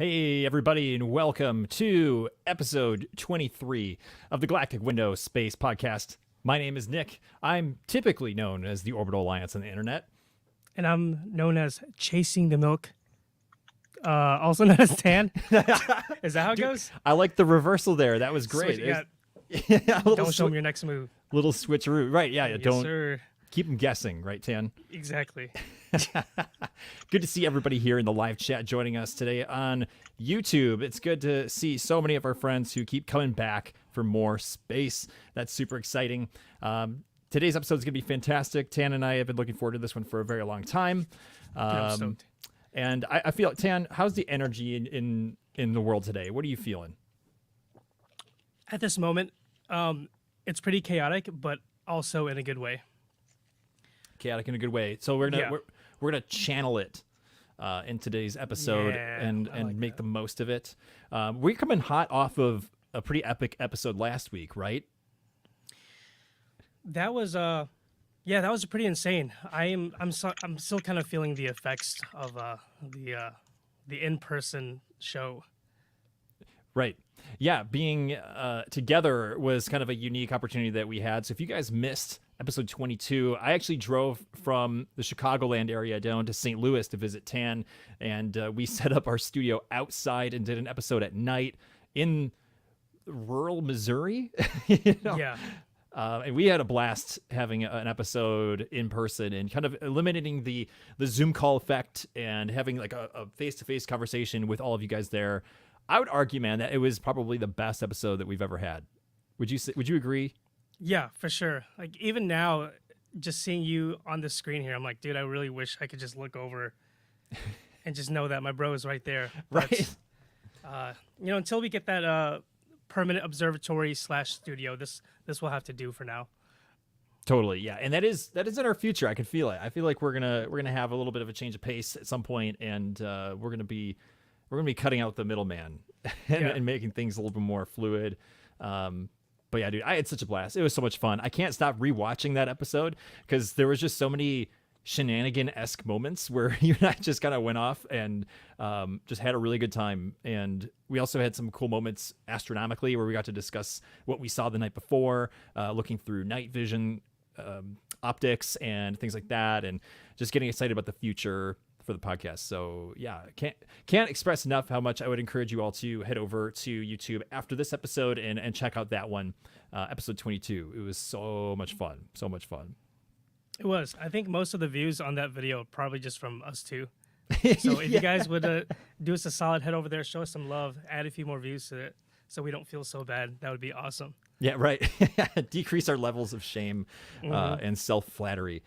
Hey, everybody, and welcome to episode 23 of the Galactic Window Space Podcast. My name is Nick. I'm typically known as the Orbital Alliance on the internet. And I'm known as Chasing the Milk, also known as Tan. Is that how it goes? I like the reversal there. That was great. Don't show them your next move. Little switcheroo. Right, yeah. Yes, Don't sir. keep them guessing, right, Tan? Exactly. Good to see everybody here in the live chat joining us today on YouTube. It's good to see so many of our friends who keep coming back for more space. That's super exciting. Today's episode is going to be fantastic. Tan and I have been looking forward to this one for a very long time. I'm stoked. And I feel, Tan, how's the energy in the world today? What are you feeling? At this moment, it's pretty chaotic, but also in a good way. Chaotic in a good way. So we're gonna channel it in today's episode and make the most of it. We're coming hot off of a pretty epic episode last week, right? That was that was pretty insane. I'm still kind of feeling the effects of the in-person show. Right. Yeah, being together was kind of a unique opportunity that we had. So if you guys missed episode 22, I actually drove from the Chicagoland area down to St. Louis to visit Tan, and we set up our studio outside and did an episode at night in rural Missouri. Yeah. And we had a blast having an episode in person and kind of eliminating the Zoom call effect and having like a face-to-face conversation with all of you guys there. I would argue, man, that it was probably the best episode that we've ever had. Would you agree? Yeah, for sure. Like even now, just seeing you on the screen here, I'm like, dude, I really wish I could just look over and just know that my bro is right there. Right. But, until we get that permanent observatory / studio, this will have to do for now. Totally, yeah, and that is in our future. I can feel it. I feel like we're gonna have a little bit of a change of pace at some point, and we're gonna be cutting out the middleman and making things a little bit more fluid. But yeah, dude, I had such a blast. It was so much fun. I can't stop rewatching that episode because there was just so many shenanigan-esque moments where you and I just kind of went off and just had a really good time. And we also had some cool moments astronomically where we got to discuss what we saw the night before, looking through night vision optics and things like that, and just getting excited about the future for the podcast. So yeah, can't express enough how much I would encourage you all to head over to YouTube after this episode and check out that one, episode 22. It was so much fun. It was. I think most of the views on that video are probably just from us two. So if you guys would do us a solid, head over there, show us some love, add a few more views to it so we don't feel so bad, that would be awesome. Yeah, right. Decrease our levels of shame and self-flattery.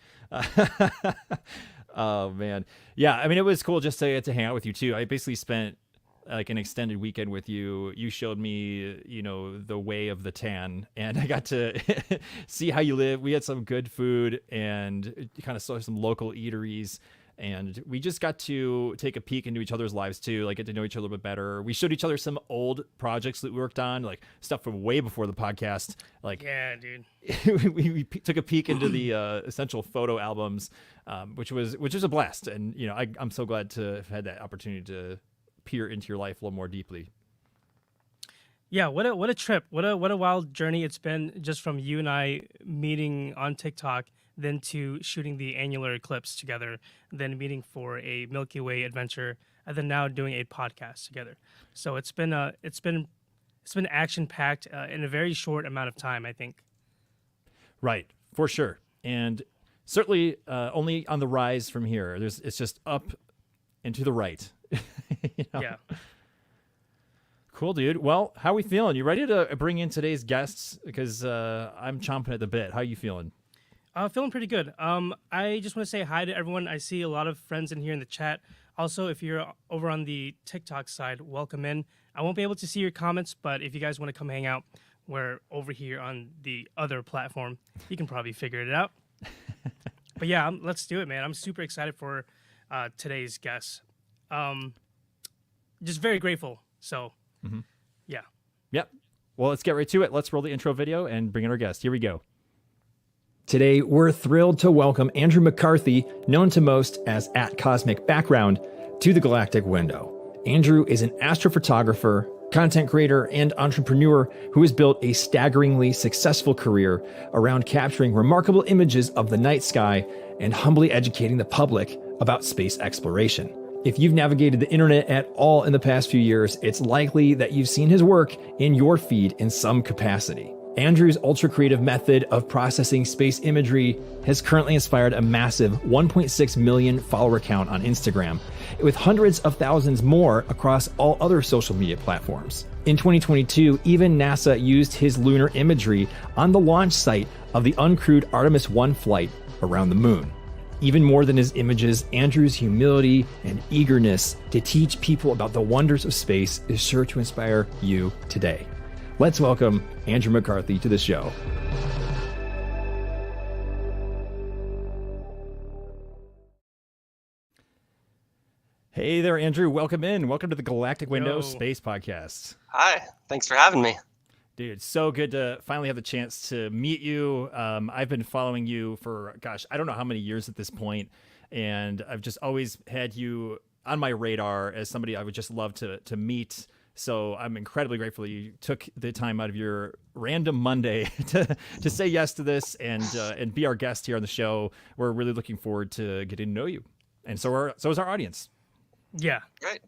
Oh, man. Yeah, I mean, it was cool just to hang out with you, too. I basically spent like an extended weekend with you. You showed me, the way of the Tan, and I got to see how you live. We had some good food and kind of saw some local eateries. And we just got to take a peek into each other's lives, too, like get to know each other a little bit better. We showed each other some old projects that we worked on, like stuff from way before the podcast. Like, yeah, dude. we took a peek into the essential photo albums, which was a blast. And, I'm so glad to have had that opportunity to peer into your life a little more deeply. Yeah, what a trip. What a wild journey it's been, just from you and I meeting on TikTok, then to shooting the annular eclipse together, then meeting for a Milky Way adventure, and then now doing a podcast together. So it's been action packed in a very short amount of time, I think. Right, for sure, and certainly only on the rise from here. It's just up and to the right. Yeah. Cool, dude. Well, how are we feeling? You ready to bring in today's guests? Because I'm chomping at the bit. How are you feeling? Feeling pretty good. I just want to say hi to everyone. I see a lot of friends in here in the chat. Also, if you're over on the TikTok side, welcome in. I won't be able to see your comments, but if you guys want to come hang out, we're over here on the other platform. You can probably figure it out. But yeah, let's do it, man. I'm super excited for today's guests. Just very grateful. So, yeah. Yep. Well, let's get right to it. Let's roll the intro video and bring in our guest. Here we go. Today, we're thrilled to welcome Andrew McCarthy, known to most as @Cosmic Background, to the Galactic Window. Andrew is an astrophotographer, content creator, and entrepreneur who has built a staggeringly successful career around capturing remarkable images of the night sky and humbly educating the public about space exploration. If you've navigated the internet at all in the past few years, it's likely that you've seen his work in your feed in some capacity. Andrew's ultra-creative method of processing space imagery has currently inspired a massive 1.6 million follower count on Instagram, with hundreds of thousands more across all other social media platforms. In 2022, even NASA used his lunar imagery on the launch site of the uncrewed Artemis 1 flight around the moon. Even more than his images, Andrew's humility and eagerness to teach people about the wonders of space is sure to inspire you today. Let's welcome Andrew McCarthy to the show. Hey there, Andrew. Welcome in. Welcome to the Galactic Window Yo. Space Podcast. Hi, thanks for having me. Dude, it's so good to finally have the chance to meet you. I've been following you for, I don't know how many years at this point, and I've just always had you on my radar as somebody I would just love to meet. So I'm incredibly grateful you took the time out of your random Monday to say yes to this and be our guest here on the show. We're really looking forward to getting to know you, and so is our audience. Yeah. Great.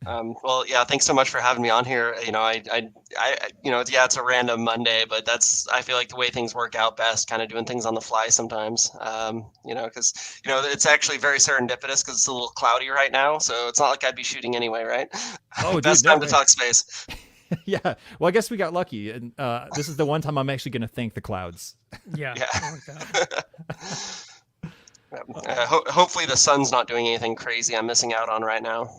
Well, yeah, thanks so much for having me on here. It's a random Monday, but I feel like the way things work out best, kind of doing things on the fly sometimes. Because it's actually very serendipitous because it's a little cloudy right now, so it's not like I'd be shooting anyway, right? Oh, best dude, time to talk space. Yeah. Well, I guess we got lucky, and this is the one time I'm actually going to thank the clouds. Yeah. Yeah. I like that. Hopefully the sun's not doing anything crazy I'm missing out on right now.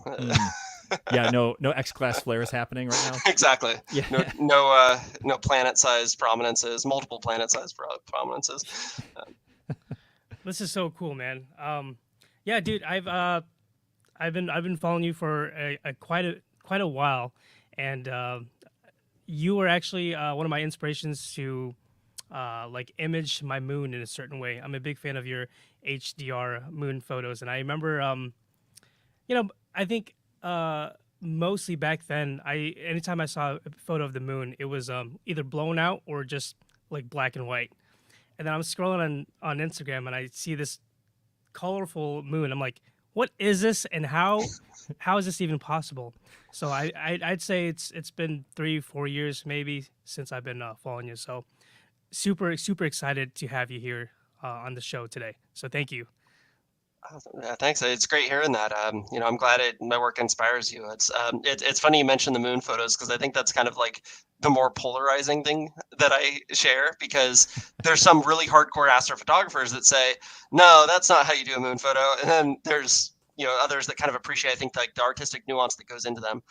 Yeah, no X-class flares happening right now. Exactly. Yeah. No planet-sized prominences, multiple planet-sized prominences. This is so cool, man. Yeah, dude, I've been following you for quite a while, and you were actually one of my inspirations to image my moon in a certain way. I'm a big fan of your HDR moon photos, and I remember, I think mostly back then, anytime I saw a photo of the moon, it was either blown out or just like black and white. And then I'm scrolling on Instagram and I see this colorful moon. I'm like, what is this, and how is this even possible? So I'd say it's been 3-4 years maybe since I've been following you. So super excited to have you here on the show today. So thank you. Yeah, thanks. It's great hearing that. I'm glad my work inspires you. It's funny you mentioned the moon photos because I think that's kind of like the more polarizing thing that I share, because there's some really hardcore astrophotographers that say, no, that's not how you do a moon photo. And then there's others that kind of appreciate, I think, like the artistic nuance that goes into them.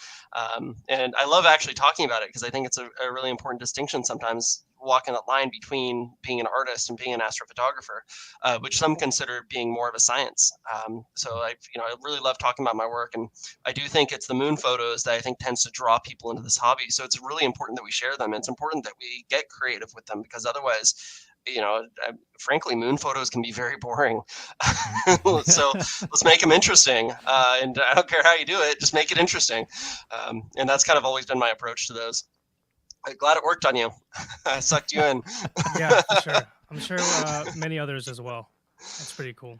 And I love actually talking about it because I think it's a really important distinction sometimes, walking that line between being an artist and being an astrophotographer, which some consider being more of a science. So I really love talking about my work, and I do think it's the moon photos that I think tends to draw people into this hobby. So it's really important that we share them. It's important that we get creative with them, because otherwise, frankly, moon photos can be very boring. So let's make them interesting. And I don't care how you do it, just make it interesting. And that's kind of always been my approach to those. I'm glad it worked on you. I sucked you in. Yeah, for sure. I'm sure many others as well. That's pretty cool.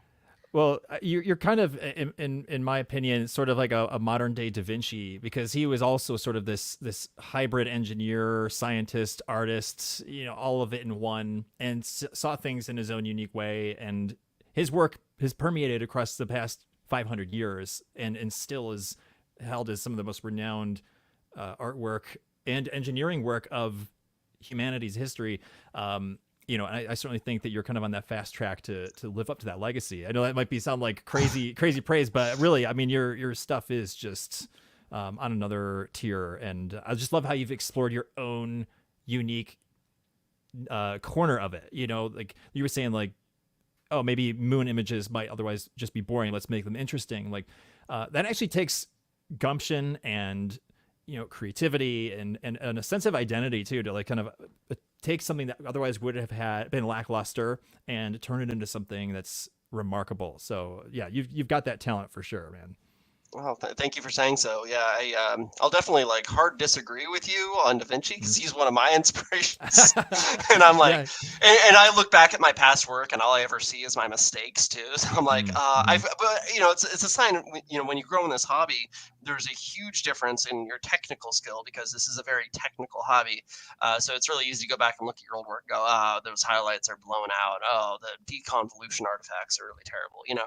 Well, you're kind of, in my opinion, sort of like a modern day Da Vinci, because he was also sort of this hybrid engineer, scientist, artist, all of it in one, and saw things in his own unique way. And his work has permeated across the past 500 years and still is held as some of the most renowned artwork and engineering work of humanity's history. I certainly think that you're kind of on that fast track to live up to that legacy. I know that might sound like crazy praise, but really, I mean, your stuff is just on another tier. And I just love how you've explored your own unique corner of it. Like you were saying, like, oh, maybe moon images might otherwise just be boring. Let's make them interesting. Like that actually takes gumption and creativity and a sense of identity too, to like kind of take something that otherwise would have been lackluster and turn it into something that's remarkable. So yeah, you've got that talent for sure, man. Well, thank you for saying so. Yeah, I'll definitely like hard disagree with you on Da Vinci because he's one of my inspirations. And I'm like, Yeah. and I look back at my past work, and all I ever see is my mistakes too. So I'm like, but it's a sign. When you grow in this hobby, there's a huge difference in your technical skill because this is a very technical hobby. So it's really easy to go back and look at your old work, and go, oh, those highlights are blown out. Oh, the deconvolution artifacts are really terrible. And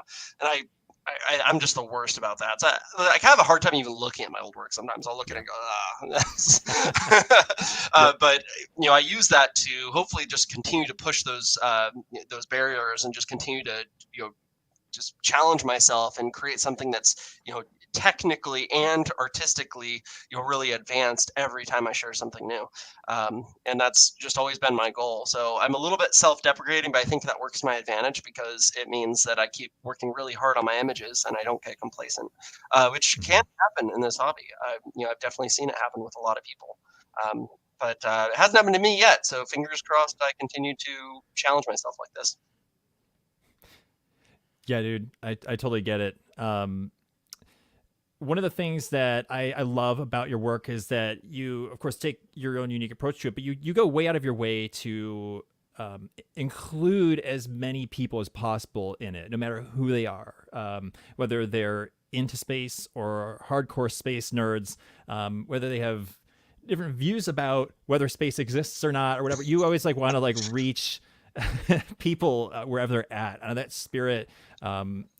I'm just the worst about that. So I kind of have a hard time even looking at my old work sometimes. I'll look at it and go, ah. But I use that to hopefully just continue to push those barriers and just continue to just challenge myself and create something that's technically and artistically really advanced every time I share something new. And that's just always been my goal. So I'm a little bit self-deprecating, but I think that works to my advantage because it means that I keep working really hard on my images and I don't get complacent, which can happen in this hobby. I've definitely seen it happen with a lot of people. But it hasn't happened to me yet. So fingers crossed I continue to challenge myself like this. Yeah, dude, I totally get it. One of the things that I love about your work is that you, of course, take your own unique approach to it, but you go way out of your way to include as many people as possible in it, no matter who they are, whether they're into space or hardcore space nerds, whether they have different views about whether space exists or not or whatever. You always want to reach people wherever they're at. That spirit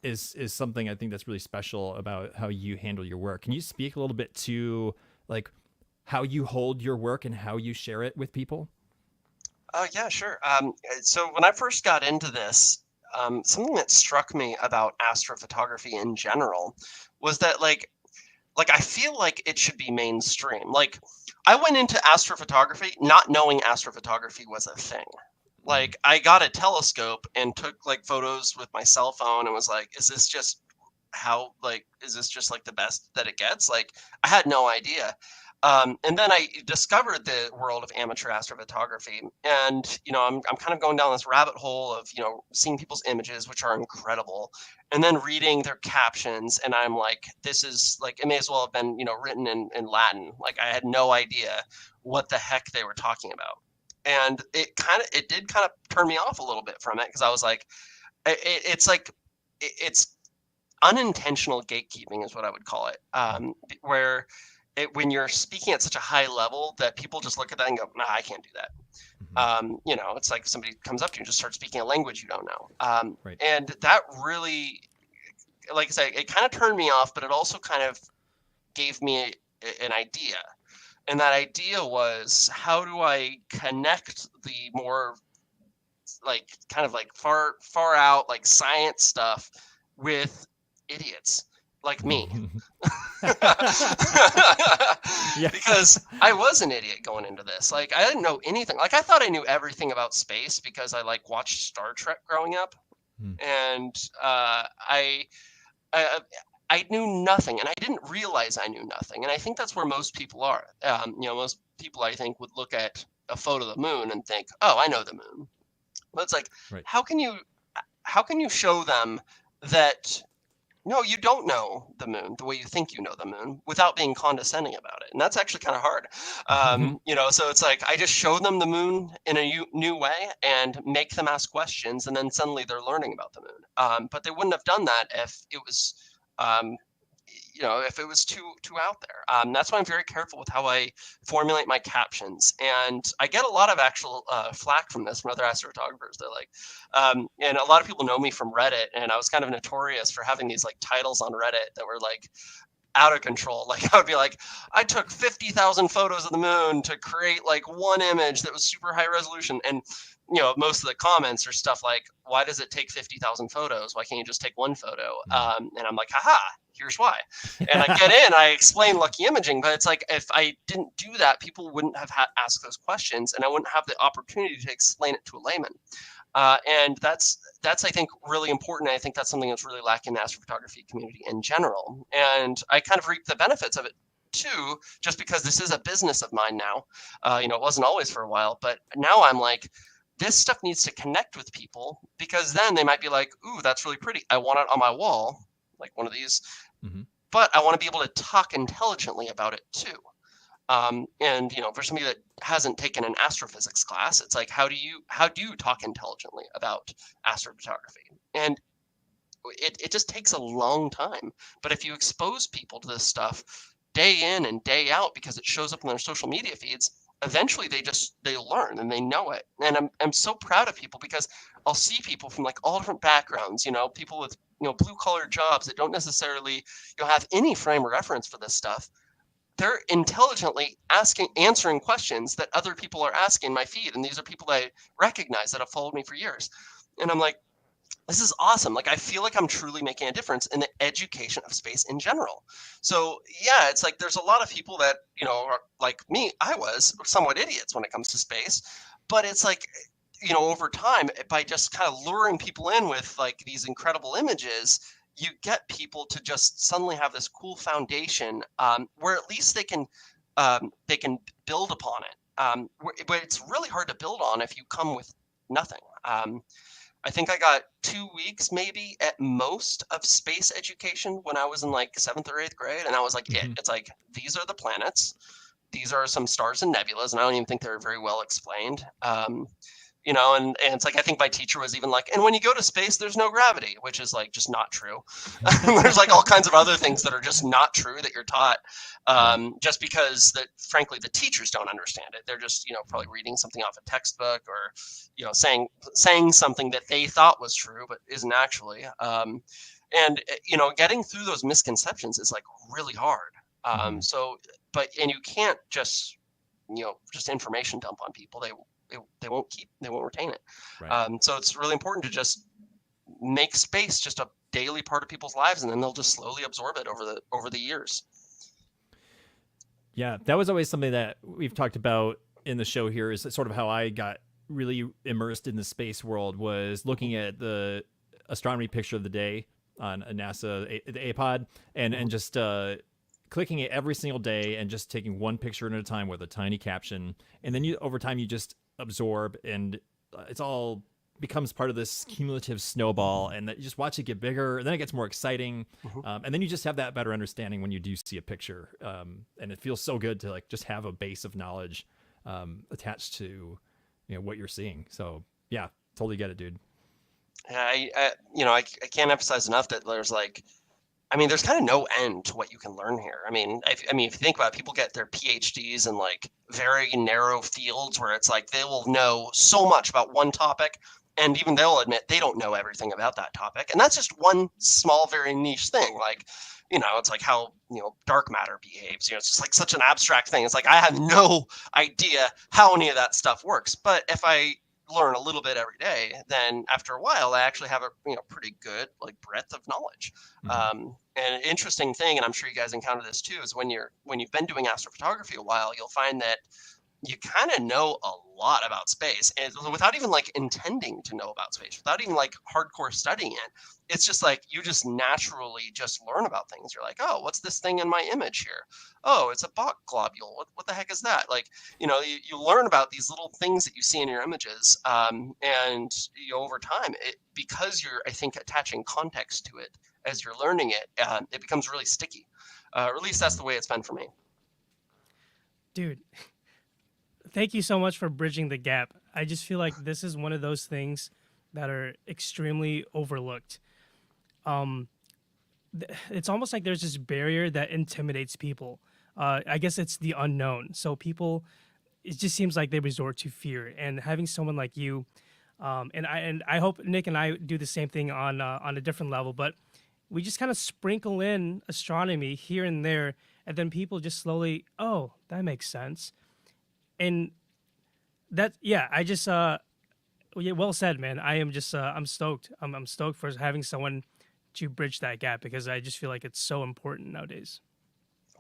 is something I think that's really special about how you handle your work. Can you speak a little bit to how you hold your work and how you share it with people? Yeah, sure. So when I first got into this, something that struck me about astrophotography in general was that I feel like it should be mainstream. I went into astrophotography not knowing astrophotography was a thing. I got a telescope and took photos with my cell phone and was like, is this just the best that it gets? I had no idea. And then I discovered the world of amateur astrophotography, and I'm kind of going down this rabbit hole of seeing people's images, which are incredible, and then reading their captions, and I'm like, this is it may as well have been written in Latin. I had no idea what the heck they were talking about. And it did kind of turn me off a little bit from it because I was like, it's unintentional gatekeeping is what I would call it, where when you're speaking at such a high level that people just look at that and go, nah, I can't do that. It's like somebody comes up to you and just starts speaking a language you don't know. Right. And that really, like I say, it kind of turned me off, but it also kind of gave me an idea. And that idea was, how do I connect the more far out science stuff with idiots like me? Yeah. Because I was an idiot going into this. I didn't know anything. I thought I knew everything about space because I watched Star Trek growing up. And I knew nothing, and I didn't realize I knew nothing. And I think that's where most people are. Most people, I think, would look at a photo of the moon and think, oh, I know the moon. But it's right. How can you show them that, no, you don't know the moon the way you think you know the moon without being condescending about it? And that's actually kind of hard. So it's I just show them the moon in a new way and make them ask questions, and then suddenly they're learning about the moon. But they wouldn't have done that if it was if it was too out there. That's why I'm very careful with how I formulate my captions. And I get a lot of actual flack from this from other astrophotographers. They're and a lot of people know me from Reddit, and I was kind of notorious for having these titles on Reddit that were out of control. I would be I took 50,000 photos of the moon to create one image that was super high resolution. And most of the comments are stuff why does it take 50,000 photos? Why can't you just take one photo? And I'm like, haha, here's why. And I get in, I explain lucky imaging, but it's if I didn't do that, people wouldn't have asked those questions, and I wouldn't have the opportunity to explain it to a layman. And that's I think really important. I think that's something that's really lacking in the astrophotography community in general. And I kind of reap the benefits of it too, just because this is a business of mine now. It wasn't always for a while, but now I'm this stuff needs to connect with people, because then they might be ooh, that's really pretty. I want it on my wall, one of these. but I want to be able to talk intelligently about it too. And for somebody that hasn't taken an astrophysics class, it's like, how do you talk intelligently about astrophotography? And it just takes a long time. But if you expose people to this stuff day in and day out, because it shows up in their social media feeds, eventually they learn and they know it. And I'm so proud of people, because I'll see people from like all different backgrounds, people with blue collar jobs that don't necessarily have any frame of reference for this stuff. They're intelligently answering questions that other people are asking in my feed, and these are people that I recognize that have followed me for years. And I'm like, this is awesome. Like, I feel like I'm truly making a difference in the education of space in general. So yeah, it's like there's a lot of people that are like me. I was somewhat idiots when it comes to space, but it's like, over time, by just kind of luring people in with like these incredible images, you get people to just suddenly have this cool foundation, where at least they can build upon it. But it's really hard to build on if you come with nothing. I think I got 2 weeks maybe at most of space education when I was in like 7th or 8th grade, and that was like it. It's like, these are the planets, these are some stars and nebulas, and I don't even think they're very well explained. And it's like, I think my teacher was even like, and when you go to space, there's no gravity, which is like just not true. There's like all kinds of other things that are just not true that you're taught, just because that, frankly, the teachers don't understand it. They're just, probably reading something off a textbook, or, saying something that they thought was true, but isn't actually. And getting through those misconceptions is like really hard. And you can't just, just information dump on people. They won't retain it. Right. So it's really important to just make space just a daily part of people's lives, and then they'll just slowly absorb it over the years. Yeah, that was always something that we've talked about in the show here, is sort of how I got really immersed in the space world, was looking at the astronomy picture of the day on a NASA, the APOD, and just clicking it every single day and just taking one picture at a time with a tiny caption. And then over time, you just absorb, and it's all becomes part of this cumulative snowball, and that you just watch it get bigger, and then it gets more exciting. And then you just have that better understanding when you do see a picture. And it feels so good to like just have a base of knowledge attached to what you're seeing. So yeah, totally get it, dude. I can't emphasize enough that there's like, there's kind of no end to what you can learn here. If you think about it, people get their PhDs in like very narrow fields where it's like they will know so much about one topic, and even they'll admit they don't know everything about that topic. And that's just one small, very niche thing. Like, it's like how, dark matter behaves. It's just like such an abstract thing. It's like, I have no idea how any of that stuff works. But if I learn a little bit every day, then after a while I actually have a pretty good like breadth of knowledge. And an interesting thing, and I'm sure you guys encounter this too, is when you've been doing astrophotography a while, you'll find that you kind of know a lot about space, and without even like intending to know about space, without even like hardcore studying it. It's just like you just naturally just learn about things. You're like, oh, what's this thing in my image here? Oh, it's a Bach globule. What the heck is that? Like, you learn about these little things that you see in your images, and over time, because you're, I think, attaching context to it as you're learning it, it becomes really sticky. Or at least that's the way it's been for me. Dude, thank you so much for bridging the gap. I just feel like this is one of those things that are extremely overlooked. It's almost like there's this barrier that intimidates people. I guess it's the unknown. So people, it just seems like they resort to fear. And having someone like you, and I hope Nick and I do the same thing on a different level, but we just kind of sprinkle in astronomy here and there, and then people just slowly, oh, that makes sense. And that, yeah, I just, yeah, well said, man. I am just, I'm stoked. I'm stoked for having someone to bridge that gap, because I just feel like it's so important nowadays.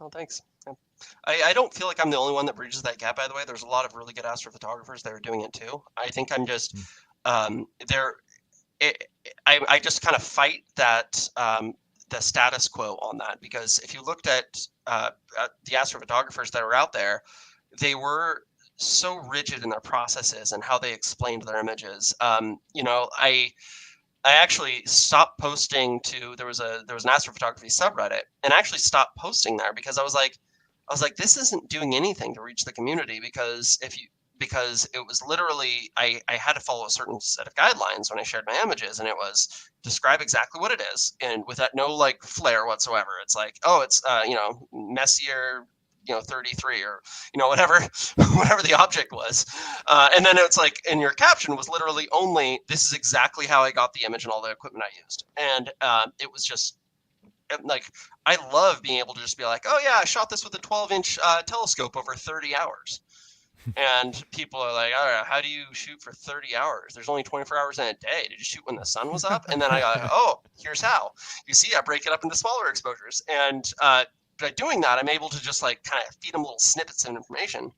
Oh, thanks. Yeah. I don't feel like I'm the only one that bridges that gap, by the way. There's a lot of really good astrophotographers that are doing it too. I think I'm just, I just kind of fight that, the status quo on that, because if you looked at the astrophotographers that are out there, they were so rigid in their processes and how they explained their images. I actually stopped posting to there was an astrophotography subreddit, and I actually stopped posting there because I was like, this isn't doing anything to reach the community because it was literally I had to follow a certain set of guidelines when I shared my images, and it was describe exactly what it is and with that no like flair whatsoever. It's like, oh, it's Messier 33 or whatever whatever the object was, and then it's like, and your caption was literally only, this is exactly how I got the image and all the equipment I used. And it was just like, I love being able to just be like, oh yeah, I shot this with a 12-inch telescope over 30 hours. And people are like, all right, how do you shoot for 30 hours? There's only 24 hours in a day. Did you shoot when the sun was up? And then I go, oh, here's how. You see, I break it up into smaller exposures. And by doing that, I'm able to just like kind of feed them little snippets of information.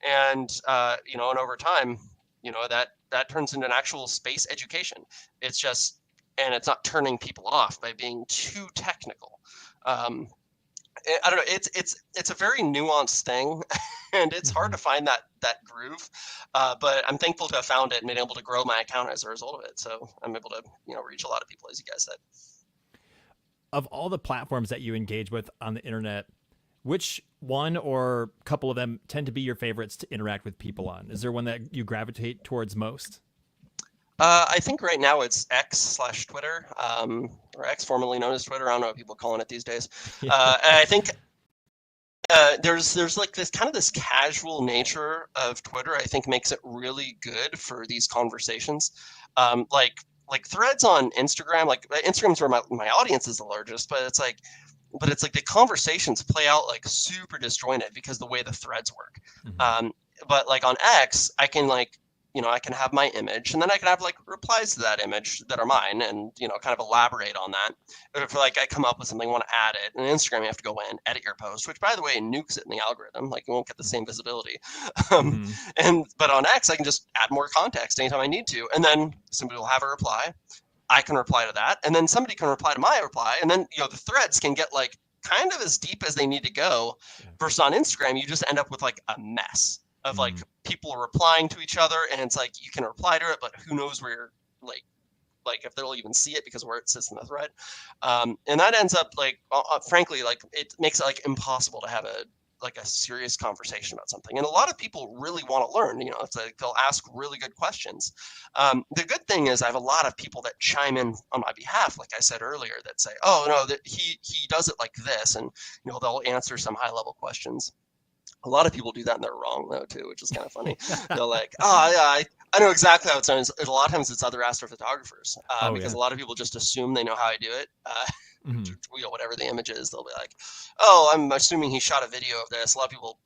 And, and over time, that turns into an actual space education. It's just, and it's not turning people off by being too technical. I don't know. It's a very nuanced thing, and it's hard to find that groove. But I'm thankful to have found it and been able to grow my account as a result of it. So I'm able to reach a lot of people, as you guys said. Of all the platforms that you engage with on the internet, which one or couple of them tend to be your favorites to interact with people on? Is there one that you gravitate towards most? I think right now it's X/Twitter, or X, formerly known as Twitter. I don't know what people are calling it these days. And I think there's like this casual nature of Twitter. I think makes it really good for these conversations. Like threads on Instagram. Like Instagram's where my audience is the largest, but it's like the conversations play out like super disjointed because the way the threads work. Mm-hmm. But like on X, I can I can have my image, and then I can have like replies to that image that are mine, and kind of elaborate on that. If like I come up with something, want to add it, and Instagram you have to go in, edit your post, which by the way nukes it in the algorithm. Like you won't get the same visibility. But on X, I can just add more context anytime I need to, and then somebody will have a reply. I can reply to that, and then somebody can reply to my reply, and then the threads can get like kind of as deep as they need to go. Versus on Instagram, you just end up with like a mess of like people replying to each other, and it's like you can reply to it, but who knows where you're like if they'll even see it because of where it sits in the thread. And that ends up like frankly, like it makes it like impossible to have a serious conversation about something. And a lot of people really want to learn. It's like they'll ask really good questions. The good thing is I have a lot of people that chime in on my behalf, like I said earlier, that say, oh no, that he does it like this, and they'll answer some high level questions. A lot of people do that and they're wrong though too, which is kind of funny. They're like, oh yeah, I know exactly how it's done. A lot of times it's other astrophotographers because a lot of people just assume they know how I do it. Whatever the image is, they'll be like, oh, I'm assuming he shot a video of this. A lot of people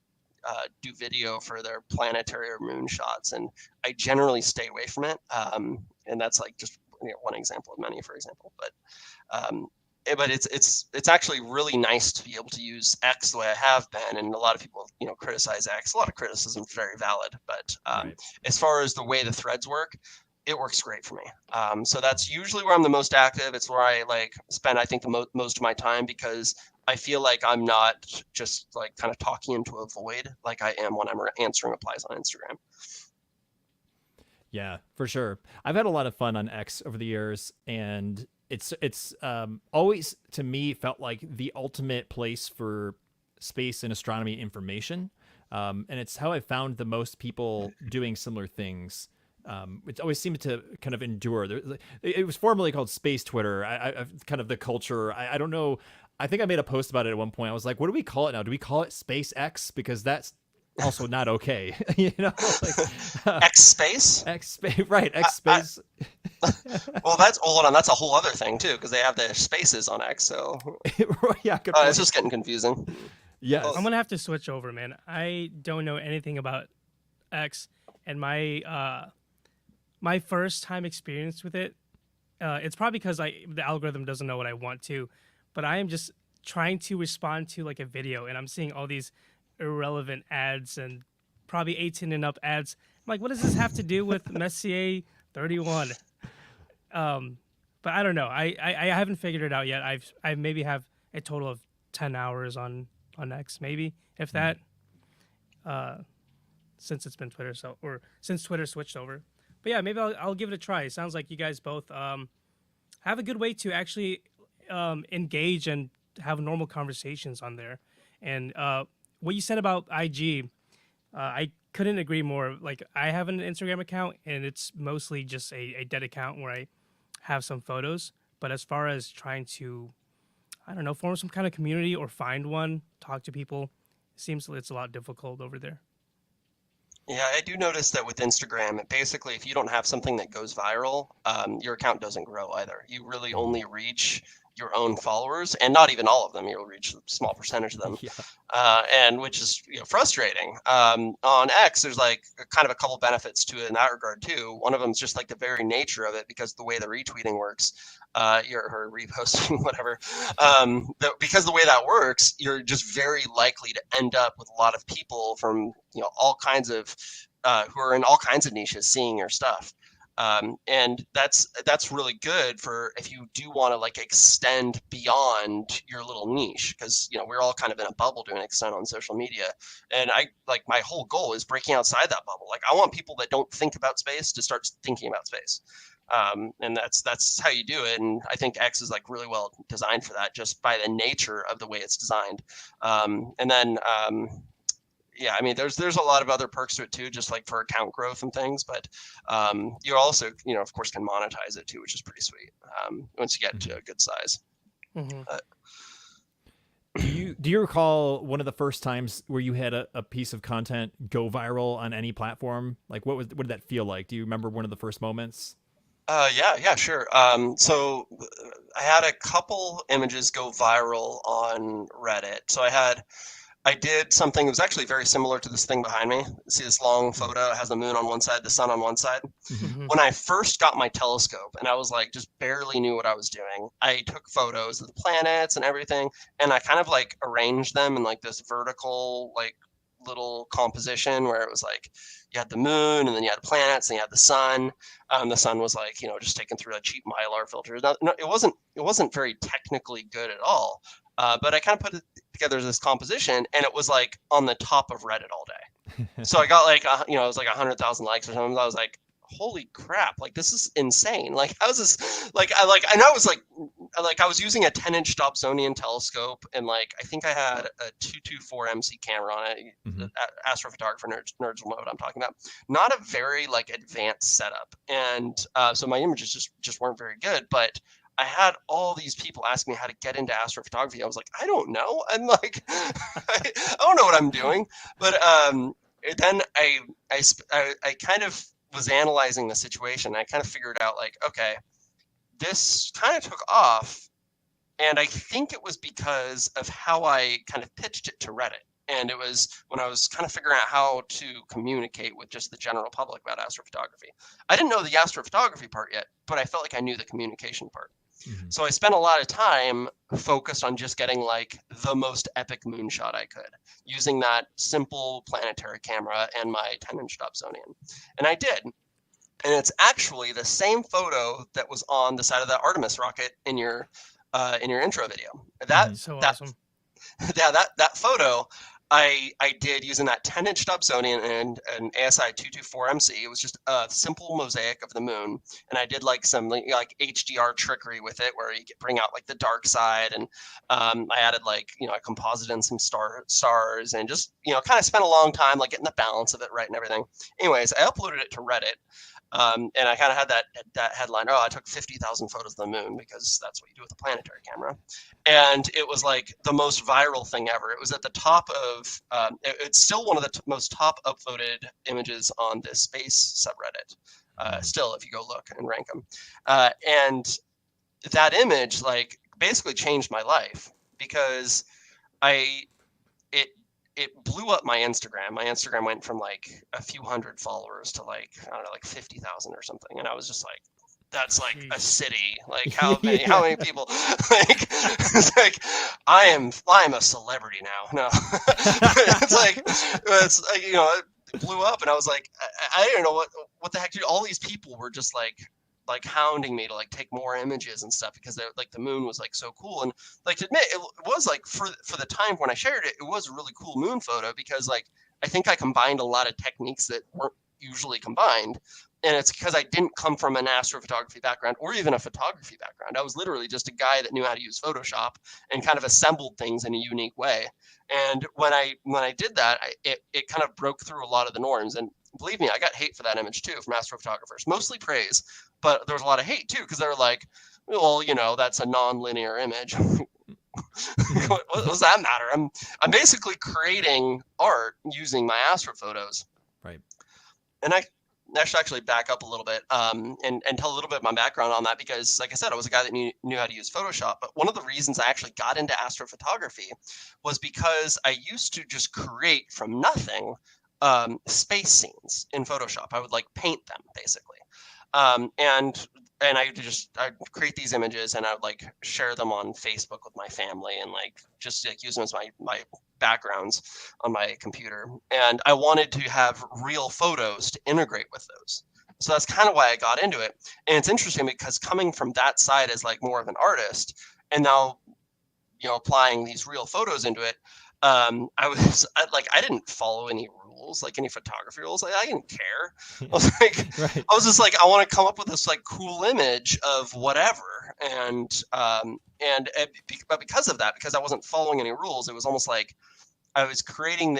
do video for their planetary or moon shots, and I generally stay away from it. And that's like just one example of many, for example. But it's actually really nice to be able to use X the way I have been, and a lot of people criticize X. A lot of criticism is very valid, but as far as the way the threads work, it works great for me. So that's usually where I'm the most active. It's where I spend I think the most of my time, because I feel like I'm not just like kind of talking into a void like I am when I'm answering replies on Instagram. Yeah, for sure. I've had a lot of fun on X over the years, and it's always to me felt like the ultimate place for space and astronomy information, and it's how I found the most people doing similar things. It always seemed to kind of endure. It was formerly called Space Twitter. I've kind of the culture. I don't know. I think I made a post about it at one point. I was like, what do we call it now? Do we call it Space X? Because that's also not okay. X space? X space, right? X space. Well, hold on. That's a whole other thing too, because they have the spaces on X. So yeah, it's just getting confusing. Yes, I'm gonna have to switch over, man. I don't know anything about X, and my first time experience with it, it's probably because the algorithm doesn't know what I want to, but I am just trying to respond to like a video, and I'm seeing all these irrelevant ads and probably 18 and up ads. I'm like, what does this have to do with Messier 31? But I don't know. I haven't figured it out yet. I maybe have a total of 10 hours on X, maybe, if that, since it's been Twitter, or since Twitter switched over. But yeah, maybe I'll give it a try. It sounds like you guys both have a good way to actually engage and have normal conversations on there. And what you said about IG, I couldn't agree more. Like, I have an Instagram account, and it's mostly just a dead account where I have some photos. But as far as trying to, I don't know, form some kind of community or find one, talk to people, it seems it's a lot difficult over there. Yeah, I do notice that with Instagram, basically, if you don't have something that goes viral, your account doesn't grow either. You really only reach your own followers, and not even all of them. You'll reach a small percentage of them, and which is frustrating. On X, there's like kind of a couple benefits to it in that regard too. One of them is just like the very nature of it, because the way the retweeting works, or reposting, whatever. Because the way that works, you're just very likely to end up with a lot of people from all kinds of who are in all kinds of niches seeing your stuff. And that's really good for if you do want to like extend beyond your little niche, because we're all kind of in a bubble to an extent on social media, and I like my whole goal is breaking outside that bubble. Like I want people that don't think about space to start thinking about space, and that's how you do it. And I think X is like really well designed for that, just by the nature of the way it's designed. And then yeah, I mean, there's a lot of other perks to it too, just like for account growth and things. But you also, of course, can monetize it too, which is pretty sweet once you get to a good size. Mm-hmm. Do you recall one of the first times where you had a piece of content go viral on any platform? Like, what did that feel like? Do you remember one of the first moments? Yeah, sure. So I had a couple images go viral on Reddit. So I did something that was actually very similar to this thing behind me. See this long photo? It has the moon on one side, the sun on one side. Mm-hmm. When I first got my telescope and I was like, just barely knew what I was doing, I took photos of the planets and everything, and I kind of like arranged them in like this vertical, like little composition where it was like you had the moon and then you had the planets and you had the sun. The sun was like, just taken through a cheap Mylar filter. No, it wasn't very technically good at all. But I kind of put it together as this composition, and it was like on the top of Reddit all day. So I got like, it was like 100,000 likes or something. I was like, holy crap, like this is insane. Like how is this? I know it was like I was using a 10-inch Dobsonian telescope, and like I think I had a 224 MC camera on it. Mm-hmm. Astrophotographer nerds will know what I'm talking about. Not a very like advanced setup, and so my images just weren't very good, but I had all these people ask me how to get into astrophotography. I was like, I don't know. I'm like, I don't know what I'm doing. But then I kind of was analyzing the situation. I kind of figured out like, okay, this kind of took off. And I think it was because of how I kind of pitched it to Reddit. And it was when I was kind of figuring out how to communicate with just the general public about astrophotography. I didn't know the astrophotography part yet, but I felt like I knew the communication part. Mm-hmm. So I spent a lot of time focused on just getting like the most epic moonshot I could, using that simple planetary camera and my 10-inch Dobsonian. And I did. And it's actually the same photo that was on the side of the Artemis rocket in your intro video. That's so awesome. Yeah, that photo I did using that 10-inch Dobsonian and an ASI 224 MC. It was just a simple mosaic of the moon, and I did like some like HDR trickery with it, where you could bring out like the dark side, and I added like I composited in some stars, and just kind of spent a long time like getting the balance of it right and everything. Anyways, I uploaded it to Reddit. And I kind of had that headline, oh, I took 50,000 photos of the moon, because that's what you do with a planetary camera. And it was like the most viral thing ever. It was at the top of, it's still one of the most top upvoted images on the space subreddit. Still, if you go look and rank them. And that image like basically changed my life, because it blew up my Instagram. My Instagram went from like a few hundred followers to like, I don't know, like 50,000 or something. And I was just like, that's like a city. Like how many people, like, it's like, I'm a celebrity now. No, it's like, it blew up, and I was like, I don't know what the heck, dude. All these people were just like hounding me to like take more images and stuff, because like the moon was like so cool. And like to admit, it was like for the time when I shared it, it was a really cool moon photo, because like I think I combined a lot of techniques that weren't usually combined. And it's because I didn't come from an astrophotography background or even a photography background. I was literally just a guy that knew how to use Photoshop and kind of assembled things in a unique way. And when I did that, it kind of broke through a lot of the norms. And believe me, I got hate for that image too from astrophotographers, mostly praise, but there was a lot of hate too, because they were like, well, that's a non-linear image. What does that matter? I'm basically creating art using my astrophotos. Right. And I should actually back up a little bit and tell a little bit of my background on that, because like I said, I was a guy that knew how to use Photoshop. But one of the reasons I actually got into astrophotography was because I used to just create from nothing space scenes in Photoshop. I would like paint them basically. And I'd create these images and I would like share them on Facebook with my family and like just like use them as my backgrounds on my computer. And I wanted to have real photos to integrate with those. So that's kind of why I got into it. And it's interesting because coming from that side as like more of an artist and now, applying these real photos into it, I didn't follow any rules, like any photography rules. I didn't care. I was like, Right. I was just like, I want to come up with this like cool image of whatever. But because of that, because I wasn't following any rules, it was almost like I was creating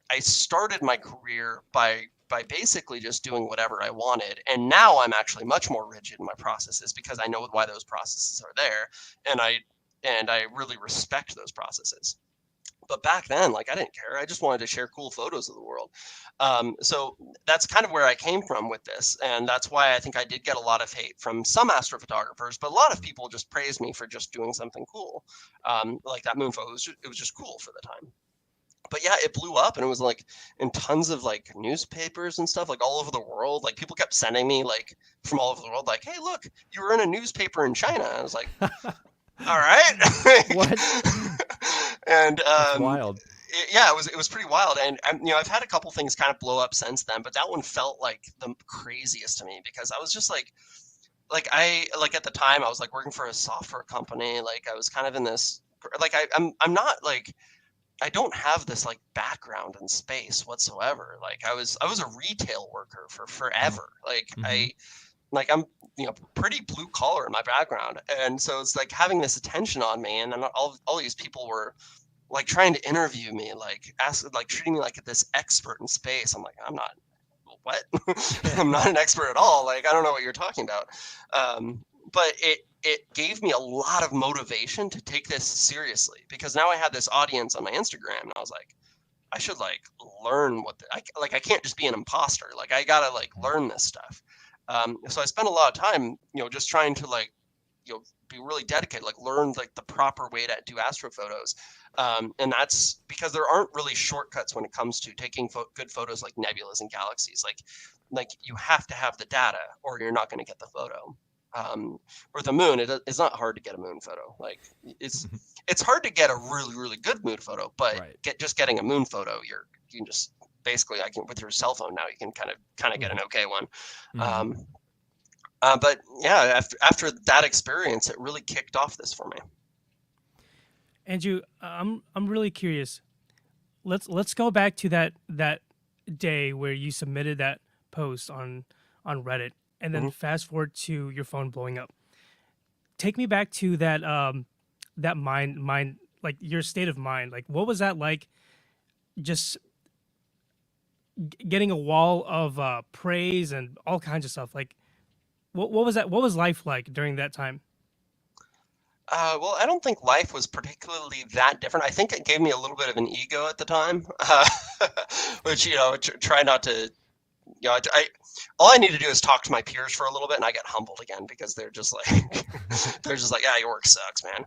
I started my career by basically just doing whatever I wanted. And now I'm actually much more rigid in my processes because I know why those processes are there. And I really respect those processes. But back then, like I didn't care. I just wanted to share cool photos of the world. So that's kind of where I came from with this. And that's why I think I did get a lot of hate from some astrophotographers, but a lot of people just praised me for just doing something cool. Like that moon photo, it was just cool for the time. But yeah, it blew up and it was like in tons of like newspapers and stuff, like all over the world. Like people kept sending me like from all over the world, like, hey, look, you were in a newspaper in China. I was like, all right. What? And That's wild. it was pretty wild. And I've had a couple things kind of blow up since then, but that one felt like the craziest to me because I was just like at the time I was like working for a software company. Like I was kind of in this, like I'm not like, I don't have this like background in space whatsoever. Like I was a retail worker for forever. Like I'm pretty blue collar in my background, and so it's like having this attention on me, and all these people were like trying to interview me, like treating me like this expert in space. I'm like, I'm not. What? I'm not an expert at all. Like I don't know what you're talking about. But it gave me a lot of motivation to take this seriously because now I had this audience on my Instagram, and I was like, I should like learn I can't just be an imposter. Like I gotta like learn this stuff. So I spent a lot of time, just trying to like, be really dedicated, like learn like the proper way to do astrophotos. And that's because there aren't really shortcuts when it comes to taking good photos like nebulas and galaxies. Like you have to have the data or you're not going to get the photo. Or the moon, it's not hard to get a moon photo. Like it's hard to get a really, really good moon photo, but Right. just getting a moon photo, you can just basically with your cell phone now you can kind of get an okay one. But yeah, after that experience, it really kicked off this for me. Andrew, I'm really curious. Let's go back to that day where you submitted that post on Reddit, and then fast forward to your phone blowing up. Take me back to that mind, like your state of mind. Like, what was that like? Just getting a wall of praise and all kinds of stuff. Like, what was that? What was life like during that time? Well, I don't think life was particularly that different. I think it gave me a little bit of an ego at the time, which try not to. All I need to do is talk to my peers for a little bit, and I get humbled again because they're just like, yeah, your work sucks, man.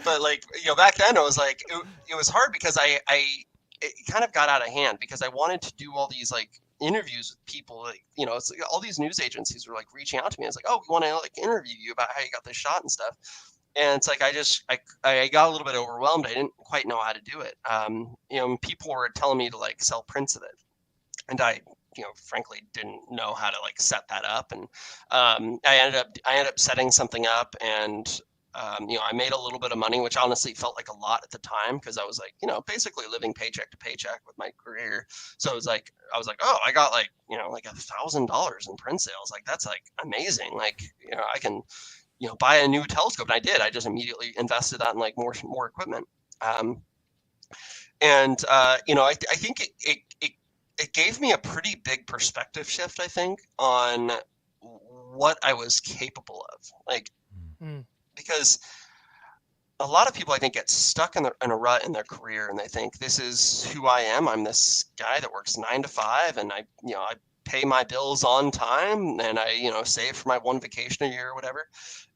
But like back then, it was like it was hard because it kind of got out of hand because I wanted to do all these like interviews with people, like it's like all these news agencies were like reaching out to me. It's like, oh, we want to like interview you about how you got this shot and stuff. And it's like I got a little bit overwhelmed. I didn't quite know how to do it. People were telling me to like sell prints of it, and I frankly didn't know how to like set that up. And I ended up setting something up, and I made a little bit of money, which honestly felt like a lot at the time because I was like, basically living paycheck to paycheck with my career. So it was like, I was like, oh, I got like, like $1,000 in print sales. Like, that's like amazing. Like, I can, buy a new telescope. And I did. I just immediately invested that in like more equipment. I think it gave me a pretty big perspective shift, I think, on what I was capable of. Like, because a lot of people, I think, get stuck in a rut in their career, and they think this is who I am. I'm this guy that works 9 to 5, and I pay my bills on time, and I save for my one vacation a year or whatever.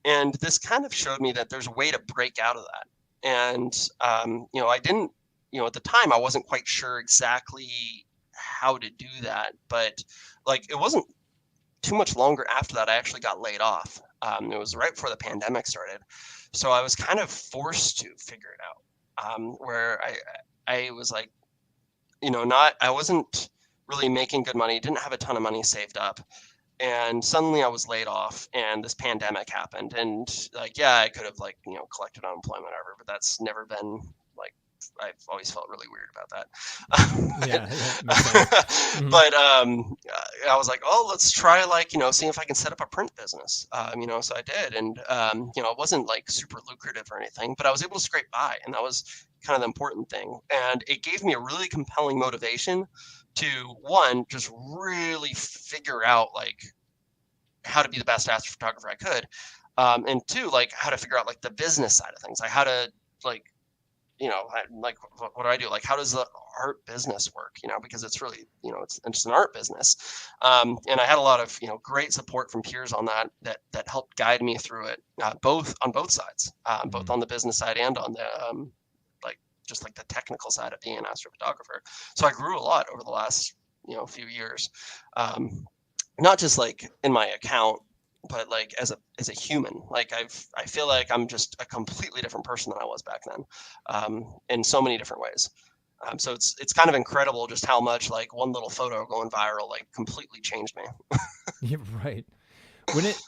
And this kind of showed me that there's a way to break out of that. And I didn't, at the time, I wasn't quite sure exactly how to do that, but like it wasn't too much longer after that I actually got laid off. It was right before the pandemic started, so I was kind of forced to figure it out. Where I was like, I wasn't really making good money, didn't have a ton of money saved up, and suddenly I was laid off, and this pandemic happened, and like, yeah, I could have like collected unemployment or whatever, but that's never been like, I've always felt really weird about that. Yeah, makes sense. But I was like, oh, let's try like seeing if I can set up a print business. So I did, and it wasn't like super lucrative or anything, but I was able to scrape by, and that was kind of the important thing. And it gave me a really compelling motivation to, one, just really figure out like how to be the best astrophotographer I could, and two, like how to figure out like the business side of things, like how to like what do I do? Like, how does the art business work? Because it's really, it's just an art business. And I had a lot of, great support from peers on that helped guide me through it, both on both sides, both on the business side and on the, just like the technical side of being an astrophotographer. So I grew a lot over the last, few years, not just like in my account, but like as a human. Like I feel like I'm just a completely different person than I was back then, in so many different ways. So it's kind of incredible just how much like one little photo going viral like completely changed me. Yeah, right.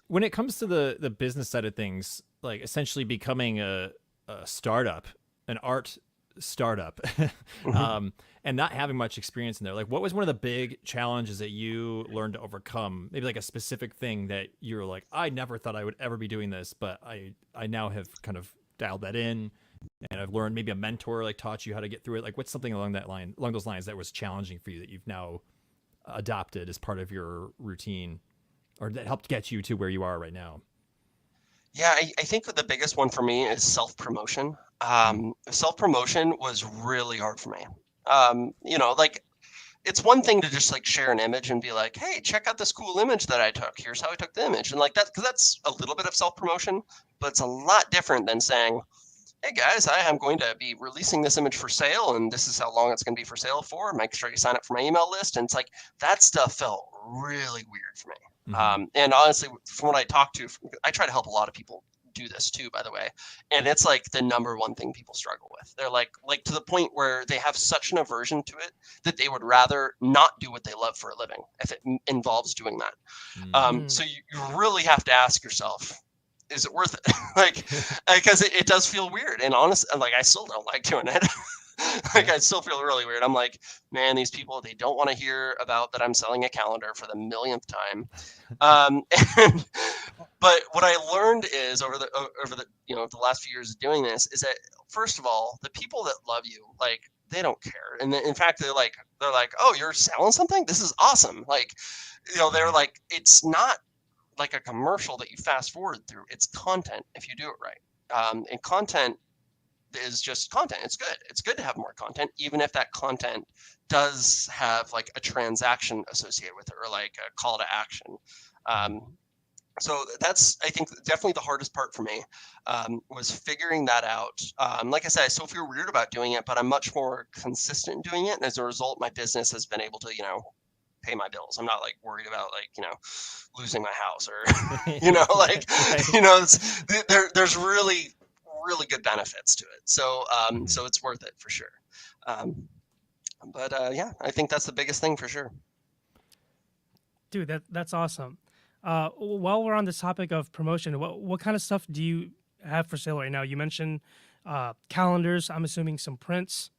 When it comes to the business side of things, like essentially becoming a startup, an art startup, and not having much experience in there, like what was one of the big challenges that you learned to overcome? Maybe like a specific thing that you were like, I never thought I would ever be doing this, but I now have kind of dialed that in, and I've learned. Maybe a mentor like taught you how to get through it. Like what's something along those lines that was challenging for you that you've now adopted as part of your routine, or that helped get you to where you are right now? Yeah, I think the biggest one for me is self-promotion. Self-promotion was really hard for me. Like it's one thing to just like share an image and be like, hey, check out this cool image that I took. Here's how I took the image. And like that, because that's a little bit of self-promotion, but it's a lot different than saying, hey guys, I am going to be releasing this image for sale, and this is how long it's going to be for sale for. Make sure you sign up for my email list. And it's like that stuff felt really weird for me. And honestly, from what I talked to, I try to help a lot of people do this too, by the way. And it's like the number one thing people struggle with. They're like to the point where they have such an aversion to it that they would rather not do what they love for a living if it involves doing that. So you really have to ask yourself, is it worth it? Like, because it does feel weird. And honestly, like I still don't like doing it. Like I still feel really weird. I'm like, man, these people, they don't want to hear about that I'm selling a calendar for the millionth time. But what I learned is over the the last few years of doing this is that, first of all, the people that love you, like they don't care. And in fact, they're like, oh, you're selling something? This is awesome. Like, they're like, it's not like a commercial that you fast forward through. It's content if you do it right. And content is just content. It's good. It's good to have more content, even if that content does have like a transaction associated with it or like a call to action. So that's, I think, definitely the hardest part for me, was figuring that out. Like I said, I still feel weird about doing it, but I'm much more consistent doing it. And as a result, my business has been able to, pay my bills. I'm not like worried about like, losing my house or, there's really good benefits to it. So, so it's worth it for sure. But yeah, I think that's the biggest thing for sure. Dude, that's awesome. While we're on this topic of promotion, what kind of stuff do you have for sale right now? You mentioned calendars. I'm assuming some prints.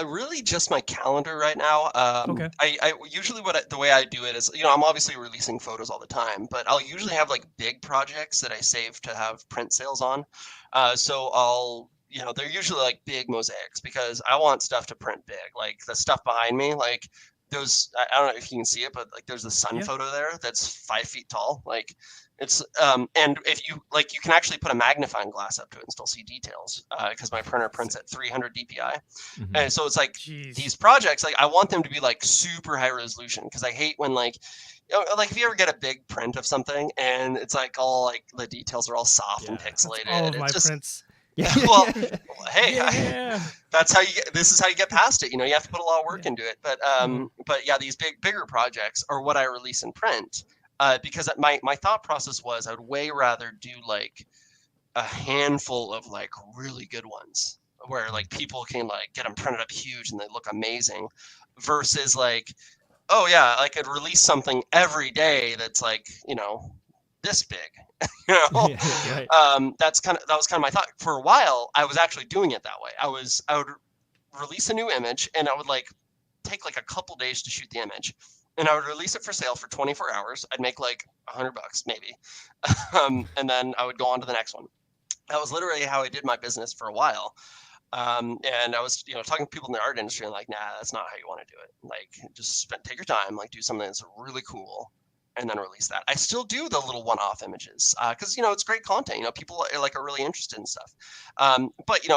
Really just my calendar right now. Okay. I usually the way I do it is, I'm obviously releasing photos all the time, but I'll usually have like big projects that I save to have print sales on. So they're usually like big mosaics because I want stuff to print big. Like the stuff behind me, like those, I don't know if you can see it, but like there's the sun Yeah. photo there that's 5 feet tall. Like it's and if you like, you can actually put a magnifying glass up to it and still see details because my printer prints at 300 DPI. And so it's like Jeez. these projects, like I want them to be like super high resolution because I hate when like, like if you ever get a big print of something and it's like all like the details are all soft and pixelated. All of it's my just, prints. Yeah, well, hey, Yeah. that's how you get. This is how you get past it. You have to put a lot of work into it. But yeah, these bigger projects are what I release in print. Because my thought process was I would way rather do like a handful of like really good ones where like people can like get them printed up huge and they look amazing, versus like, oh yeah, I could release something every day that's like this big. Yeah, right. That was kind of my thought. For a while I was actually doing it that way. I would release a new image and I would like take like a couple days to shoot the image and I would release it for sale for 24 hours. I'd make like $100 maybe. And then I would go on to the next one. That was literally how I did my business for a while. And I was, talking to people in the art industry and like, nah, that's not how you want to do it. Like just take your time, like do something that's really cool and then release that. I still do the little one-off images because it's great content. People are really interested in stuff. But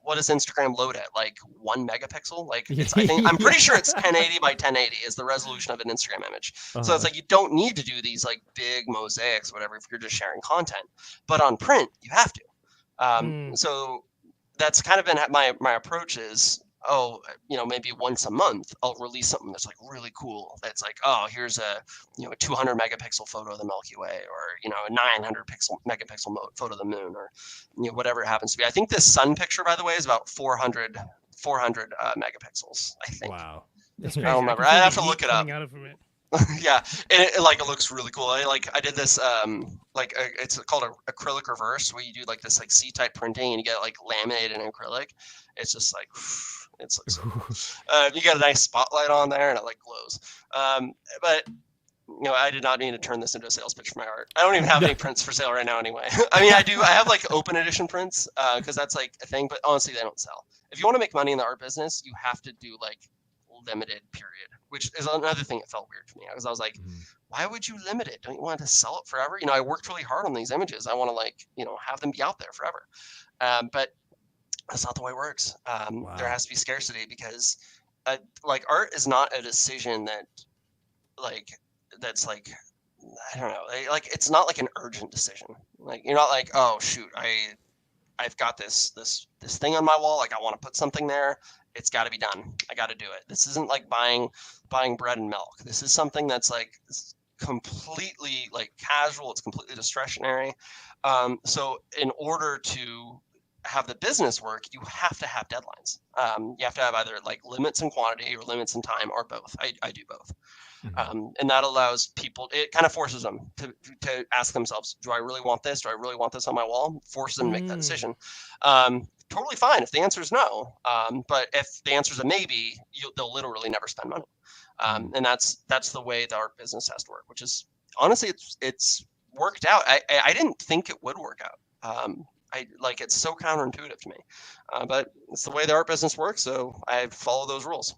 what does Instagram load at? Like 1 megapixel? Like I'm pretty sure it's 1080 by 1080 is the resolution of an Instagram image. So it's like you don't need to do these like big mosaics, whatever, if you're just sharing content. But on print, you have to. So that's kind of been my approach is, maybe once a month I'll release something that's like really cool. That's like, oh, here's a 200 megapixel photo of the Milky Way, or a 900 megapixel photo of the moon, or whatever it happens to be. I think this sun picture, by the way, is about 400 megapixels. I think. Wow. That's I crazy. don't remember. can I feel have the to look heat it up. coming out of it. Yeah, and it looks really cool. I did this it's called an acrylic reverse, where you do like this like C-type printing and you get like laminated in acrylic. It's just like it's like so, you got a nice spotlight on there and it like glows. But I did not mean to turn this into a sales pitch for my art. I don't even have any prints for sale right now anyway. I mean, I have like open edition prints because that's like a thing, but honestly they don't sell. If you want to make money in the art business, you have to do like limited period, which is another thing that felt weird to me, because I was like, why would you limit it? Don't you want to sell it forever? I worked really hard on these images. I want to like, have them be out there forever. But that's not the way it works. There has to be scarcity because like art is not a decision that's like, I don't know, like it's not like an urgent decision. Like you're not like, oh shoot, I've got this thing on my wall, like I want to put something there. It's got to be done. I got to do it. This isn't like buying bread and milk. This is something that's like completely like casual. It's completely discretionary. So in order to have the business work, you have to have deadlines. You have to have either like limits in quantity or limits in time, or both. I do both. And that allows people, it kind of forces them to ask themselves, do I really want this? Do I really want this on my wall? Forces them to make that decision. Totally fine if the answer is no. But if the answer is a maybe, they'll literally never spend money. And that's the way that our business has to work, which is honestly, it's worked out. I didn't think it would work out. It's so counterintuitive to me, but it's the way the art business works. So I follow those rules.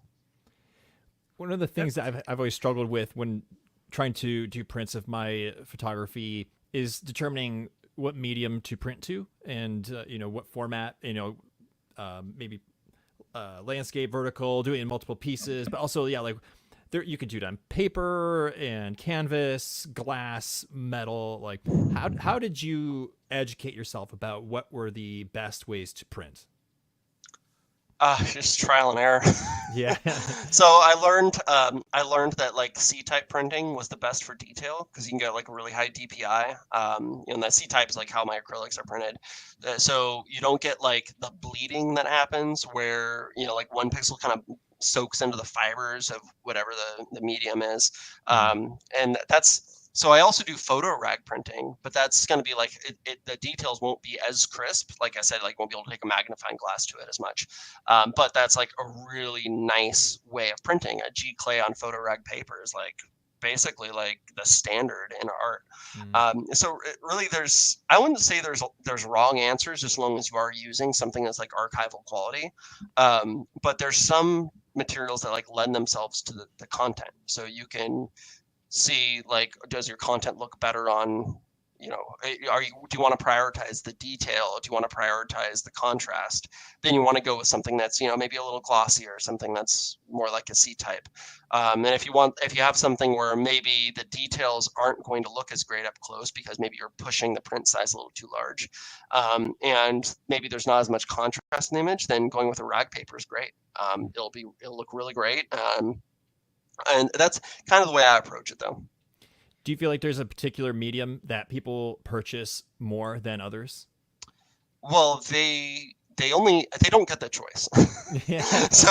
One of the things that I've always struggled with when trying to do prints of my photography is determining what medium to print to, and what format. Maybe landscape, vertical, doing it in multiple pieces, but also like there you could do it on paper and canvas, glass, metal. Like how did you educate yourself about what were the best ways to print? Just trial and error. Yeah. So I learned that like C-type printing was the best for detail because you can get like a really high DPI. And that C-type is like how my acrylics are printed. So you don't get like the bleeding that happens where, like one pixel kind of soaks into the fibers of whatever the medium is. And that's So I also do photo rag printing, but that's going to be like the details won't be as crisp. Like I said, like won't be able to take a magnifying glass to it as much. But that's like a really nice way of printing. A G clay on photo rag paper is like basically like the standard in art. So really, I wouldn't say there's wrong answers as long as you are using something that's like archival quality. But there's some materials that like lend themselves to the content, so you can see like, does your content look better on, do you want to prioritize the detail? Do you want to prioritize the contrast? Then you want to go with something that's, maybe a little glossier, something that's more like a C type. And if you have something where maybe the details aren't going to look as great up close because maybe you're pushing the print size a little too large, and maybe there's not as much contrast in the image, then going with a rag paper is great. It'll look really great. And that's kind of the way I approach it, though. Do you feel like there's a particular medium that people purchase more than others? Well, they don't get the choice. Yeah. So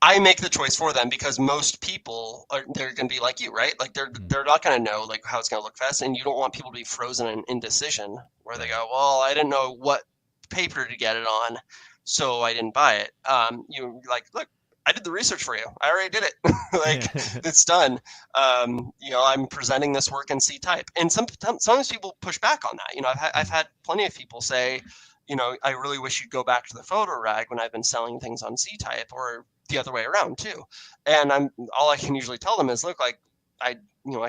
I make the choice for them, because most people they're going to be like you, right? Like they're not going to know like how it's going to look fast, and you don't want people to be frozen in indecision where they go, well, I didn't know what paper to get it on, so I didn't buy it. You're like, look, I did the research for you. I already did it. Like it's done. I'm presenting this work in C type, and sometimes people push back on that. I've had plenty of people say, I really wish you'd go back to the photo rag when I've been selling things on C type, or the other way around too. And all I can usually tell them is, look, like I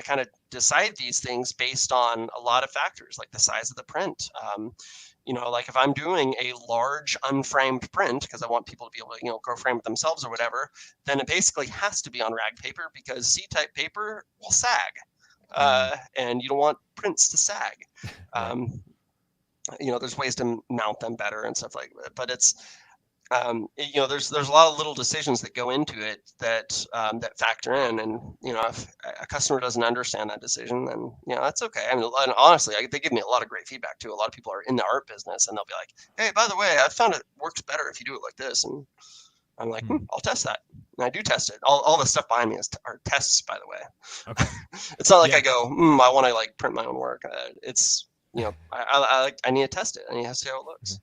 kind of decide these things based on a lot of factors, like the size of the print. Like if I'm doing a large unframed print because I want people to be able to, go frame it themselves or whatever, then it basically has to be on rag paper, because C-type paper will sag, and you don't want prints to sag. There's ways to mount them better and stuff like that, but it's, there's a lot of little decisions that go into it that factor in, and if a customer doesn't understand that decision, then that's okay. I mean, and honestly, they give me a lot of great feedback too. A lot of people are in the art business, and they'll be like, "Hey, by the way, I found it works better if you do it like this," and I'm like, I'll test that, and I do test it. All the stuff behind me are tests, by the way. Okay. It's not like I go, I want to like print my own work. It's I need to test it. I need to see how it looks.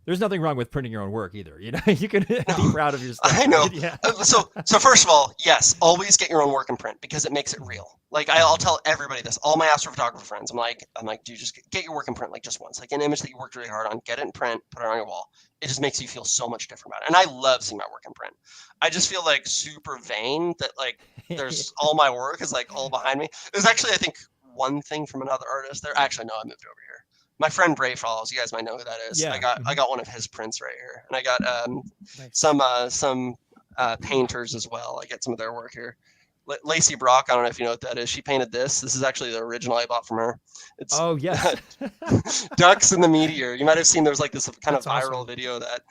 There's nothing wrong with printing your own work either. You can be proud of your stuff. I know. Yeah. So first of all, yes, always get your own work in print, because it makes it real. Like I'll tell everybody this, all my astrophotographer friends. I'm like, dude, just get your work in print, like just once, like an image that you worked really hard on, get it in print, put it on your wall. It just makes you feel so much different about it. And I love seeing my work in print. I just feel like super vain that like there's all my work is like all behind me. There's actually, I think, one thing from another artist there. Actually, no, I moved over here. My friend Bray Falls, you guys might know who that is. Yeah. I got one of his prints right here, and I got some painters as well. I get some of their work here. Lacey Brock, I don't know if you know what that is. She painted this. This is actually the original I bought from her. It's ducks in the meteor. You might have seen there's like this kind of viral video of that.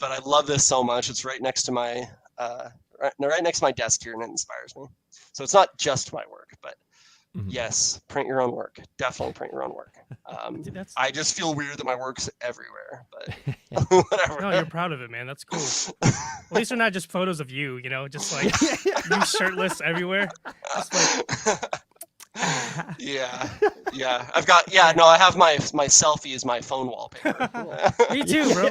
But I love this so much. It's right next to my right next to my desk here, and it inspires me. So it's not just my work, but yes, print your own work. Definitely print your own work. Dude, I just feel weird that my work's everywhere, but whatever. No, you're proud of it, man. That's cool. At least they're not just photos of you, just like you shirtless everywhere. Just like... yeah. I've got, I have my selfie as my phone wallpaper. Me too, bro.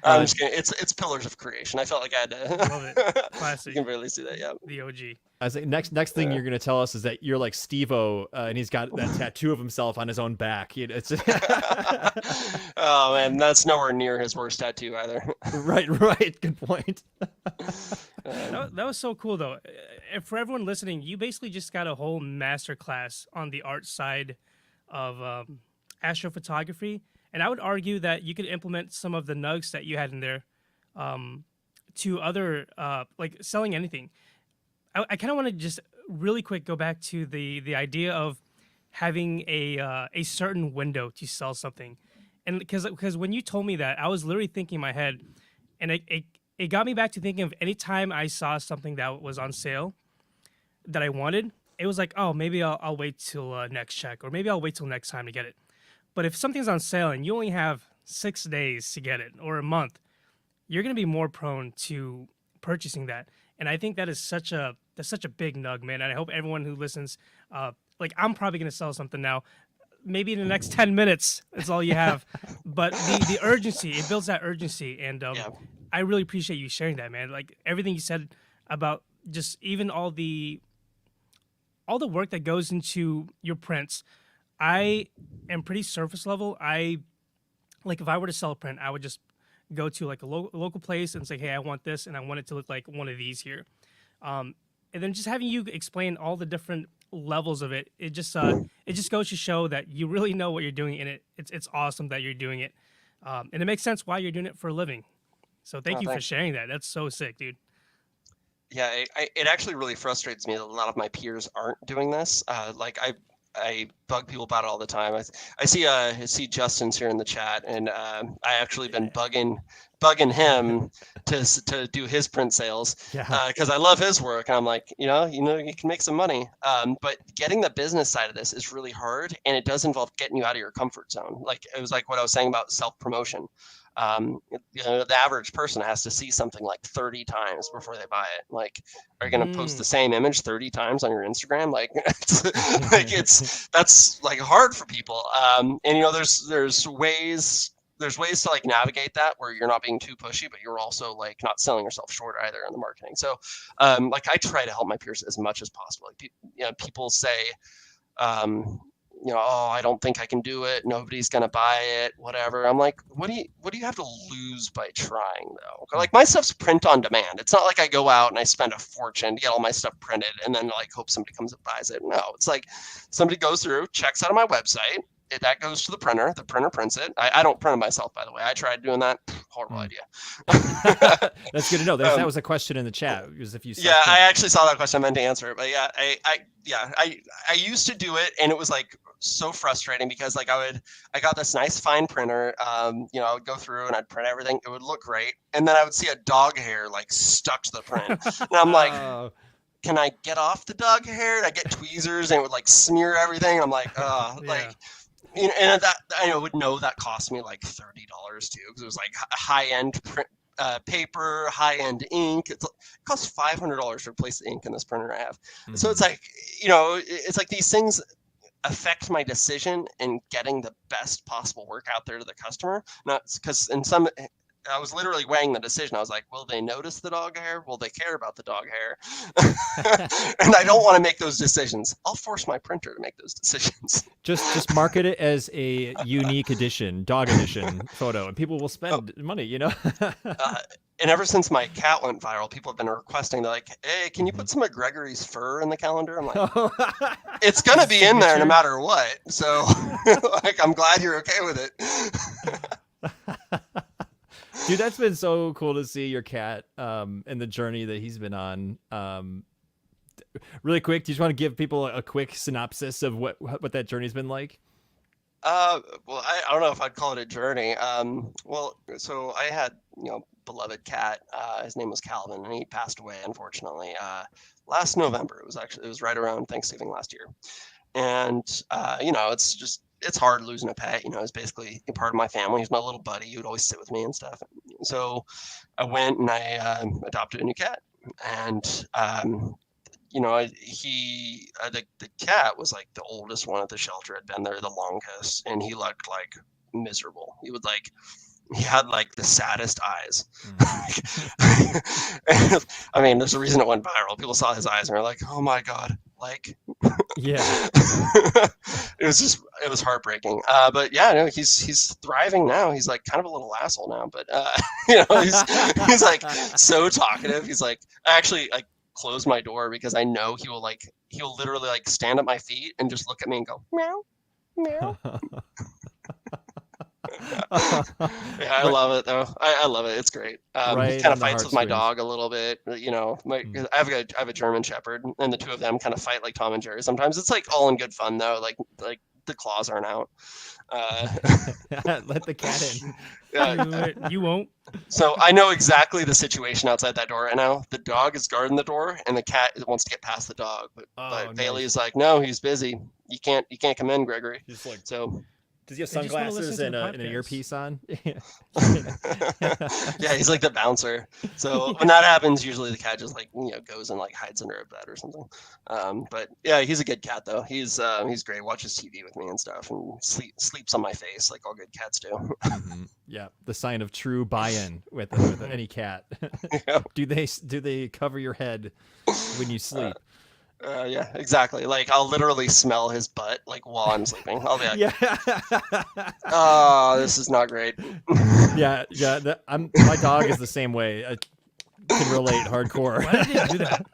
I'm just kidding. It's pillars of creation. I felt like I had to. Love it. Classic. You can really see that. Yeah. The OG. I think next thing you're gonna tell us is that you're like Steve-O, and he's got that tattoo of himself on his own back. It's oh man, that's nowhere near his worst tattoo either. Right. Good point. That was so cool though. And for everyone listening, you basically just got a whole masterclass on the art side of astrophotography. And I would argue that you could implement some of the nugs that you had in there to other, like selling anything. I kind of want to just really quick go back to the idea of having a certain window to sell something. And because when you told me that, I was literally thinking in my head, and it got me back to thinking of any time I saw something that was on sale that I wanted, it was like, oh, maybe I'll wait till next check, or maybe I'll wait till next time to get it. But if something's on sale and you only have 6 days to get it, or a month, you're going to be more prone to purchasing that. And I think that's such a big nug, man. And I hope everyone who listens, like I'm probably gonna sell something now. Maybe in the next 10 minutes, that's all you have. But the urgency, it builds that urgency. And I really appreciate you sharing that, man. Like everything you said about just even all the work that goes into your prints. I am pretty surface level. Like if I were to sell a print, I would just go to like a local place and say, hey, I want this and I want it to look like one of these here. And then just having you explain all the different levels of it, it just goes to show that you really know what you're doing, and it's awesome that you're doing it. And it makes sense why you're doing it for a living. So thank you for sharing that. That's so sick, dude. Yeah, it actually really frustrates me that a lot of my peers aren't doing this. Like I bug people about it all the time. I see Justin's here in the chat, and I actually been bugging him to do his print sales because I love his work. And I'm like, you can make some money. But getting the business side of this is really hard, and it does involve getting you out of your comfort zone. Like it was like what I was saying about self-promotion. The average person has to see something like 30 times before they buy it. Like, are you going to post the same image 30 times on your Instagram? Like, that's like hard for people. And there's ways to like navigate that where you're not being too pushy, but you're also like not selling yourself short either in the marketing. So, like I try to help my peers as much as possible. Like, people say, oh, I don't think I can do it. Nobody's going to buy it, whatever. I'm like, what do you have to lose by trying though? Like my stuff's print on demand. It's not like I go out and I spend a fortune to get all my stuff printed and then like hope somebody comes and buys it. No, it's like somebody goes through, checks out of my website. That goes to the printer prints it. I don't print it myself, by the way. I tried doing that. Horrible idea. That's good to know. That was a question in the chat. Was if you I actually saw that question. I meant to answer it, but I used to do it, and it was like so frustrating because like I got this nice fine printer. I would go through and I'd print everything. It would look great, and then I would see a dog hair like stuck to the print, and I'm like, can I get off the dog hair? And I get tweezers, and it would like smear everything. I'm like, like. And that I would know that cost me like $30 too, because it was like high-end print paper, high-end ink. It costs $500 to replace the ink in this printer I have. Mm-hmm. So it's like, it's like these things affect my decision in getting the best possible work out there to the customer. Not because I was literally weighing the decision. I was like, will they notice the dog hair? Will they care about the dog hair? And I don't want to make those decisions. I'll force my printer to make those decisions. Just market it as a unique edition, dog edition photo, and people will spend money, And ever since my cat went viral, people have been requesting, they're like, hey, can you put some of Gregory's fur in the calendar? I'm like, it's going to be in there no matter what. So like, I'm glad you're okay with it. Dude, that's been so cool to see your cat and the journey that he's been on. Really quick, do you just want to give people a quick synopsis of what that journey's been like? Well, I don't know if I'd call it a journey. So I had, beloved cat. His name was Calvin, and he passed away, unfortunately, last November. It was right around Thanksgiving last year. And, it's hard losing a pet. He's basically a part of my family. He's my little buddy. He would always sit with me and stuff. So I went and I adopted a new cat. And, the cat was like the oldest one at the shelter, had been there the longest, and he looked like miserable. He had like the saddest eyes. I mean, there's a reason it went viral. People saw his eyes and were like, oh my God. Like, yeah, it was heartbreaking. But yeah, no, he's thriving now. He's like kind of a little asshole now, but he's like so talkative. He's like, I actually like close my door because I know he'll literally like stand at my feet and just look at me and go meow, meow. Yeah, I love it though. I love it. It's great. He kind of fights with my dog a little bit. I have a German Shepherd, and the two of them kind of fight like Tom and Jerry. Sometimes it's like all in good fun though. Like the claws aren't out. Let the cat in. You won't. So I know exactly the situation outside that door right now. The dog is guarding the door, and the cat wants to get past the dog. But Bailey is like, no, he's busy. You can't come in, Gregory. Just like so. Does he have They just wanna sunglasses listen and to the an podcast. earpiece on? Yeah, he's like the bouncer. So when that happens, usually the cat just like goes and like hides under a bed or something. But yeah, he's a good cat though. He's great. Watches TV with me and stuff, and sleeps on my face like all good cats do. Yeah, the sign of true buy-in with any cat. Yeah. Do they cover your head when you sleep? Yeah, exactly. Like I'll literally smell his butt like while I'm sleeping. I'll be like, Yeah. oh, this is not great. Yeah. My dog is the same way. I can relate hardcore. Why did they do that?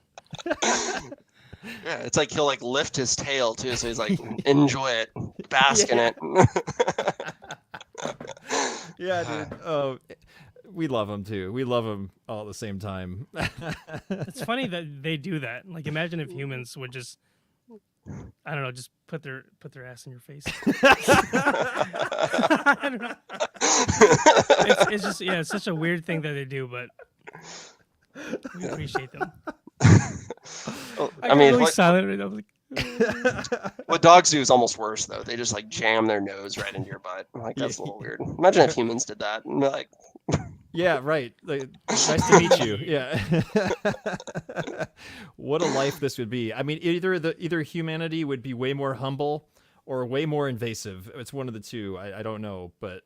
Yeah, it's like he'll like lift his tail too, so he's like, enjoy it, bask in it. Yeah, dude. Oh, we love them too. We love them all at the same time. It's funny that they do that. Like, imagine if humans would just, I don't know, just put their ass in your face. I don't know. It's just it's such a weird thing that they do, but we appreciate them. I mean, really silent right now. I'm like, what dogs do is almost worse though. They just like jam their nose right into your butt. Like that's a little weird. Imagine if humans did that. And they're like, Yeah, right. Like, nice to meet you. Yeah. What a life this would be. I mean, either humanity would be way more humble or way more invasive. It's one of the two. I don't know, but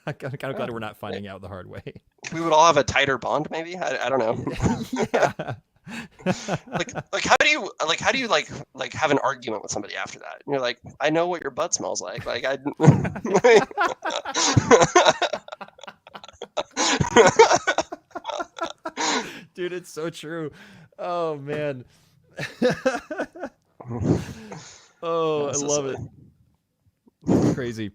I'm kind of glad we're not finding out the hard way. we would all have a tighter bond, maybe. I don't know. Yeah. like how do you have an argument with somebody after that? And you're like, I know what your butt smells like. Like I. Dude, it's so true. Oh man. Oh, I love it. It's crazy.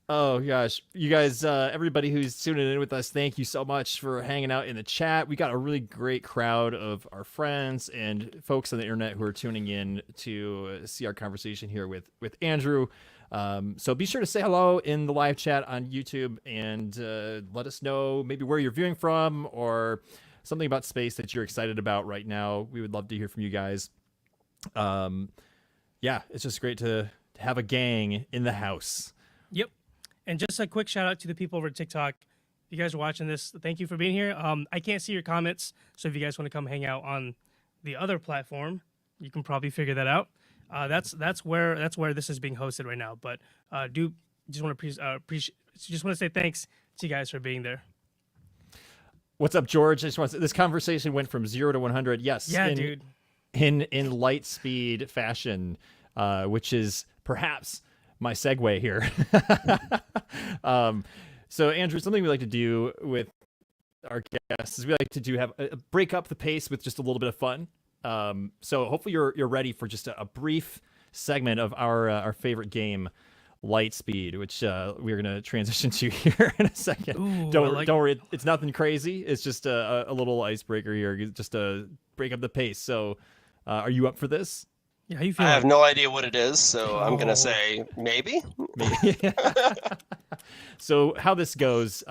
Oh gosh, you guys, everybody who's tuning in with us, thank you so much for hanging out in the chat. We got a really great crowd of our friends and folks on the internet who are tuning in to see our conversation here with Andrew. So be sure to say hello in the live chat on YouTube and let us know maybe where you're viewing from or something about space that you're excited about right now. We would love to hear from you guys. Yeah, it's just great to have a gang in the house. Yep. And just a quick shout out to the people over TikTok. If you guys are watching this, thank you for being here. I can't see your comments, so if you guys want to come hang out on the other platform, you can probably figure that out. That's where this is being hosted right now. But just want to say thanks to you guys for being there. What's up, George? I just want to say, this conversation went from 0 to 100. Yes, Yeah, dude. In light speed fashion, which is perhaps my segue here. So Andrew, something we like to do with our guests is we like to have break up the pace with just a little bit of fun. So hopefully you're ready for just a brief segment of our favorite game, Lightspeed, which we're gonna transition to here in a second. Ooh, don't worry, it's nothing crazy. It's just a little icebreaker here, just to break up the pace. So, are you up for this? Yeah, how you feel? I have no idea what it is, so I'm gonna say maybe. So how this goes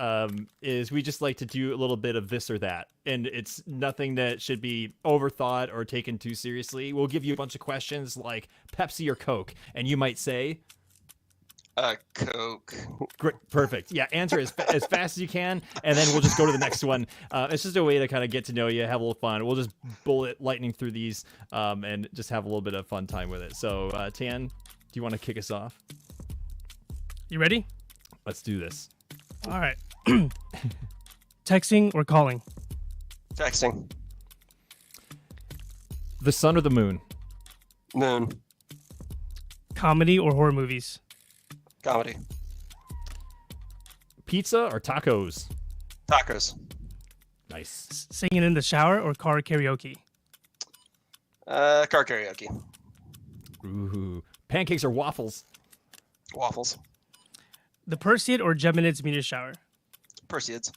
is we just like to do a little bit of this or that, and it's nothing that should be overthought or taken too seriously. We'll give you a bunch of questions like Pepsi or Coke, and you might say Coke. Great, perfect. Yeah, answer as fast as you can, and then we'll just go to the next one. It's just a way to kind of get to know you, have a little fun. We'll just bullet lightning through these, and just have a little bit of fun time with it. So, Tan, do you want to kick us off? You ready? Let's do this. All right. Texting or calling? Texting. The sun or the moon? Moon. Comedy or horror movies? Comedy. Pizza or tacos? Tacos. Nice. Singing in the shower or car karaoke? Car karaoke. Ooh. Pancakes or waffles? Waffles. The Perseid or Geminids meteor shower? Perseids.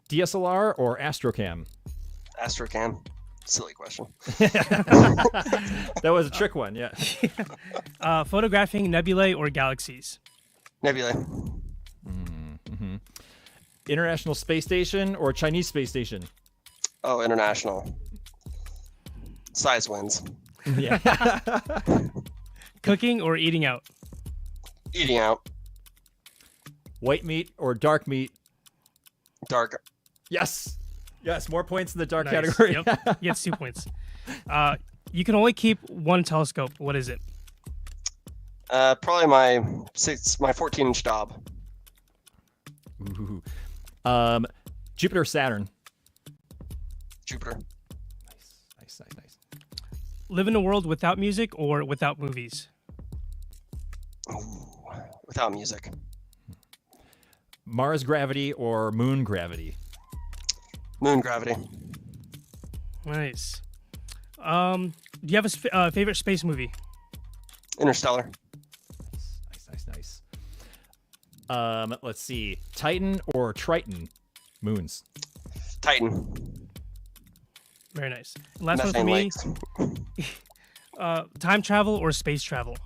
DSLR or Astrocam? Astrocam. Silly question. That was a trick one, yeah. Photographing nebulae or galaxies? Nebulae. Mm-hmm. International Space Station or Chinese Space Station? Oh, international. Size wins. Yeah. Cooking or eating out? Eating out. White meat or dark meat? Dark. Yes. Yes, more points in the dark Nice. category. Yep. He gets 2 points. You can only keep one telescope. What is it? Probably my 14-inch Dob. Ooh. Jupiter, Saturn. Jupiter. Nice. Live in a world without music or without movies? Ooh, without music. Mars gravity or moon gravity? Moon gravity. Nice. Do you have a favorite space movie? Interstellar. Nice. Let's see. Titan or Triton? Moons. Titan. Very nice. And last one for Methane me. lakes. Time travel or space travel?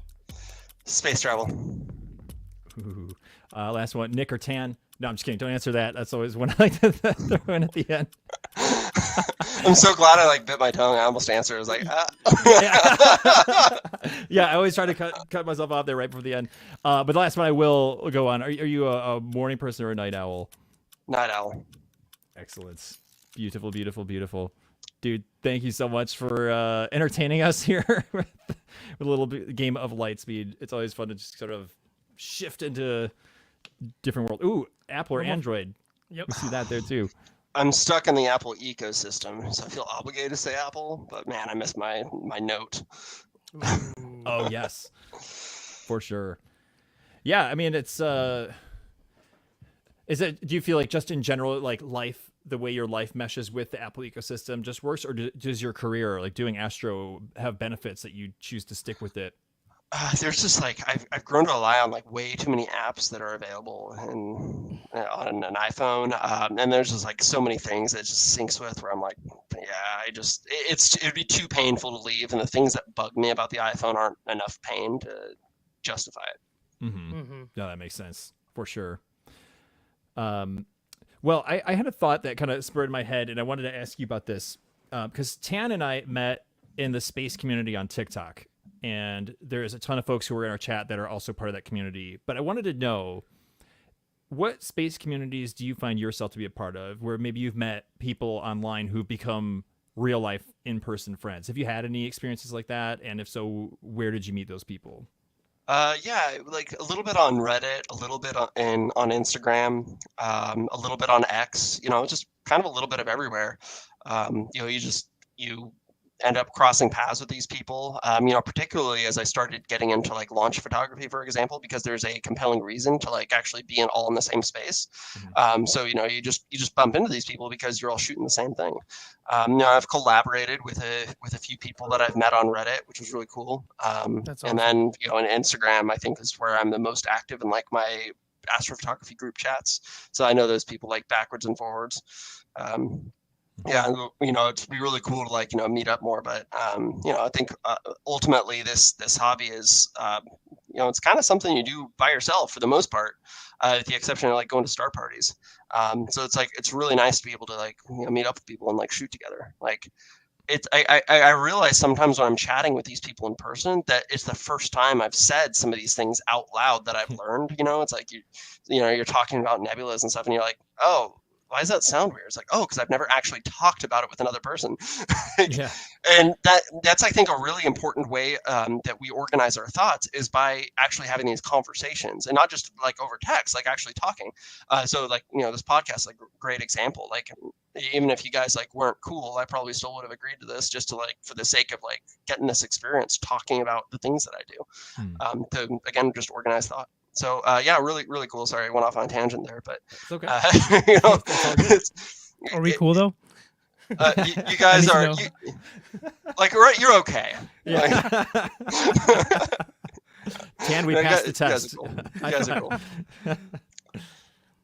Space travel. Ooh. Last one. Nick or Tan? No, I'm just kidding. Don't answer that. That's always one I like to throw in at the end. I'm so glad I bit my tongue. I almost answered. I was like, Yeah, I always try to cut myself off there right before the end. But the last one I will go on. Are you a morning person or a night owl? Night owl. Excellent. Beautiful. Dude, thank you so much for entertaining us here with a little game of Lightspeed. It's always fun to just sort of shift into different world. Ooh, Apple or Android. Yep. We see that there too. I'm stuck in the Apple ecosystem, so I feel obligated to say Apple. But man, I miss my Note. Oh yes, for sure. Yeah, I mean it's. Is it? Do you feel like just in general, like life, the way your life meshes with the Apple ecosystem, just works, or does your career, like doing astro, have benefits that you choose to stick with it? There's just I've grown to rely on way too many apps that are available on an iPhone, and there's just so many things that it just syncs with where I'm like, yeah, it'd be too painful to leave, and the things that bug me about the iPhone aren't enough pain to justify it. Mm-hmm. No, that makes sense for sure. Well, I had a thought that kind of spurred my head, and I wanted to ask you about this because Tan and I met in the space community on TikTok. And there's a ton of folks who are in our chat that are also part of that community. But I wanted to know, what space communities do you find yourself to be a part of, where maybe you've met people online who've become real life in-person friends? Have you had any experiences like that? And if so, where did you meet those people? Yeah, a little bit on Reddit, a little bit on Instagram, a little bit on X, just kind of a little bit of everywhere. You end up crossing paths with these people, particularly as I started getting into launch photography, for example, because there's a compelling reason to actually be all in the same space. Mm-hmm. So you just bump into these people because you're all shooting the same thing. I've collaborated with a few people that I've met on Reddit, which was really cool. That's awesome. And then on Instagram, I think is where I'm the most active in my astrophotography group chats. So I know those people backwards and forwards. Yeah, it'd be really cool to meet up more. But I think ultimately this hobby is it's kind of something you do by yourself for the most part, with the exception of going to star parties. So it's really nice to be able to meet up with people and shoot together. I realize sometimes when I'm chatting with these people in person that it's the first time I've said some of these things out loud that I've learned. It's you're talking about nebulas and stuff, and you're like, oh, why does that sound weird? It's because I've never actually talked about it with another person. Yeah. And that's I think a really important way that we organize our thoughts is by actually having these conversations, and not just over text, actually talking. So this podcast is a great example. Even if you guys weren't cool, I probably still would have agreed to this just to for the sake of getting this experience talking about the things that I do. To again just organize thought. So yeah, really, really cool. Sorry, I went off on a tangent there, but It's okay. Are we cool though? You guys are you're okay. Yeah. Can we pass the test? You guys are cool.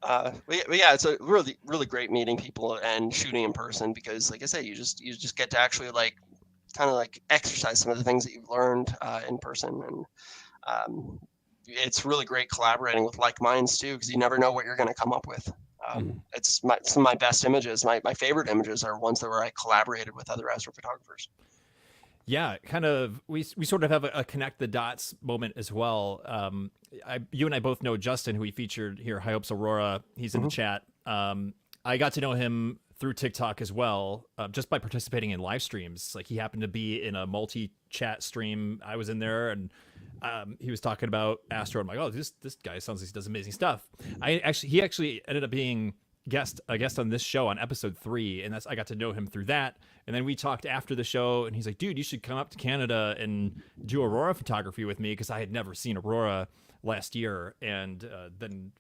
But yeah, it's a really, really great meeting people and shooting in person because, like I say, you just get to actually kind of exercise some of the things that you've learned in person, and it's really great collaborating with like minds too, because you never know what you're going to come up with. It's some of my best images. My favorite images are ones where I collaborated with other astrophotographers. Yeah, kind of. We sort of have a connect the dots moment as well. You and I both know Justin, who we featured here, High Hopes Aurora. He's in the chat. I got to know him through TikTok as well, just by participating in live streams. Like he happened to be in a multi-chat stream. I was in there, and he was talking about Astro. I'm like, oh, this guy sounds like he does amazing stuff. He actually ended up being a guest on this show on episode 3, and I got to know him through that. And then we talked after the show, and he's like, dude, you should come up to Canada and do aurora photography with me, because I had never seen aurora last year. And then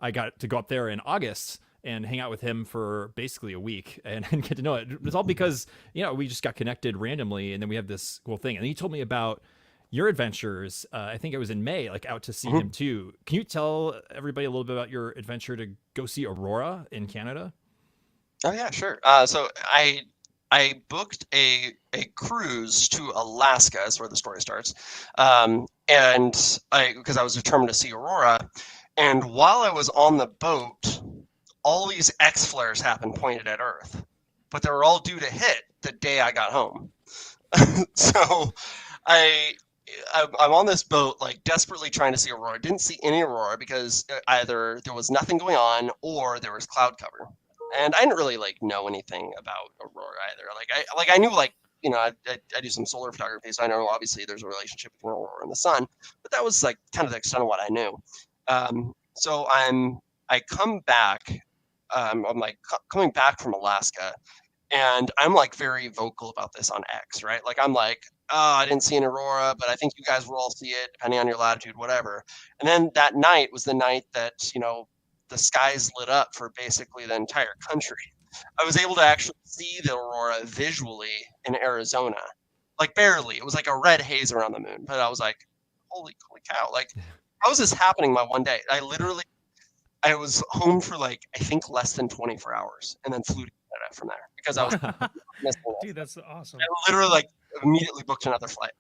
I got to go up there in August and hang out with him for basically a week and get to know it. It was all because, we just got connected randomly, and then we have this cool thing. And he told me about your adventures. I think it was in May, like out to see him too. Can you tell everybody a little bit about your adventure to go see aurora in Canada? Oh yeah, sure. So I booked a cruise to Alaska, is where the story starts. Because I was determined to see aurora. And while I was on the boat, all these X flares happened pointed at Earth, but they were all due to hit the day I got home. So I'm on this boat, like desperately trying to see aurora. Didn't see any aurora because either there was nothing going on or there was cloud cover. And I didn't really know anything about aurora either. I knew I do some solar photography, so I know obviously there's a relationship between aurora and the sun, but that was kind of the extent of what I knew. So I come back. I'm coming back from Alaska, and I'm very vocal about this on X, right? I'm like, oh, I didn't see an aurora, but I think you guys will all see it, depending on your latitude, whatever. And then that night was the night that the skies lit up for basically the entire country. I was able to actually see the aurora visually in Arizona, barely. It was like a red haze around the moon, but I was like, holy cow! How is this happening my one day? I was home for I think less than 24 hours, and then flew to Canada from there because I was missing it. Dude, that's awesome. I literally immediately booked another flight,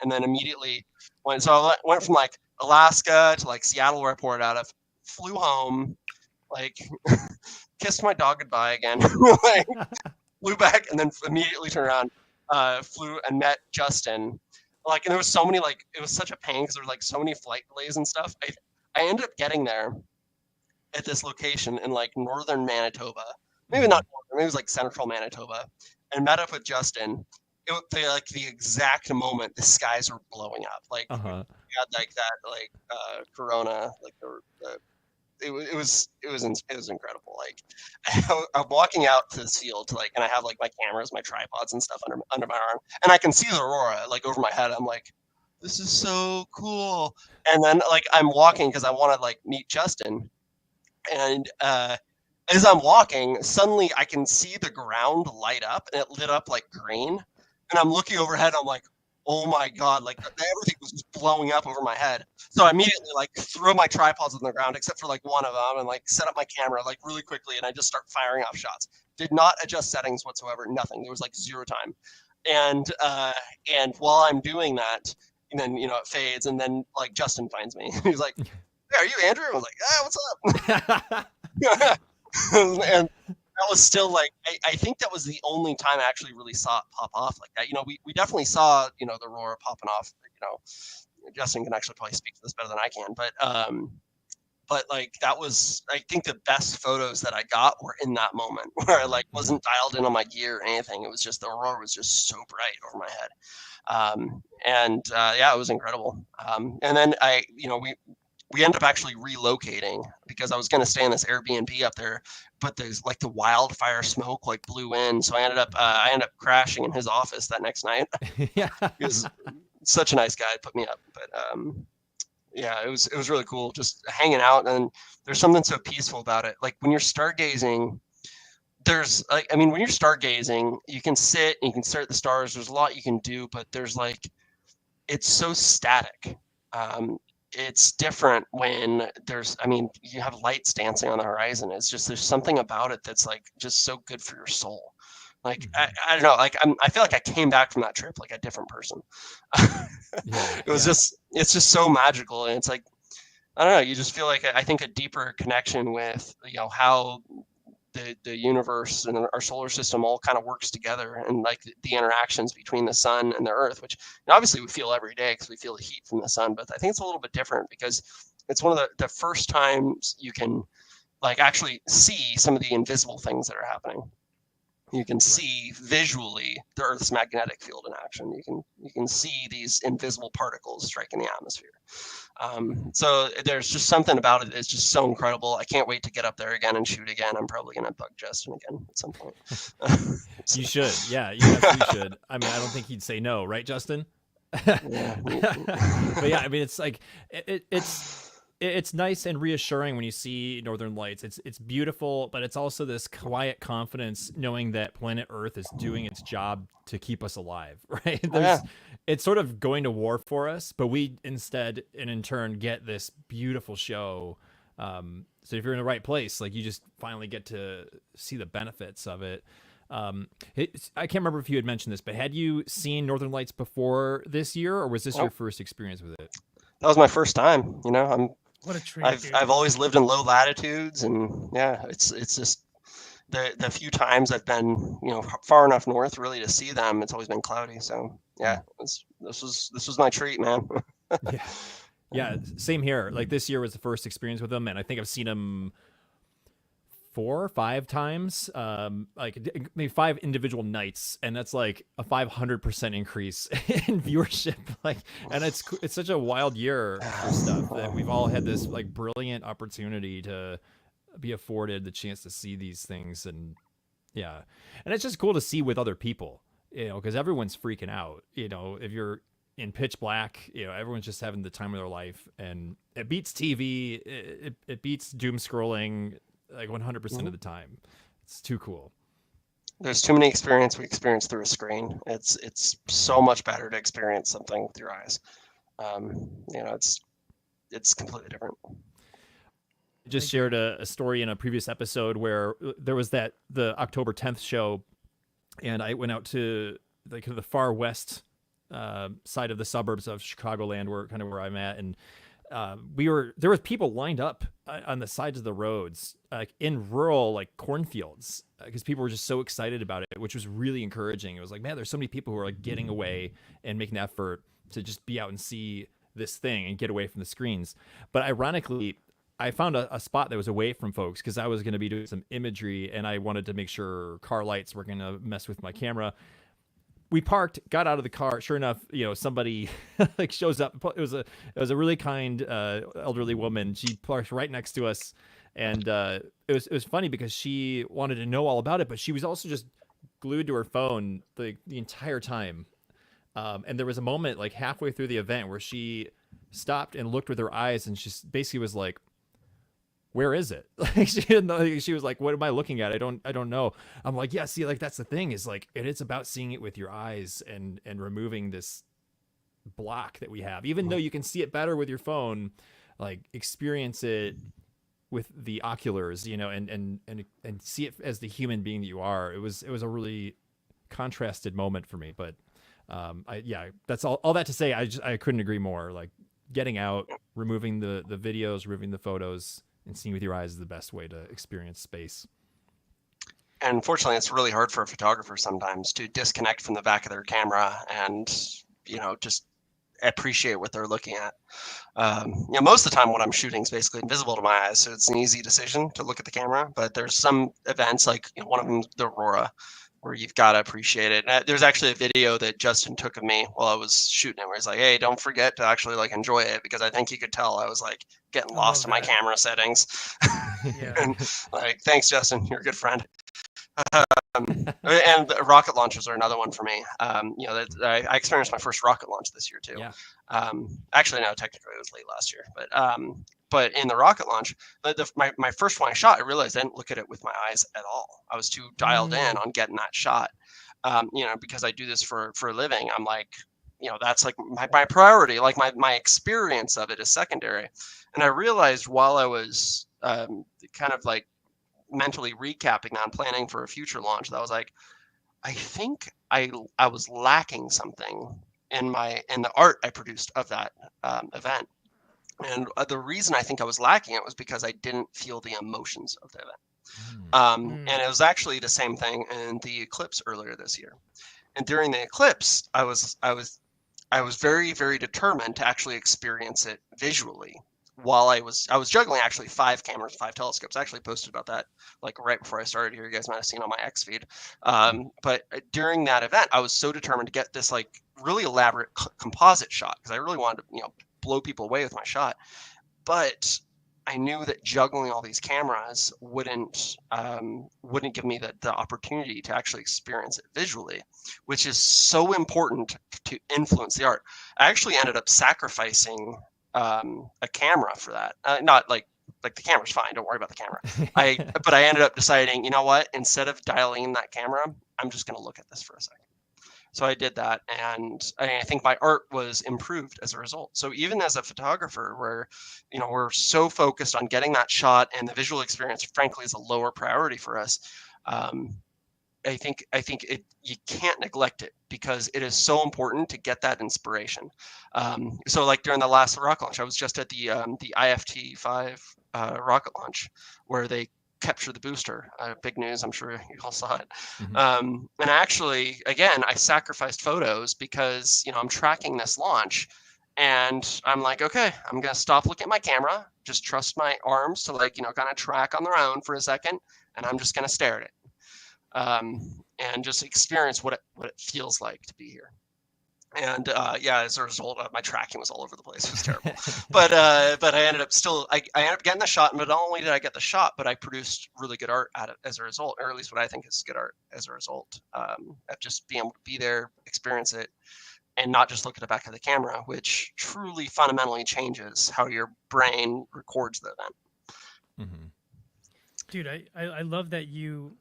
and then immediately went. So I went from Alaska to Seattle, where I poured out of. Flew home, kissed my dog goodbye again, flew back, and then immediately turned around, flew and met Justin. And there was so many, it was such a pain because there was so many flight delays and stuff. I ended up getting there at this location in northern Manitoba, maybe not northern, maybe it was central Manitoba, and met up with Justin. It was the exact moment the skies were blowing up. We had that corona, it was incredible. I'm walking out to this field and I have my cameras, my tripods and stuff under my arm, and I can see the aurora over my head. I'm like, this is so cool. And then I'm walking because I want to meet Justin, and as I'm walking, suddenly I can see the ground light up, and it lit up green, and I'm looking overhead. I'm like, oh my God, everything was just blowing up over my head. So I immediately threw my tripods on the ground, except for one of them, and set up my camera really quickly, and I just start firing off shots. Did not adjust settings whatsoever, nothing. There was zero time. And while I'm doing that, and then it fades, and then Justin finds me. He's like, hey, are you Andrew? I was like, what's up? And that was still I think that was the only time I actually really saw it pop off like that. We definitely saw the aurora popping off. Justin can actually probably speak to this better than I can, but that was, I think, the best photos that I got were in that moment where I wasn't dialed in on my gear or anything. It was just the aurora was just so bright over my head. Yeah, it was incredible. And then we ended up actually relocating because I was going to stay in this Airbnb up there, but there's the wildfire smoke blew in. So I ended up crashing in his office that next night. Yeah. He was such a nice guy, put me up. But yeah, it was really cool just hanging out. And there's something so peaceful about it. When you're stargazing, there's when you're stargazing, you can sit and you can stare at the stars. There's a lot you can do, but there's it's so static. It's different when you have lights dancing on the horizon. It's just, there's something about it that's just so good for your soul. I don't know, I feel I came back from that trip a different person. It was it's just so magical. And it's I don't know, you just feel I think a deeper connection with, how the universe and our solar system all kind of works together, and like the interactions between the sun and the earth, which obviously we feel every day because we feel the heat from the sun, but I think it's a little bit different because it's one of the first times you can like actually see some of the invisible things that are happening. You can see visually the Earth's magnetic field in action. You can see these invisible particles striking the atmosphere. So there's just something about it that's just so incredible. I can't wait to get up there again and shoot again. I'm probably gonna bug Justin again at some point. You should, yeah, you absolutely should. I mean, I don't think he'd say no, right, Justin? Yeah. But yeah, I mean, it's like it's nice and reassuring when you see Northern Lights. It's beautiful, but it's also this quiet confidence knowing that planet Earth is doing its job to keep us alive, right? It's sort of going to war for us, but we instead and in turn get this beautiful show. So if you're in the right place, like you just finally get to see the benefits of it. I can't remember if you had mentioned this, but had you seen Northern Lights before this year, or was this your first experience with it? That was my first time. You know, What a treat! I've always lived in low latitudes, and yeah, it's just the few times I've been far enough north really to see them, it's always been cloudy. So yeah, this was my treat, man. Yeah, same here. Like this year was the first experience with them, and I think I've seen them 4 or 5 times, like maybe 5 individual nights, and that's like a 500% increase in viewership. Like, and it's such a wild year for stuff that we've all had this like brilliant opportunity to be afforded the chance to see these things, and yeah, and it's just cool to see with other people, because everyone's freaking out. If you're in pitch black, everyone's just having the time of their life, and it beats TV, it beats doom scrolling. Like 100% of the time. It's too cool. There's too many experiences we experience through a screen. It's so much better to experience something with your eyes. It's completely different. I just shared a story in a previous episode where there was the October 10th show, and I went out to the far west side of the suburbs of Chicagoland, where I'm at, and there was people lined up on the sides of the roads, like in rural like cornfields, because people were just so excited about it, which was really encouraging. It was like, man, there's so many people who are like getting away and making an effort to just be out and see this thing and get away from the screens. But ironically, I found a spot that was away from folks because I was going to be doing some imagery, and I wanted to make sure car lights were going to mess with my camera. We parked, got out of the car. Sure enough, somebody like shows up. It was a really kind elderly woman. She parked right next to us, and it was funny because she wanted to know all about it, but she was also just glued to her phone the entire time. And there was a moment like halfway through the event where she stopped and looked with her eyes, and she basically was like, where is it? Like she didn't know. She was like, what am I looking at? I don't know. I'm like, yeah, see, like that's the thing, is like it's about seeing it with your eyes and removing this block that we have. Even though you can see it better with your phone, like experience it with the oculars, and see it as the human being that you are. It was a really contrasted moment for me, but that's all that to say, I couldn't agree more. Like getting out, removing the videos, removing the photos, and seeing with your eyes is the best way to experience space. And unfortunately, it's really hard for a photographer sometimes to disconnect from the back of their camera and, just appreciate what they're looking at. Most of the time what I'm shooting is basically invisible to my eyes, so it's an easy decision to look at the camera. But there's some events, like one of them, the Aurora, where you've got to appreciate it. And there's actually a video that Justin took of me while I was shooting it, where he's like, hey, don't forget to actually like enjoy it, because I think you could tell I was like getting lost in my camera settings. Yeah. And like, thanks, Justin, you're a good friend. And the rocket launches are another one for me. I experienced my first rocket launch this year too. Yeah. Actually, no, technically it was late last year, but in the rocket launch, my first one I shot, I realized I didn't look at it with my eyes at all. I was too dialed in on getting that shot. Because I do this for a living. I'm like, that's like my priority. Like my experience of it is secondary. And I realized while I was kind of like mentally recapping on planning for a future launch, that I was like, I think I was lacking something in the art I produced of that event. And the reason I think I was lacking it was because I didn't feel the emotions of the event. And it was actually the same thing in the eclipse earlier this year. And during the eclipse, I was very, very determined to actually experience it visually. While I was juggling actually 5 cameras, 5 telescopes. I actually posted about that like right before I started here. You guys might have seen on my X feed. But during that event, I was so determined to get this like really elaborate composite shot because I really wanted to blow people away with my shot. But I knew that juggling all these cameras wouldn't give me the opportunity to actually experience it visually, which is so important to influence the art. I actually ended up sacrificing a camera for that. Not like the camera's fine. Don't worry about the camera. But I ended up deciding, you know what? Instead of dialing in that camera, I'm just going to look at this for a second. So I did that, and I think my art was improved as a result. So even as a photographer, where we're so focused on getting that shot, and the visual experience, frankly, is a lower priority for us. I think you can't neglect it because it is so important to get that inspiration. So like during the last rocket launch, I was just at the IFT-5 rocket launch where they capture the booster. Big news, I'm sure you all saw it. And actually, again, I sacrificed photos because I'm tracking this launch, and I'm like, okay, I'm gonna stop looking at my camera, just trust my arms to kind of track on their own for a second, and I'm just gonna stare at it. And just experience what it feels like to be here. And as a result, my tracking was all over the place. It was terrible. but I ended up getting the shot. And not only did I get the shot, but I produced really good art at it as a result, or at least what I think is good art as a result of just being able to be there, experience it, and not just look at the back of the camera, which truly fundamentally changes how your brain records the event. Dude, I love that you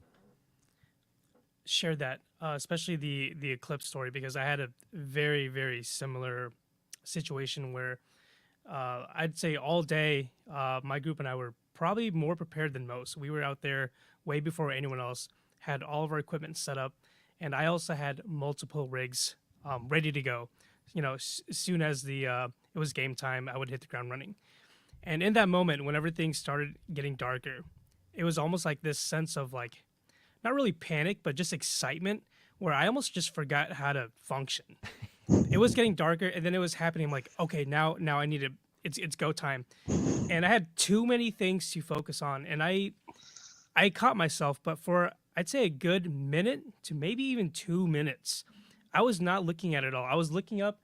shared that, especially the eclipse story, because I had a very, very similar situation where I'd say all day my group and I were probably more prepared than most. We were out there way before anyone else, had all of our equipment set up, and I also had multiple rigs ready to go. As soon as it was game time, I would hit the ground running. And in that moment, when everything started getting darker, it was almost like this sense of like, not really panic, but just excitement, where I almost just forgot how to function. It was getting darker, and then it was happening. I'm like, okay, now I need to. It's go time, and I had too many things to focus on, and I caught myself. But for I'd say a good minute to maybe even 2 minutes, I was not looking at it all. I was looking up,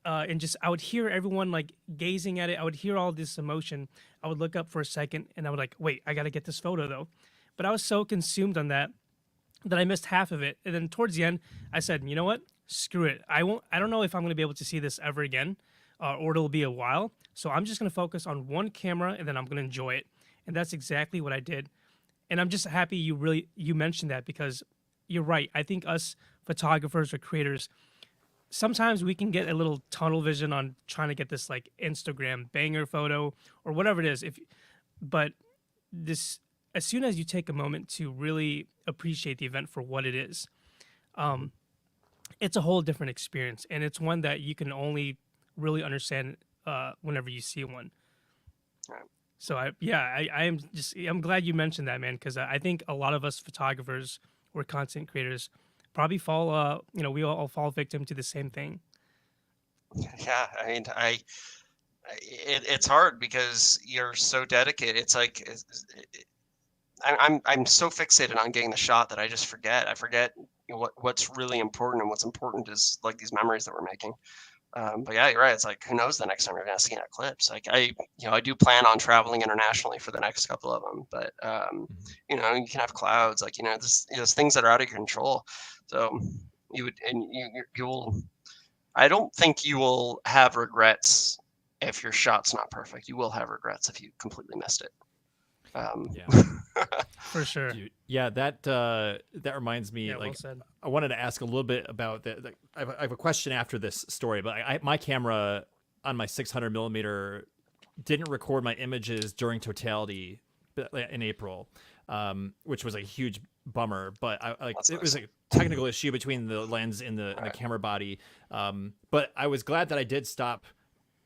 and just I would hear everyone like gazing at it. I would hear all this emotion. I would look up for a second, and I would like, wait, I gotta get this photo though. But I was so consumed on that I missed half of it. And then towards the end, I said, you know what? Screw it. I don't know if I'm going to be able to see this ever again, or it'll be a while. So I'm just going to focus on one camera, and then I'm going to enjoy it. And that's exactly what I did. And I'm just happy you mentioned that, because you're right. I think us photographers or creators, sometimes we can get a little tunnel vision on trying to get this like Instagram banger photo or whatever it is. But as soon as you take a moment to really appreciate the event for what it is, it's a whole different experience, and it's one that you can only really understand whenever you see one. So I'm glad you mentioned that, man, because I think a lot of us photographers or content creators probably fall, we all fall victim to the same thing. Yeah, I mean, it's hard because you're so dedicated. It's like. I'm so fixated on getting the shot that I just forget. I forget what's really important, and what's important is like these memories that we're making. But yeah, you're right. It's like, who knows the next time you're gonna see an eclipse? Like I do plan on traveling internationally for the next couple of them, but you can have clouds. Like there's things that are out of your control. So you'll. I don't think you will have regrets if your shot's not perfect. You will have regrets if you completely missed it. For sure. Dude, yeah, that reminds me. Yeah, like, well said. I wanted to ask a little bit about that. I have a question after this story, but my camera on my 600 millimeter didn't record my images during totality in April, which was a huge bummer. But it was a technical issue between the lens and the camera body. But I was glad that I did stop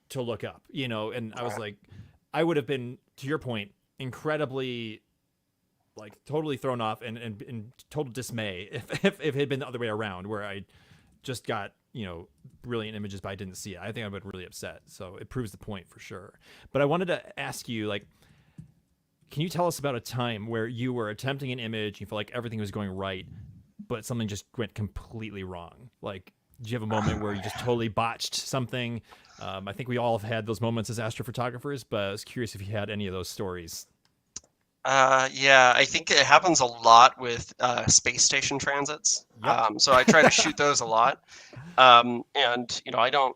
to look up, and I was like, I would have been, to your point, incredibly like totally thrown off and in total dismay if it had been the other way around, where I just got, brilliant images, but I didn't see it. I think I would be really upset. So it proves the point for sure. But I wanted to ask you, like, can you tell us about a time where you were attempting an image, you felt like everything was going right, but something just went completely wrong? Like, do you have a moment where you just totally botched something? I think we all have had those moments as astrophotographers, but I was curious if you had any of those stories. Yeah, I think it happens a lot with space station transits. Yep. So I try to shoot those a lot. And I don't,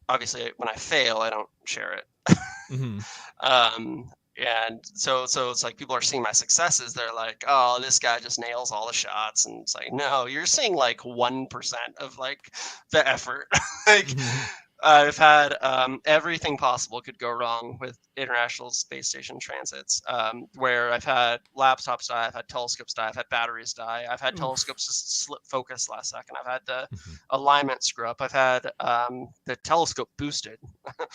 obviously when I fail, I don't share it. Mm-hmm. And so it's like people are seeing my successes. They're like, oh, this guy just nails all the shots. And it's like, no, you're seeing like 1% of like the effort. Like, Mm-hmm. I've had everything possible could go wrong with International Space Station transits, where I've had laptops die, I've had telescopes die, I've had batteries die, I've had telescopes just slip focus last second, I've had the alignment screw up, I've had the telescope boosted,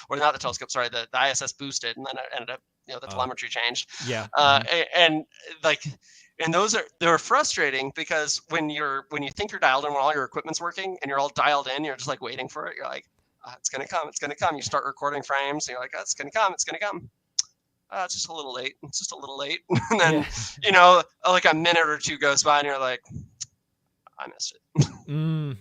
or not the telescope, sorry, the ISS boosted, and then it ended up, the telemetry changed. Yeah. And like, and they're frustrating because when you think you're dialed in when all your equipment's working and you're all dialed in, you're just like waiting for it. You're like, it's gonna come, it's gonna come. You start recording frames, and you're like, it's gonna come, it's gonna come. It's just a little late. It's just a little late. And then, like a minute or two goes by, and you're like, I missed it.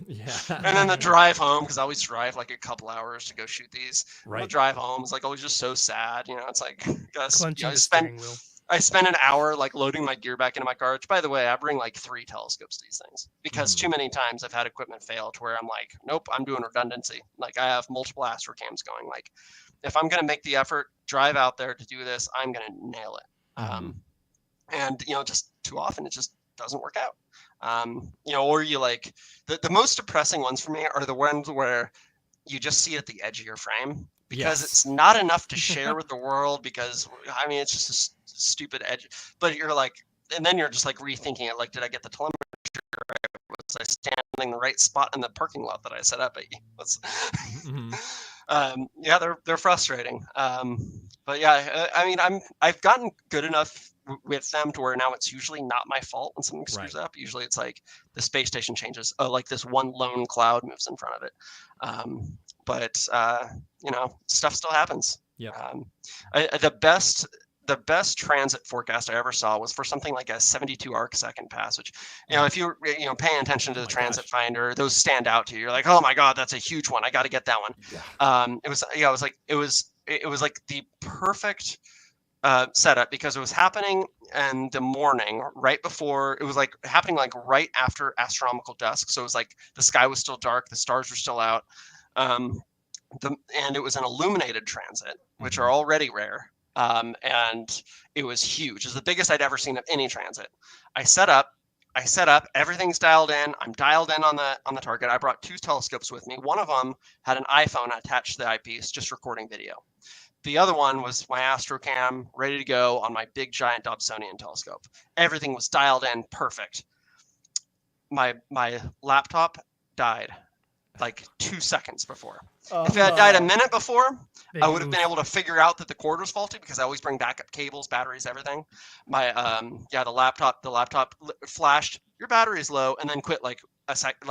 Yeah. And then the drive home, because I always drive like a couple hours to go shoot these. Right. The drive home is like always just so sad. It's like, Clenching the steering wheel. I spend an hour like loading my gear back into my car, which, by the way, I bring like 3 telescopes to these things because too many times I've had equipment fail to where I'm like, nope, I'm doing redundancy. Like I have multiple astrocams going. Like if I'm going to make the effort, drive out there to do this, I'm going to nail it. And, just too often it just doesn't work out. Or you like the most depressing ones for me are the ones where you just see it at the edge of your frame. Because it's not enough to share with the world because, it's just a stupid edge. But you're like, and then you're just like rethinking it. Like, did I get the telemetry right? Was I standing in the right spot in the parking lot that I set up at? Yeah, they're frustrating. But yeah, I've gotten good enough with them to where now it's usually not my fault when something screws up. Usually it's like the space station changes. Oh, like this one lone cloud moves in front of it. But stuff still happens. Yeah. The best transit forecast I ever saw was for something like a 72 arc second pass, which, if you're, paying attention to the transit finder, those stand out to you. You're like, oh my God, that's a huge one. I got to get that one. Yeah. It was like the perfect setup because it was happening in the morning right before it was like happening like right after astronomical dusk. So it was like the sky was still dark. The stars were still out. And it was an illuminated transit, which are already rare. And it was huge. It was the biggest I'd ever seen of any transit. I set up, everything's dialed in. I'm dialed in on the target. I brought 2 telescopes with me. One of them had an iPhone attached to the eyepiece, just recording video. The other one was my Astrocam ready to go on my big giant Dobsonian telescope. Everything was dialed in perfect. My laptop died like 2 seconds before. If it had died a minute before, I would have been able to figure out that the cord was faulty because I always bring backup cables, batteries, everything. My the laptop flashed, your battery's low, and then quit like a second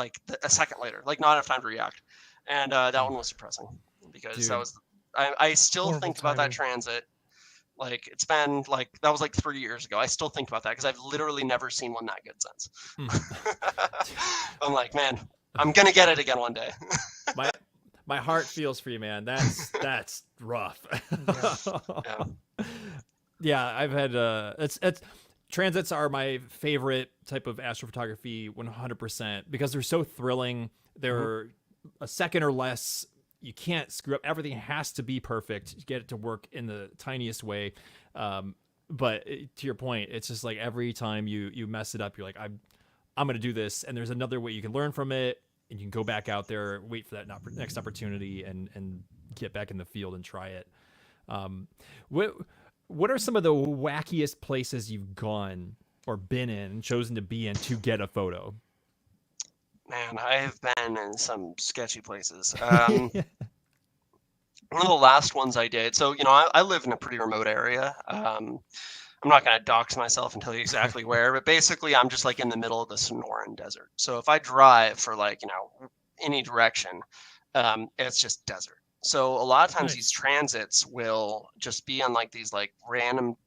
later, like not enough time to react. And that one was depressing because that was I still Horrible think about that timing. transit. Like it's been like that was like 3 years ago. I still think about that because I've literally never seen one that good since. I'm like, man, I'm gonna get it again one day. My heart feels for you, man. That's rough. Yeah, I've had it's transits are my favorite type of astrophotography 100% because they're so thrilling. They're a second or less. You can't screw up. Everything has to be perfect. You get it to work in the tiniest way. But to your point, it's just like every time you mess it up, you're like, I'm going to do this. And there's another way you can learn from it. And you can go back out there, wait for that next opportunity and get back in the field and try it. What are some of the wackiest places you've gone or been in and chosen to be in to get a photo? Man, I have been in some sketchy places. One of the last ones I did, so I live in a pretty remote area. I'm not going to dox myself and tell you exactly where, but basically I'm just like in the middle of the Sonoran Desert. So if I drive for like, any direction, it's just desert. So a lot of times these Nice. transits will just be on like these like random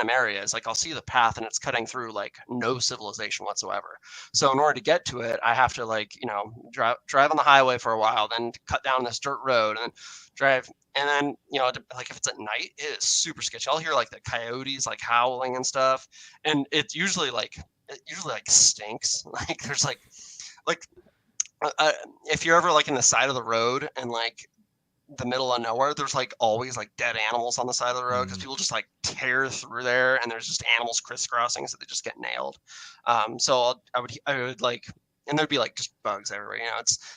areas. Like I'll see the path and it's cutting through like no civilization whatsoever. So in order to get to it, I have to like, drive on the highway for a while, then cut down this dirt road and then drive. And then, like if it's at night, it is super sketchy. I'll hear like the coyotes like howling and stuff. And it usually like stinks. Like there's like if you're ever like in the side of the road and like the middle of nowhere, there's like always like dead animals on the side of the road because people just like tear through there, and there's just animals crisscrossing, so they just get nailed. So I would like, and there'd be like just bugs everywhere.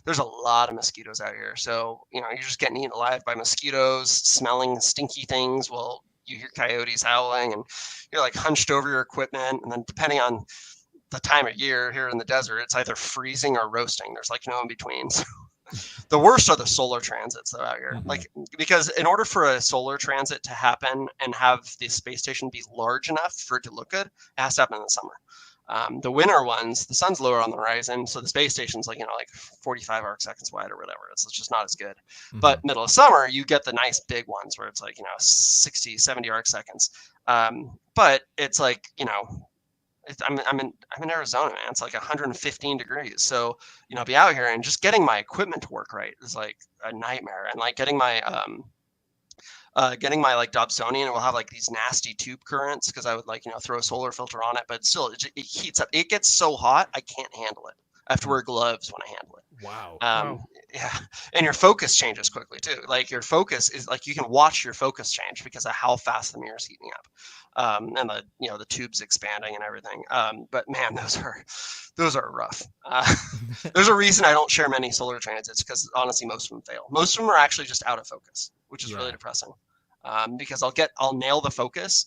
There's a lot of mosquitoes out here, so you're just getting eaten alive by mosquitoes, smelling stinky things. Well, you hear coyotes howling, and you're like hunched over your equipment, and then depending on the time of year here in the desert, it's either freezing or roasting. There's like no in between. So the worst are the solar transits though out here. Like, because in order for a solar transit to happen and have the space station be large enough for it to look good, it has to happen in the summer. The winter ones, the sun's lower on the horizon, so the space station's like, like 45 arc seconds wide or whatever. It's just not as good. But middle of summer, you get the nice big ones where it's like, 60, 70 arc seconds. But it's like, I'm in Arizona, man. It's like 115 degrees. So, be out here and just getting my equipment to work right is like a nightmare. And like getting my like Dobsonian, it will have like these nasty tube currents because I would like, throw a solar filter on it, but still it heats up. It gets so hot, I can't handle it. I have to wear gloves when I handle it. Wow. Yeah. And your focus changes quickly too. Like your focus is like, you can watch your focus change because of how fast the mirror's heating up. And the tubes expanding and everything. But man, those are rough. There's a reason I don't share many solar transits because honestly, most of them fail. Most of them are actually just out of focus, which is really depressing. Because I'll nail the focus,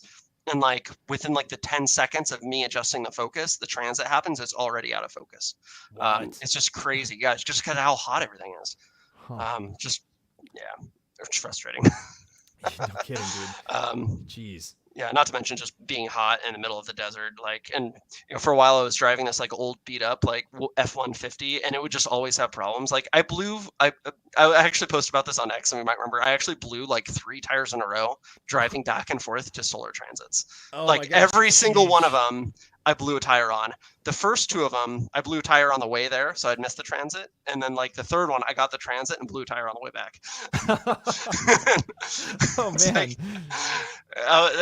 and like within like the 10 seconds of me adjusting the focus, the transit happens, it's already out of focus. It's just crazy, guys, just because of how hot everything is. It's frustrating. No kidding, dude. Jeez. Yeah, not to mention just being hot in the middle of the desert, like, and for a while I was driving this like old beat up like F-150, and it would just always have problems. Like I actually posted about this on X, and we might remember I actually blew like 3 tires in a row driving back and forth to solar transits. Oh, like every single one of them, I blew a tire on. The first 2 of them, I blew a tire on the way there, so I'd missed the transit. And then like the third one, I got the transit and blew a tire on the way back. Oh man. Like,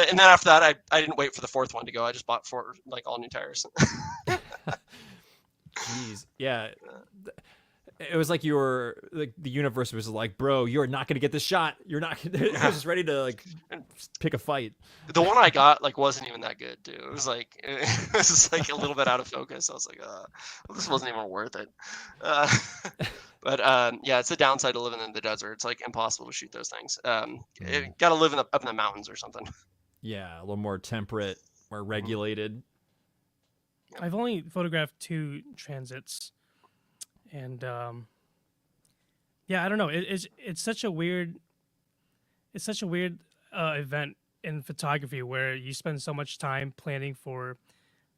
and then after that, I didn't wait for the 4th one to go. I just bought 4 like all new tires. Jeez. Yeah. It was like you were like the universe was like, bro, you're not gonna get this shot. You're not. You're just ready to like pick a fight. The one I got like wasn't even that good, dude. It was just like a little bit out of focus. I was like, this wasn't even worth it. But yeah, it's the downside of living in the desert. It's like impossible to shoot those things. You gotta live up in the mountains or something. Yeah, a little more temperate, more regulated. I've only photographed 2 transits. And yeah, I don't know. It's such a weird event in photography where you spend so much time planning for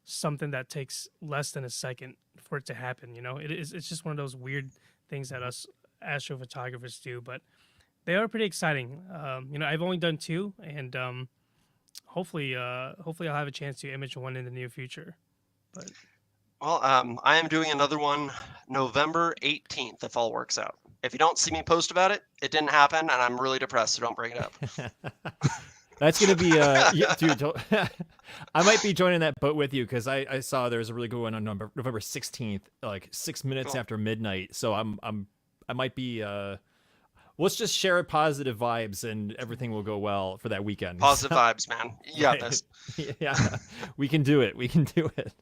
something that takes less than a second for it to happen. It's just one of those weird things that us astrophotographers do, but they are pretty exciting. I've only done 2, and hopefully I'll have a chance to image one in the near future. But well, I am doing another one November 18th, if all works out. If you don't see me post about it, it didn't happen, and I'm really depressed, so don't bring it up. That's going to be, yeah, dude, I might be joining that boat with you because I saw there's a really good one on November 16th, like 6 minutes after midnight. So I might be, let's just share positive vibes and everything will go well for that weekend. Positive vibes, man. You got this. Yeah, we can do it. We can do it.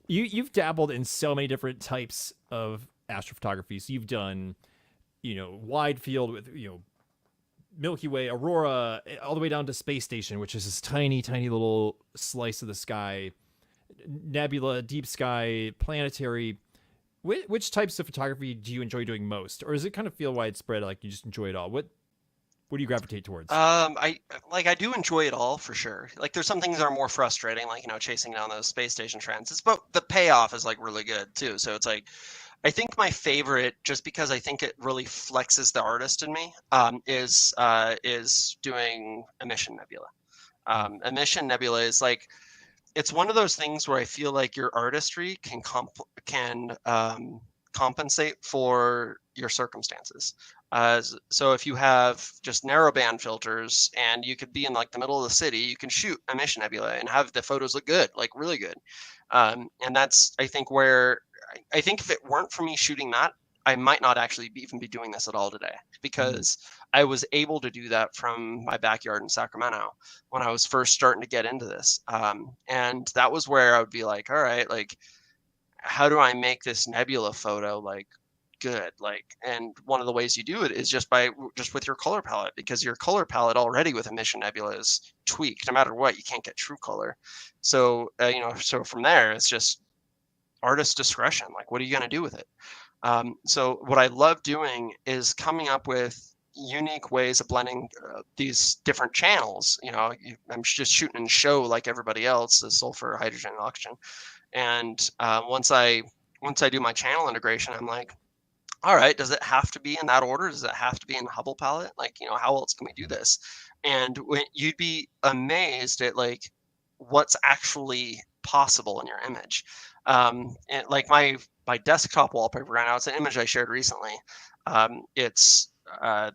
You've dabbled in so many different types of astrophotography. So you've done, wide field with, Milky Way, Aurora, all the way down to space station, which is this tiny, tiny little slice of the sky, nebula, deep sky, planetary. Which types of photography do you enjoy doing most? Or does it kind of feel widespread, like you just enjoy it all? What do you gravitate towards? I do enjoy it all for sure. Like there's some things that are more frustrating, like chasing down those space station transits, but the payoff is like really good too. So it's like I think my favorite, just because I think it really flexes the artist in me, is doing Emission Nebula. Emission Nebula is like it's one of those things where I feel like your artistry can compensate for your circumstances. So if you have just narrowband filters and you could be in like the middle of the city, you can shoot Emission Nebula and have the photos look good, like really good. And that's I think where I think if it weren't for me shooting that, I might not actually even be doing this at all today, because I was able to do that from my backyard in Sacramento when I was first starting to get into this. And that was where I would be like, all right, like, how do I make this nebula photo like good? Like, and one of the ways you do it is just with your color palette, because your color palette already with Emission Nebula is tweaked. No matter what, you can't get true color. So, so from there, it's just artist discretion. Like, what are you going to do with it? So what I love doing is coming up with unique ways of blending these different channels. I'm just shooting in show like everybody else, the sulfur, hydrogen, and oxygen. And once I do my channel integration, I'm like, all right, does it have to be in that order? Does it have to be in the Hubble palette? Like, how else can we do this? And you'd be amazed at like what's actually possible in your image. And like my desktop wallpaper right now, it's an image I shared recently. It's what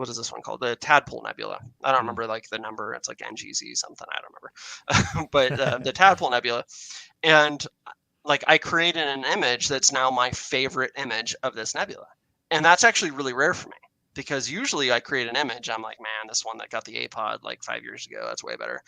is this one called? The Tadpole Nebula. I don't remember like the number. It's like NGZ something. I don't remember. But the Tadpole Nebula, and like I created an image that's now my favorite image of this nebula, and that's actually really rare for me, because usually I create an image, I'm like, man, this one that got the APOD like 5 years ago, that's way better.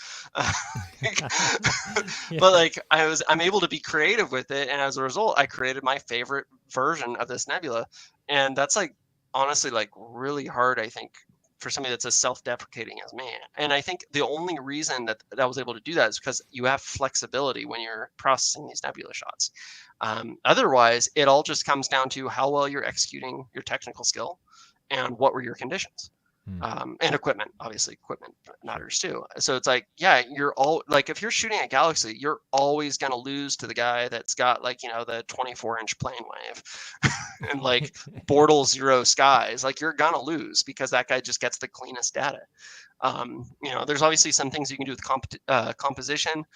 But like I'm able to be creative with it, and as a result, I created my favorite version of this nebula, and that's like honestly like really hard, I think, for somebody that's as self-deprecating as me. And I think the only reason that I was able to do that is because you have flexibility when you're processing these nebula shots. Otherwise, it all just comes down to how well you're executing your technical skill and what were your conditions. And equipment, obviously equipment matters too. So it's like, yeah, you're all like, if you're shooting a Galaxy, you're always going to lose to the guy that's got like, the 24-inch plane wave and like Bortle zero skies. Like you're going to lose because that guy just gets the cleanest data. There's obviously some things you can do with composition.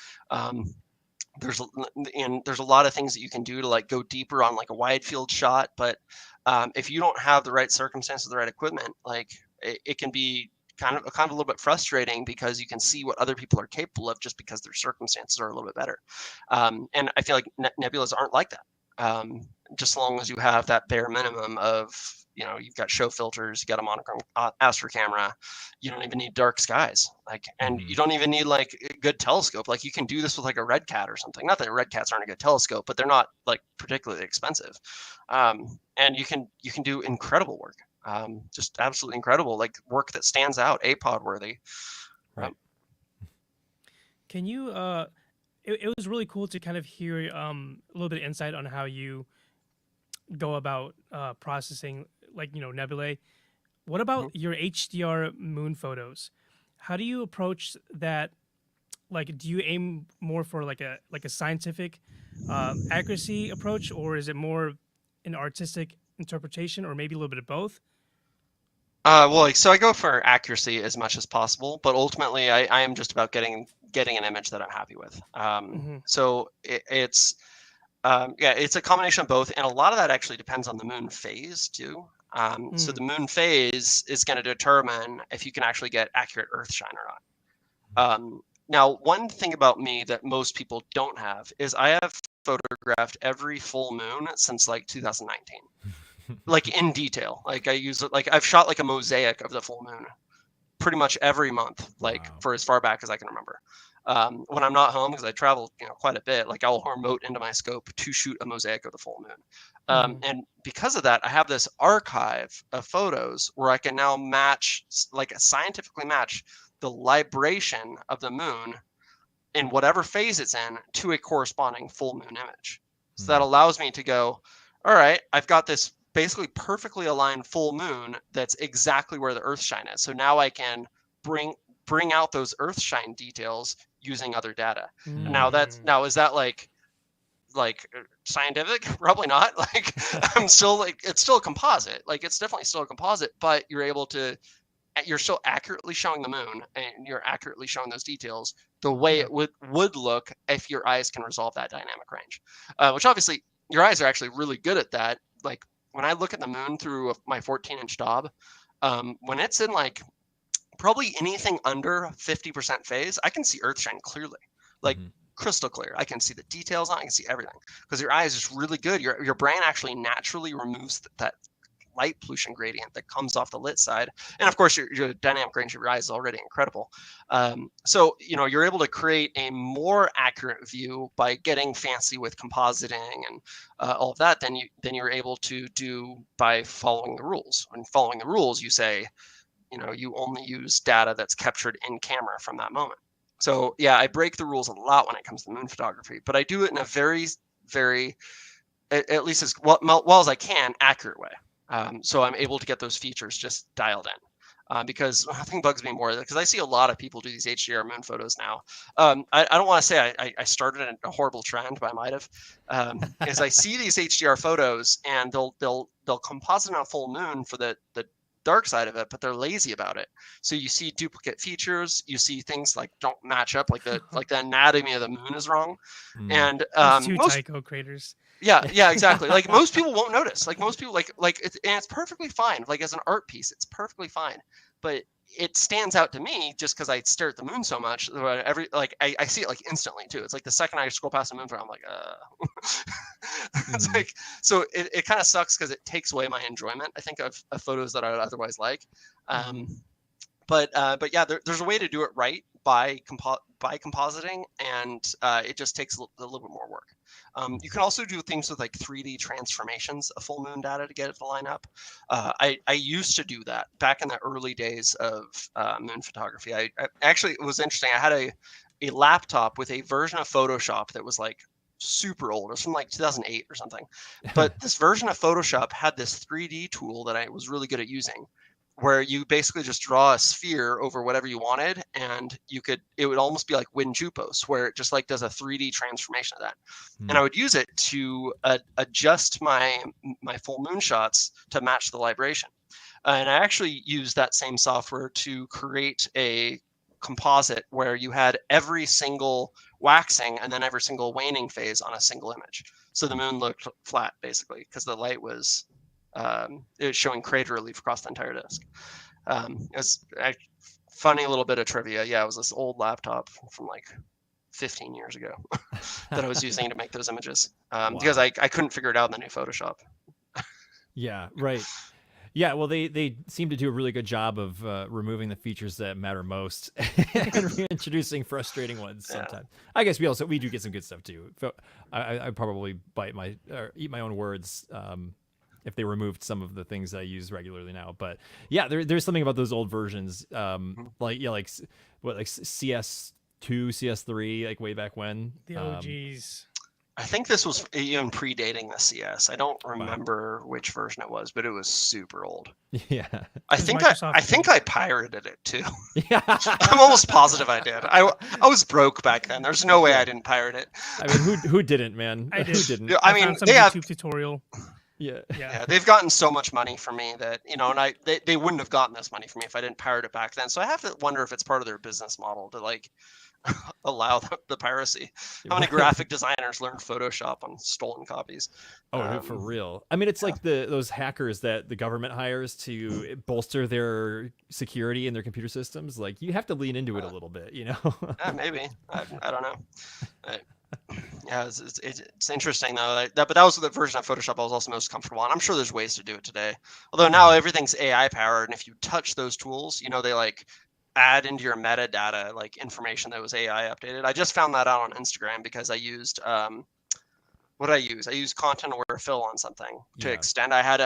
There's a lot of things that you can do to like go deeper on like a wide field shot. But if you don't have the right circumstances, the right equipment, like it can be kind of a little bit frustrating, because you can see what other people are capable of just because their circumstances are a little bit better. And I feel like nebulas aren't like that. Just as long as you have that bare minimum of, you've got show filters, you got a monochrome astro camera, you don't even need dark skies, like, and you don't even need like a good telescope. Like you can do this with like a red cat or something. Not that red cats aren't a good telescope, but they're not like particularly expensive. And you can do incredible work. Just absolutely incredible, like work that stands out, APOD worthy. Right. Can you it was really cool to kind of hear a little bit of insight on how you go about processing like nebulae. What about your HDR moon photos? How do you approach that? Like, do you aim more for like a scientific accuracy approach, or is it more an artistic interpretation, or maybe a little bit of both? So I go for accuracy as much as possible, but ultimately I am just about getting an image that I'm happy with. So it's a combination of both, and a lot of that actually depends on the moon phase too. So the moon phase is going to determine if you can actually get accurate Earth shine or not. Now, one thing about me that most people don't have is I have photographed every full moon since like 2019. Like in detail. Like I've shot like a mosaic of the full moon pretty much every month, like for as far back as I can remember. When I'm not home, because I travel quite a bit, like I'll remote into my scope to shoot a mosaic of the full moon. And because of that, I have this archive of photos where I can now scientifically match the libration of the moon in whatever phase it's in to a corresponding full moon image. So that allows me to go, all right, I've got this basically perfectly aligned full moon that's exactly where the earth shine is. So now I can bring out those earth shine details using other data. Now is that like scientific? Probably not. Like I'm still like, it's still a composite. Like it's definitely still a composite, but you're still accurately showing the moon, and you're accurately showing those details the way it would look if your eyes can resolve that dynamic range, which obviously your eyes are actually really good at that. Like when I look at the moon through my 14-inch Dob, when it's in like probably anything under 50% phase, I can see earthshine clearly, like crystal clear. I can see the details on it, I can see everything, because your eye is just really good. Your brain actually naturally removes that light pollution gradient that comes off the lit side. And of course, your dynamic range of your eyes is already incredible. So, you're able to create a more accurate view by getting fancy with compositing and all of that than you're able to do by following the rules. When following the rules, you say, you only use data that's captured in camera from that moment. So yeah, I break the rules a lot when it comes to moon photography, but I do it in a very, very, at least as well as I can, accurate way. So I'm able to get those features just dialed in. Because nothing bugs me more, because I see a lot of people do these HDR moon photos now. I don't want to say I started a horrible trend, but I might have. Is I see these HDR photos and they'll composite on a full moon for the dark side of it, but they're lazy about it. So you see duplicate features, you see things like don't match up, like the anatomy of the moon is wrong. And most Tycho craters. Yeah, exactly. Like most people won't notice. Like most people and it's perfectly fine. Like as an art piece, it's perfectly fine. But it stands out to me just because I stare at the moon so much. I see it like instantly too. It's like the second I scroll past the moon, I'm like, It's like, so it kind of sucks because it takes away my enjoyment, I think, of photos that I would otherwise like. But yeah, there's a way to do it right by compositing, and it just takes a little bit more work. You can also do things with like 3D transformations of full moon data to get it to line up. I used to do that back in the early days of moon photography. I actually, it was interesting. I had a laptop with a version of Photoshop that was like super old. It was from like 2008 or something. But this version of Photoshop had this 3D tool that I was really good at using, where you basically just draw a sphere over whatever you wanted, and it would almost be like WinJupos, where it just like does a 3D transformation of that. And I would use it to adjust my full moon shots to match the libration. And I actually used that same software to create a composite where you had every single waxing and then every single waning phase on a single image. So the moon looked flat basically because the light was it was showing crater relief across the entire disk. It was a funny little bit of trivia. Yeah, it was this old laptop from like 15 years ago that I was using to make those images because I couldn't figure it out in the new Photoshop. Yeah, right. Yeah, well, they seem to do a really good job of removing the features that matter most and reintroducing frustrating ones sometimes. I guess we do get some good stuff too. I probably eat my own words if they removed some of the things I use regularly now. But yeah, there's something about those old versions, like CS2, CS3, like way back when. The OGs. I think this was even predating the CS. I don't remember which version it was, but it was super old. Yeah. I think I pirated it too. Yeah. I'm almost positive I did. I was broke back then. There's no way I didn't pirate it. I mean, who didn't, man? I did. Who didn't? I mean, they have YouTube tutorial. Yeah, they've gotten so much money from me that, and they wouldn't have gotten this money from me if I didn't pirate it back then. So I have to wonder if it's part of their business model to like allow the piracy. How many graphic designers learned Photoshop on stolen copies? Oh, for real. I mean, it's like those hackers that the government hires to bolster their security in their computer systems. Like, you have to lean into it a little bit, Maybe. I don't know. Yeah, it's interesting though. But that was the version of Photoshop I was also most comfortable on. I'm sure there's ways to do it today. Although now everything's AI powered, and if you touch those tools, they like add into your metadata like information that was AI updated. I just found that out on Instagram because I used what did I use? I used content aware fill on something to extend. I had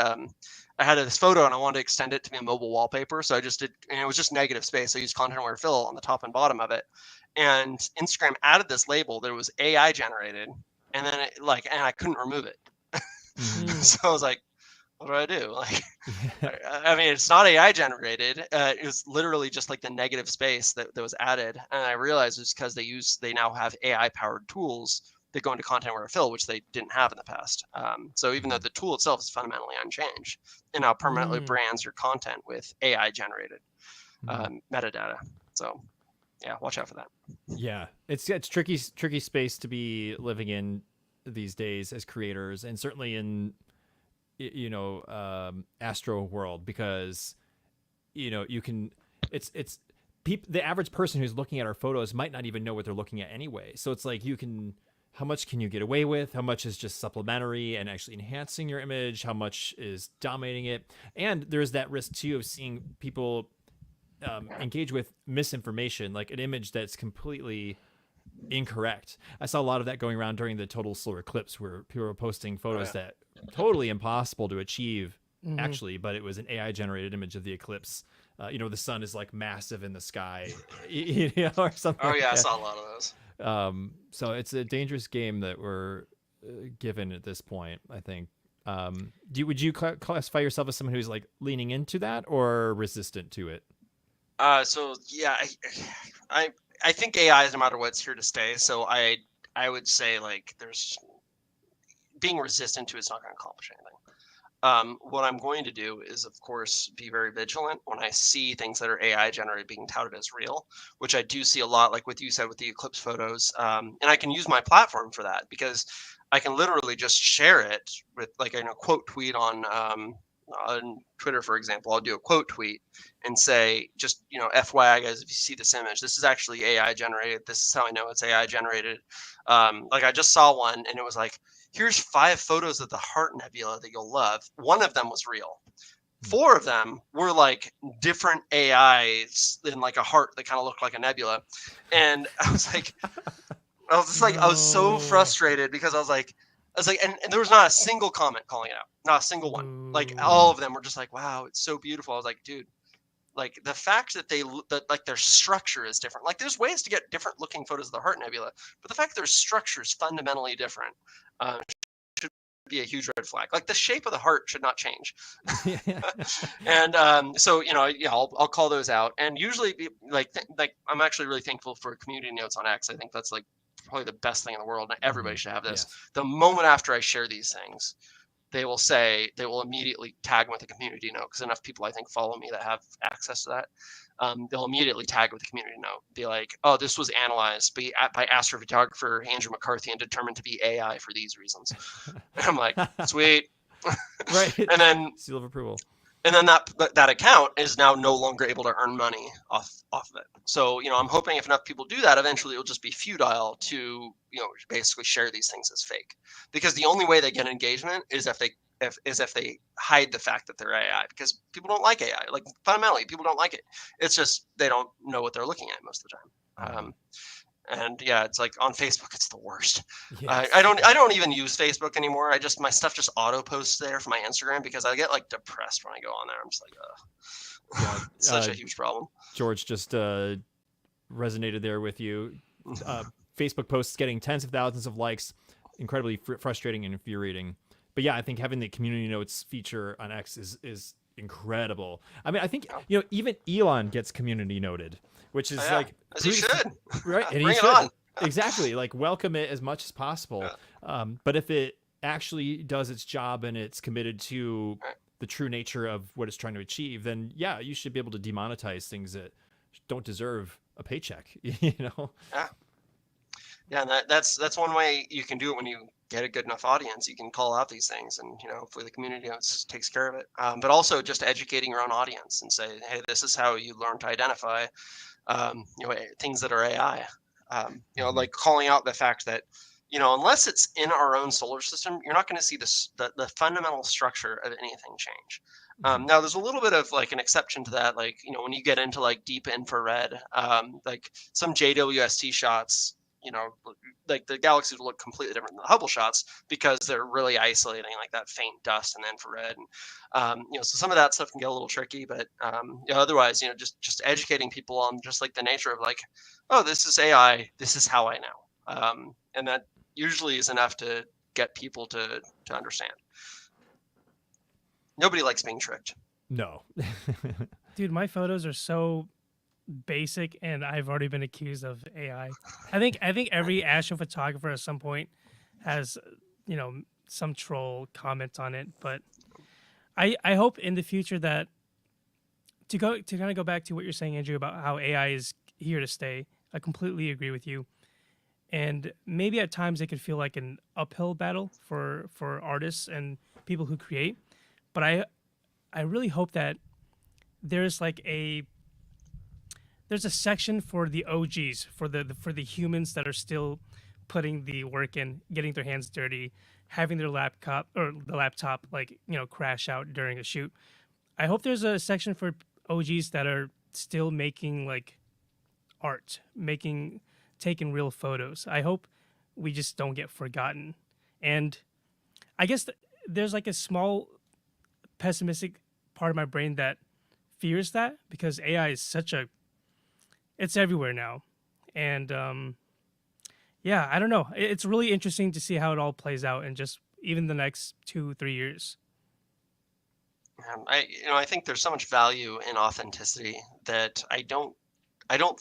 this photo and I wanted to extend it to be a mobile wallpaper, so I just did, and it was just negative space. So I used content aware fill on the top and bottom of it, and Instagram added this label that was AI generated, and then and I couldn't remove it. So I was like, what do I do? Like, Yeah. I mean, it's not AI generated. It was literally just like the negative space that was added. And I realized it's because they now have AI powered tools that go into content aware fill, which they didn't have in the past. So even though the tool itself is fundamentally unchanged, it now permanently brands your content with AI generated metadata. So yeah, watch out for that. Yeah, it's tricky space to be living in these days as creators, and certainly in Astro world, because you can it's the average person who's looking at our photos might not even know what they're looking at anyway. So it's like how much can you get away with? How much is just supplementary and actually enhancing your image? How much is dominating it? And there's that risk too of seeing people engage with misinformation, like an image that's completely incorrect. I saw a lot of that going around during the total solar eclipse, where people were posting photos that totally impossible to achieve actually, but it was an AI generated image of the eclipse. The sun is like massive in the sky, or something. Oh yeah, like I saw a lot of those. So it's a dangerous game that we're given at this point, I think. Would you classify yourself as someone who's like leaning into that or resistant to it? So yeah, I think AI is, no matter what, it's here to stay. So I would say like there's being resistant to it's not going to accomplish anything. What I'm going to do is, of course, be very vigilant when I see things that are AI generated being touted as real, which I do see a lot, like what you said with the eclipse photos. And I can use my platform for that because I can literally just share it with like a quote tweet on Twitter, for example. I'll do a quote tweet and say, just, FYI, guys, if you see this image, this is actually AI generated. This is how I know it's AI generated. Like I just saw one and it was like, here's 5 photos of the Heart Nebula that you'll love. One of them was real. 4 of them were like different AIs in like a heart that kind of looked like a nebula. And I was like, I was so frustrated because I was like, and there was not a single comment calling it out, not a single one. Like all of them were just like, wow, it's so beautiful. I was like, dude, like the fact that like their structure is different. Like there's ways to get different looking photos of the Heart Nebula, but the fact that their structure is fundamentally different should be a huge red flag. Like the shape of the heart should not change. And so I'll call those out. And usually, like I'm actually really thankful for community notes on X. I think that's like probably the best thing in the world. And everybody should have this. Yes. The moment after I share these things, they will immediately tag with a community note, because enough people I think follow me that have access to that. They'll immediately tag with a community note, be like, oh, this was analyzed by astrophotographer Andrew McCarthy and determined to be AI for these reasons. And I'm like, sweet. Right. And then seal of approval. And then that account is now no longer able to earn money off of it. So, I'm hoping if enough people do that, eventually it'll just be futile to, basically share these things as fake. Because the only way they get engagement is if they hide the fact that they're AI, because people don't like AI. Like fundamentally, people don't like it. It's just they don't know what they're looking at most of the time. And yeah, it's like on Facebook, it's the worst. Yes. I don't even use Facebook anymore. My stuff just auto posts there for my Instagram because I get like depressed when I go on there. I'm just like, it's such a huge problem. George just resonated there with you. Facebook posts getting tens of thousands of likes, incredibly frustrating and infuriating. But yeah, I think having the community notes feature on X is incredible. I mean, I think even Elon gets community noted, which is like as he should, right? And bring he it should. on. Exactly, like welcome it as much as possible. Yeah. But if it actually does its job and it's committed to the true nature of what it's trying to achieve, then yeah, you should be able to demonetize things that don't deserve a paycheck. Yeah, and that's one way you can do it. When you get a good enough audience, you can call out things, and hopefully the community takes care of it. But also just educating your own audience and say, hey, this is how you learn to identify things that are AI. Like calling out the fact that unless it's in our own solar system, you're not going to see the fundamental structure of anything change. Now there's a little bit of like an exception to that, like when you get into like deep infrared, like some JWST shots, like the galaxies will look completely different than the Hubble shots because they're really isolating like that faint dust in the infrared. And, so some of that stuff can get a little tricky, but, otherwise, just educating people on just like the nature of like, oh, this is AI, this is how I know. And that usually is enough to get people to understand. Nobody likes being tricked. No. Dude, my photos are so basic, and I've already been accused of AI. I think every astrophotographer at some point has, some troll comment on it. But I hope in the future that to kind of go back to what you're saying, Andrew, about how AI is here to stay. I completely agree with you. And maybe at times it could feel like an uphill battle for artists and people who create. But I really hope that there's like there's a section for the OGs, for the humans that are still putting the work in, getting their hands dirty, having their laptop like, crash out during a shoot. I hope there's a section for OGs that are still making like art, taking real photos. I hope we just don't get forgotten. And I guess there's like a small pessimistic part of my brain that fears that, because AI is it's everywhere now. And yeah, I don't know. It's really interesting to see how it all plays out in just even the next 2-3 years. I think there's so much value in authenticity that I don't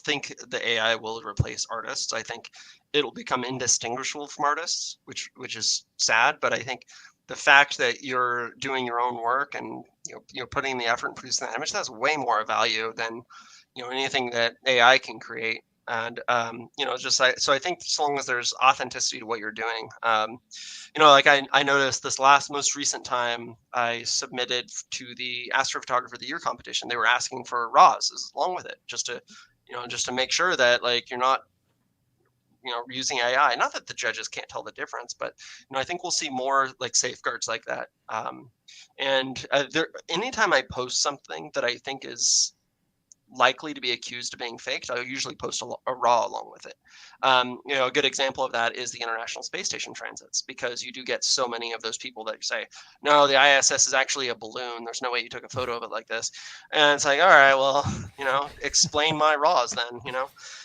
think the AI will replace artists. I think it'll become indistinguishable from artists, which is sad. But I think the fact that you're doing your own work and you're putting the effort and producing that image, that's way more value than anything that AI can create. And so I think as long as there's authenticity to what you're doing, like I noticed this most recent time I submitted to the Astrophotographer of the Year competition, they were asking for RAWs along with it, just to make sure that like you're not using AI. Not that the judges can't tell the difference, but I think we'll see more like safeguards like that. Anytime I post something that I think is likely to be accused of being faked, I'll usually post a RAW along with it. A good example of that is the International Space Station transits, because you do get so many of those people that say, no, the ISS is actually a balloon. There's no way you took a photo of it like this. And it's like, all right, well, explain my RAWs then,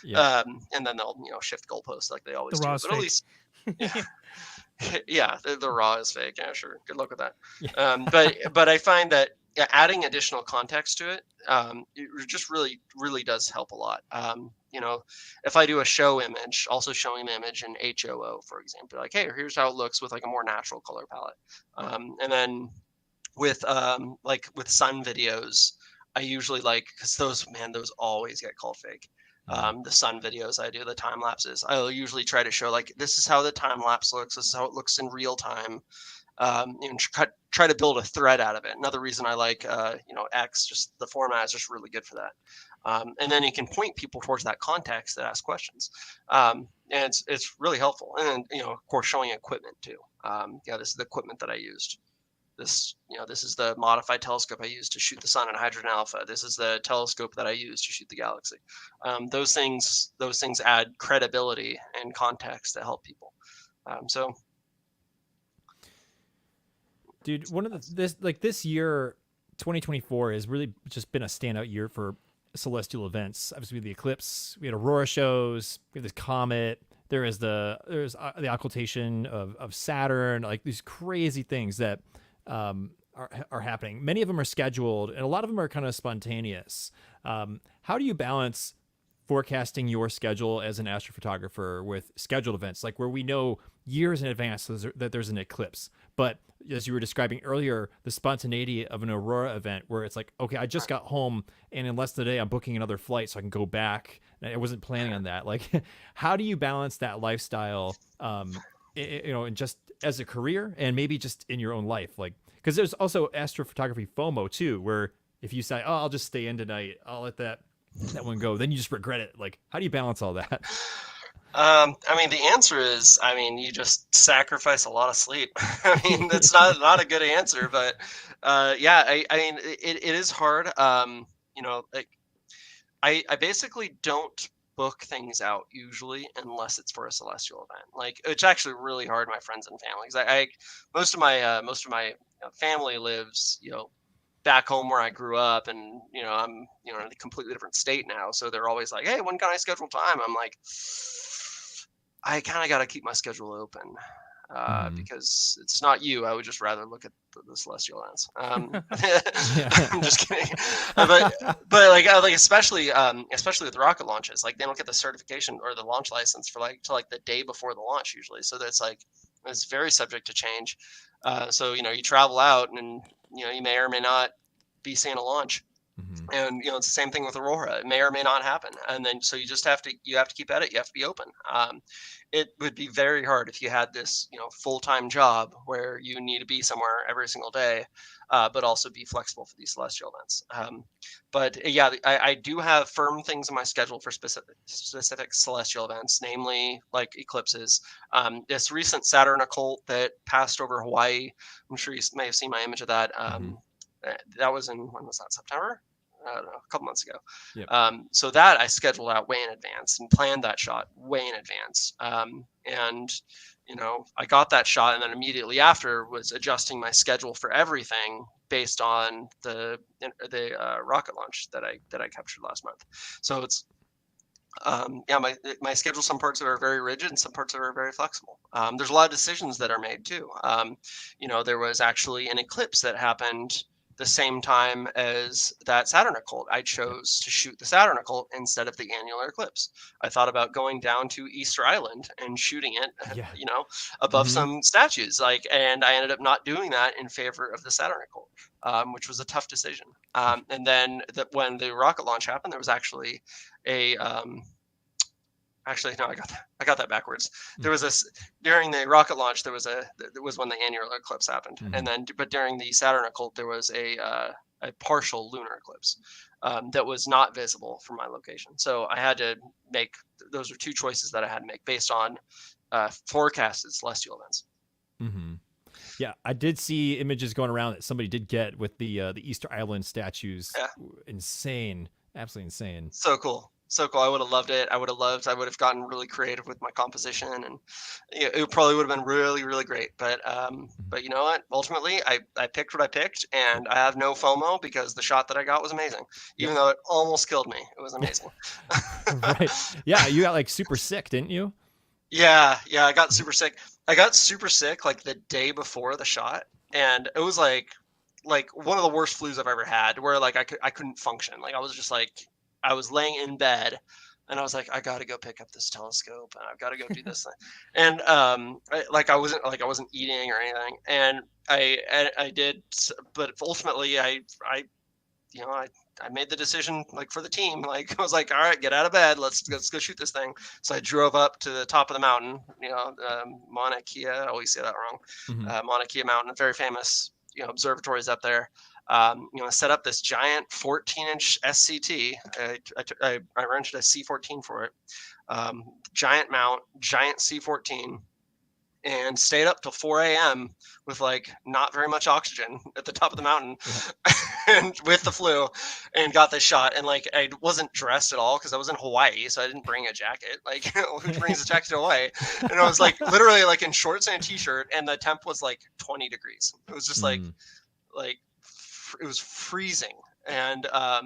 Yeah. and then they'll, shift goalposts like they always The do. raw But at least, yeah, the RAW is fake. Yeah, sure. Good luck with that. Yeah. But I find that adding additional context to it, it just really, really does help a lot. If I do a show image, also showing the image in HOO, for example, like, hey, here's how it looks with like a more natural color palette. And then with sun videos, I usually because those always get called fake. The sun videos I do, the time lapses, I'll usually try to show like, this is how the time lapse looks. This is how it looks in real time. Try to build a thread out of it. Another reason I like, X, just the format is just really good for that. And then you can point people towards that context that ask questions. And it's really helpful. And, of course, showing equipment too. This is the equipment that I used. This is the modified telescope I used to shoot the sun in hydrogen alpha. This is the telescope that I used to shoot the galaxy. Those things add credibility and context to help people. Dude, this year, 2024, has really just been a standout year for celestial events. Obviously, we had the eclipse, we had aurora shows, we have this comet. There's the occultation of Saturn. Like these crazy things that are happening. Many of them are scheduled, and a lot of them are kind of spontaneous. How do you balance forecasting your schedule as an astrophotographer with scheduled events, like where we know years in advance that there's an eclipse, but as you were describing earlier, the spontaneity of an aurora event where it's like, okay, I just got home and in less than a day I'm booking another flight so I can go back. I wasn't planning on that. Like, how do you balance that lifestyle, and just as a career and maybe just in your own life? Like, because there's also astrophotography FOMO too, where if you say, oh, I'll just stay in tonight, I'll let that one go, then you just regret it. Like, how do you balance all that? The answer is, you just sacrifice a lot of sleep. That's not a good answer, but it is hard. I basically don't book things out usually unless it's for a celestial event. Like, it's actually really hard, my friends and family, because most of my family lives, back home where I grew up, and I'm in a completely different state now, so they're always like, hey, when can I schedule time? I'm like, I kind of got to keep my schedule open. because it's not you. I would just rather look at the celestial events. I'm just kidding. But especially with rocket launches, like they don't get the certification or the launch license for till the day before the launch usually. So that's it's very subject to change. So you travel out and you may or may not be seeing a launch. And it's the same thing with Aurora. It may or may not happen, and then so you have to keep at it. You have to be open. It would be very hard if you had this full-time job where you need to be somewhere every single day, but also be flexible for these celestial events. But yeah, I do have firm things in my schedule for specific celestial events, namely like eclipses. This recent Saturn occult that passed over Hawaii, I'm sure you may have seen my image of that. That was when was that, September? I don't know, a couple months ago. Yep. So that I scheduled out way in advance and planned that shot way in advance. And I got that shot, and then immediately after was adjusting my schedule for everything based on the rocket launch that I captured last month. So it's my schedule, some parts of it are very rigid and some parts of it are very flexible. There's a lot of decisions that are made too. There was actually an eclipse that happened the same time as that Saturn occult. I chose to shoot the Saturn occult instead of the annular eclipse. I thought about going down to Easter Island and shooting it, above some statues, and I ended up not doing that in favor of the Saturn occult, which was a tough decision. And then when the rocket launch happened, there was actually a Actually, no, I got that backwards. There was during the rocket launch. There was when the annular eclipse happened, and then but during the Saturn occult, there was a partial lunar eclipse that was not visible from my location. So I had to make those are two choices that I had to make based on forecasted celestial events. Mm-hmm. Yeah, I did see images going around that somebody did get with the Easter Island statues. Yeah. Insane, absolutely insane. So cool. So cool. I would have loved it. I would have gotten really creative with my composition, and it probably would have been really, really great. But you know what? Ultimately, I picked what I picked, and I have no FOMO because the shot that I got was amazing. Even though it almost killed me, it was amazing. Right. Yeah, you got super sick, didn't you? Yeah, I got super sick. I got super sick the day before the shot, and it was like one of the worst flus I've ever had, where I couldn't function. I was just I was laying in bed, and I was like, I got to go pick up this telescope, and I've got to go do this thing. And I wasn't eating or anything, and I did, but ultimately I made the decision for the team. I was like, all right, get out of bed, let's go shoot this thing. So I drove up to the top of the mountain, Mauna Kea. I always say that wrong. Mm-hmm. Mauna Kea Mountain, very famous, observatories up there. Set up this giant 14-inch SCT. I rented a C14 for it. Giant mount, giant C14, and stayed up till 4 a.m. with not very much oxygen at the top of the mountain, and with the flu, and got this shot. And I wasn't dressed at all because I was in Hawaii, so I didn't bring a jacket. Who brings a jacket to Hawaii? And I was literally in shorts and a t-shirt, and the temp was 20 degrees. It was just it was freezing, and I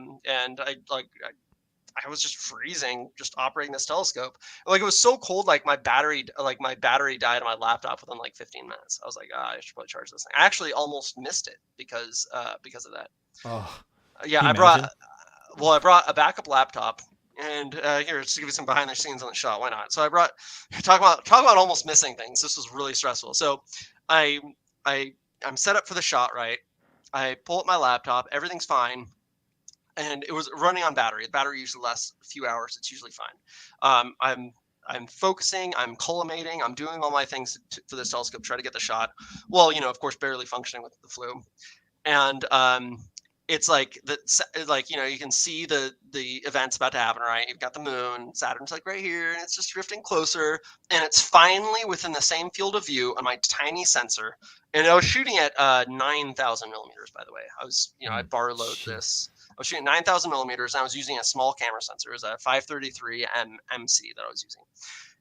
was just freezing just operating this telescope. It was so cold, my battery died on my laptop within 15 minutes. I was like, I should probably charge this thing. I actually almost missed it because of that. Oh, yeah. I brought a backup laptop, and here, just to give you some behind the scenes on the shot. Why not? So I brought talk about almost missing things. This was really stressful. So I'm set up for the shot, right? I pull up my laptop, everything's fine, and it was running on battery. The battery usually lasts a few hours. It's usually fine. I'm focusing, I'm collimating, I'm doing all my things for this telescope, try to get the shot. Well, of course, barely functioning with the flu. And it's you can see the events about to happen, right? You've got the moon, Saturn's right here, and it's just drifting closer, and it's finally within the same field of view on my tiny sensor. And I was shooting at 9,000 millimeters, by the way. I was, I bar load this. I was shooting 9,000 millimeters, and I was using a small camera sensor. It was a 533 MC that I was using.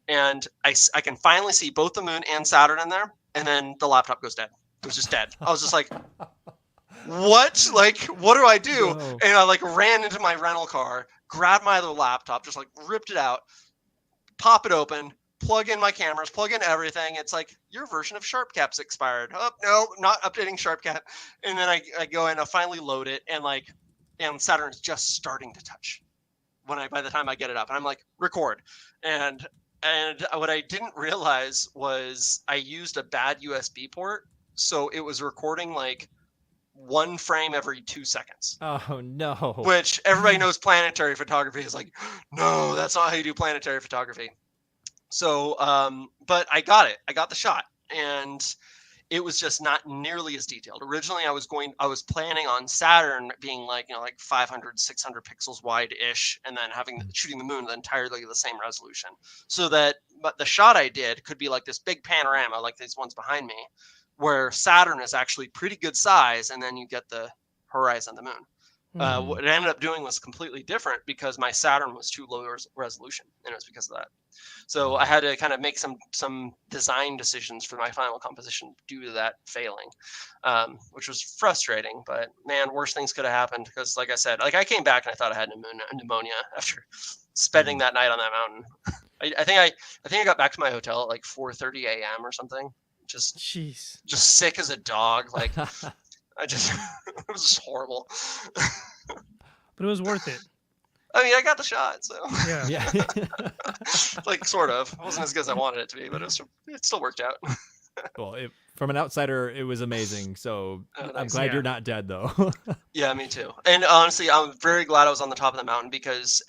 And I can finally see both the moon and Saturn in there, and then the laptop goes dead. It was just dead. I was just like, what? What do I do? No. And I ran into my rental car, grabbed my other laptop, just ripped it out, pop it open, plug in my cameras, plug in everything. It's like, your version of SharpCap's expired. Oh, no, not updating SharpCap. And then I go in, I finally load it, and Saturn's just starting to touch by the time I get it up. And I'm like, record. And what I didn't realize was I used a bad USB port. So it was recording like 1 frame every 2 seconds. Oh no. Which everybody knows planetary photography is like, no, that's not how you do planetary photography. So, but I got it. I got the shot, and it was just not nearly as detailed. Originally, I was planning on Saturn being like 500, 600 pixels wide-ish, and then shooting the moon at entirely the same resolution. So that, but the shot I did could be like this big panorama, like these ones behind me, where Saturn is actually pretty good size, and then you get the horizon of the moon. What it ended up doing was completely different because my Saturn was too low resolution, and it was because of that. So I had to kind of make some design decisions for my final composition due to that failing, which was frustrating. But man, worse things could have happened because, like I said, I came back and I thought I had pneumonia after spending that night on that mountain. I think I got back to my hotel at like 4:30 a.m. or something. Just sick as a dog. Like it was just horrible. But it was worth it. I mean, I got the shot, so yeah. like sort of. It wasn't as good as I wanted it to be, but it still worked out. Well, from an outsider, it was amazing. So I'm glad you're not dead, though. Yeah, me too. And honestly, I'm very glad I was on the top of the mountain because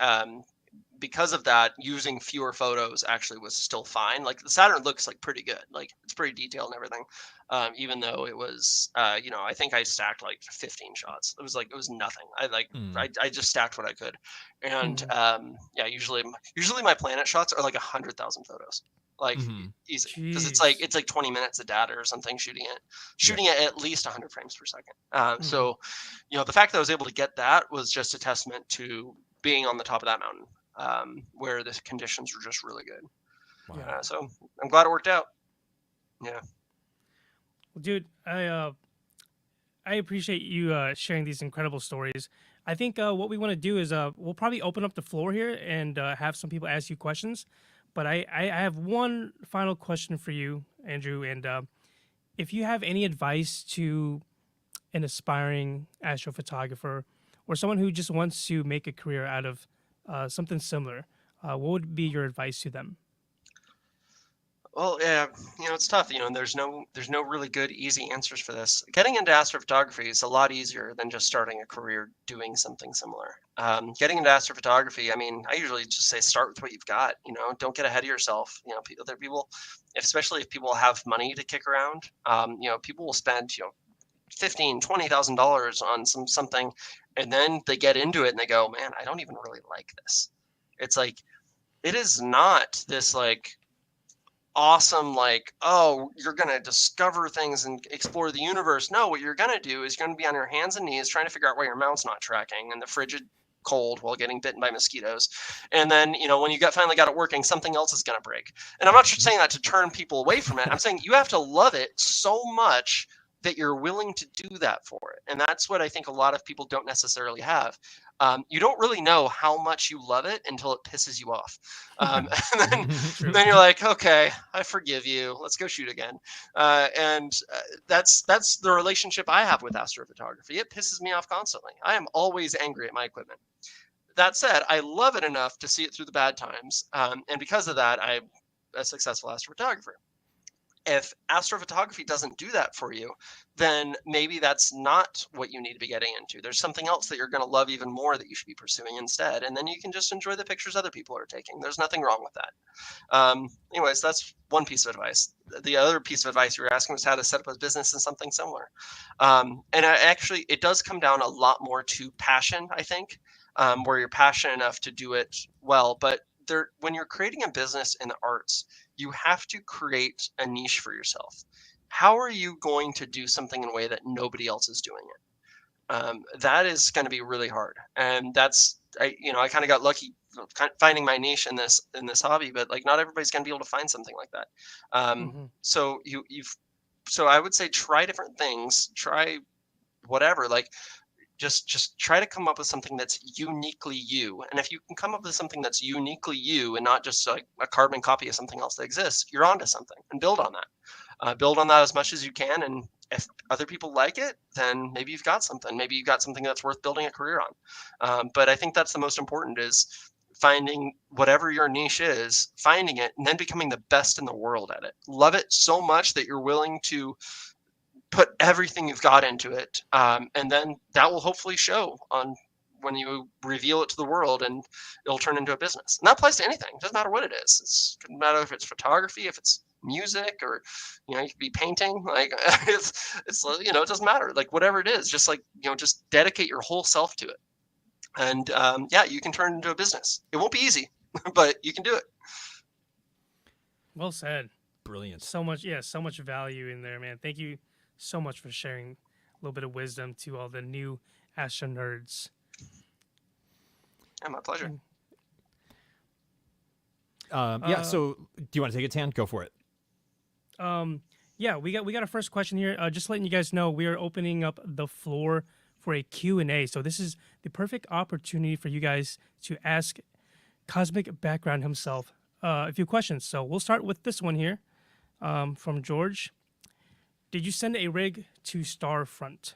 of that, using fewer photos actually was still fine. Like the Saturn looks like pretty good. Like it's pretty detailed and everything. Even though it was, I think I stacked like 15 shots. It was nothing. I just stacked what I could. And usually my planet shots are like 100,000 photos. Like easy. Because it's like 20 minutes of data or something shooting it at least 100 frames per second. So, the fact that I was able to get that was just a testament to being on the top of that mountain. Where the conditions were just really good. Wow. So I'm glad it worked out. Yeah. Well, dude, I appreciate you sharing these incredible stories. I think what we want to do is we'll probably open up the floor here and have some people ask you questions. But I have one final question for you, Andrew. And if you have any advice to an aspiring astrophotographer or someone who just wants to make a career out of something similar, what would be your advice to them? Well, yeah, it's tough. There's no really good, easy answers for this. Getting into astrophotography is a lot easier than just starting a career doing something similar. Getting into astrophotography, I mean, I usually just say start with what you've got. Don't get ahead of yourself. Other people, especially if people have money to kick around, people will spend $15,000-$20,000 on something, and then they get into it and they go, man, I don't even really like this. It's like, it is not this like awesome, like, oh, you're going to discover things and explore the universe. No, what you're going to do is you're going to be on your hands and knees trying to figure out why your mount's not tracking in the frigid cold while getting bitten by mosquitoes. And then, when you finally got it working, something else is going to break. And I'm not just saying that to turn people away from it. I'm saying you have to love it so much that you're willing to do that for it. And that's what I think a lot of people don't necessarily have. You don't really know how much you love it until it pisses you off. And then you're like, okay, I forgive you. Let's go shoot again. That's the relationship I have with astrophotography. It pisses me off constantly. I am always angry at my equipment. That said, I love it enough to see it through the bad times. And because of that, I'm a successful astrophotographer. If astrophotography doesn't do that for you, then maybe that's not what you need to be getting into. There's something else that you're going to love even more that you should be pursuing instead. And then you can just enjoy the pictures other people are taking. There's nothing wrong with that. Anyways, that's one piece of advice. The other piece of advice you were asking was how to set up a business in something similar. It does come down a lot more to passion, I think, where you're passionate enough to do it well. But when you're creating a business in the arts, you have to create a niche for yourself. How are you going to do something in a way that nobody else is doing it? That is going to be really hard. And I kind of got lucky finding my niche in this hobby, but like not everybody's going to be able to find something like that. So so I would say try different things, try whatever. Like just try to come up with something that's uniquely you. And if you can come up with something that's uniquely you and not just like a carbon copy of something else that exists, you're onto something, and build on that. Build on that as much as you can. And if other people like it, then maybe you've got something. Maybe you've got something that's worth building a career on. But I think that's the most important, is finding whatever your niche is, finding it, and then becoming the best in the world at it. Love it so much that you're willing to put everything you've got into it, and then that will hopefully show on when you reveal it to the world, and it'll turn into a business. And that applies to anything. It doesn't matter what it is. It doesn't matter if it's photography, if it's music, or you could be painting. Like it's it doesn't matter. Like whatever it is, just like just dedicate your whole self to it, and you can turn it into a business. It won't be easy, but you can do it. Well said. Brilliant. So much value in there, man. Thank you so much for sharing a little bit of wisdom to all the new astro nerds. Yeah, my pleasure. So do you want to take it, Tan? Go for it. We got a first question here. Just letting you guys know, we are opening up the floor for a Q&A. So this is the perfect opportunity for you guys to ask Cosmic Background himself a few questions. So we'll start with this one here from George. Did you send a rig to Starfront?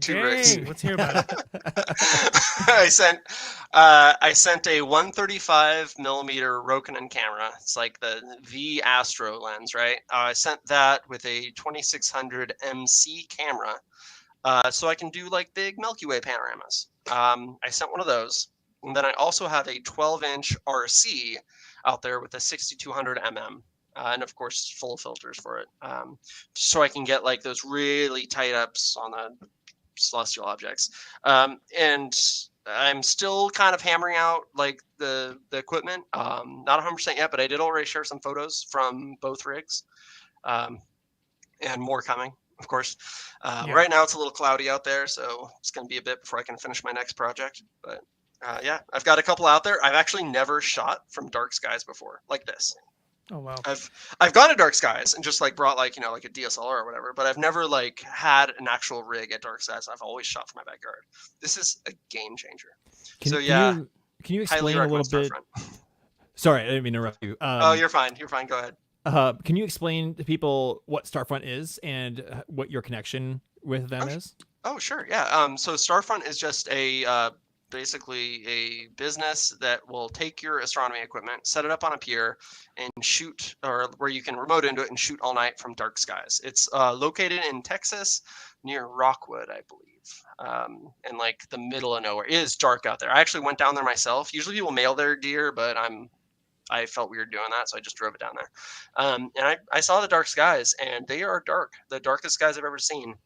Two rigs. Let's hear about it. I sent a 135 millimeter Rokinon camera. It's like the Astro lens, right? I sent that with a 2600 MC camera, so I can do like big Milky Way panoramas. I sent one of those, and then I also have a 12-inch RC out there with a 6200 mm. And of course, full of filters for it, so I can get like those really tight ups on the celestial objects. And I'm still kind of hammering out like the equipment. Not 100% yet, but I did already share some photos from both rigs, and more coming, of course. Right now it's a little cloudy out there, so it's going to be a bit before I can finish my next project. But I've got a couple out there. I've actually never shot from dark skies before like this. Oh wow! I've gone to dark skies and just like brought like like a DSLR or whatever, but I've never like had an actual rig at dark skies. I've always shot from my backyard. This is a game changer. Can you explain a little bit? Sorry, I didn't mean to interrupt you. You're fine. You're fine. Go ahead. Can you explain to people what Starfront is and what your connection with them is? Oh, sure. Yeah. So Starfront is just basically a business that will take your astronomy equipment, set it up on a pier, and shoot, or where you can remote into it and shoot all night from dark skies. It's located in Texas near Rockwood, I believe, in like the middle of nowhere. It is dark out there. I actually went down there myself. Usually people mail their gear, but I felt weird doing that, so I just drove it down there. And I saw the dark skies, and they are dark, the darkest skies I've ever seen.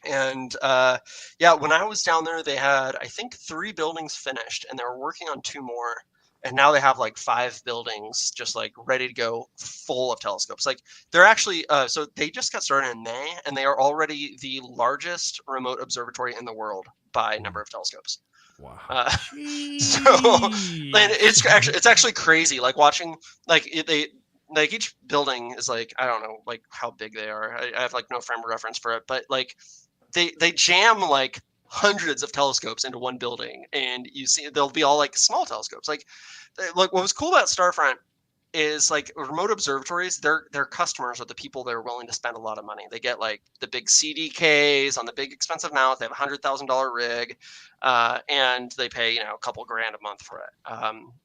And when I was down there, they had, I think, 3 buildings finished, and they were working on 2 more. And now they have like 5 buildings just like ready to go, full of telescopes. Like they're actually, so they just got started in May, and they are already the largest remote observatory in the world by number of telescopes. Wow. And it's actually crazy. Like watching, like each building is like, I don't know, like how big they are. I have like no frame of reference for it, but like they jam like hundreds of telescopes into one building, and you see they'll be all like small telescopes. Like what was cool about Starfront is like remote observatories, their customers are the people that are willing to spend a lot of money. They get like the big CDKs on the big expensive mount. They have $100,000 rig, and they pay a couple grand a month for it.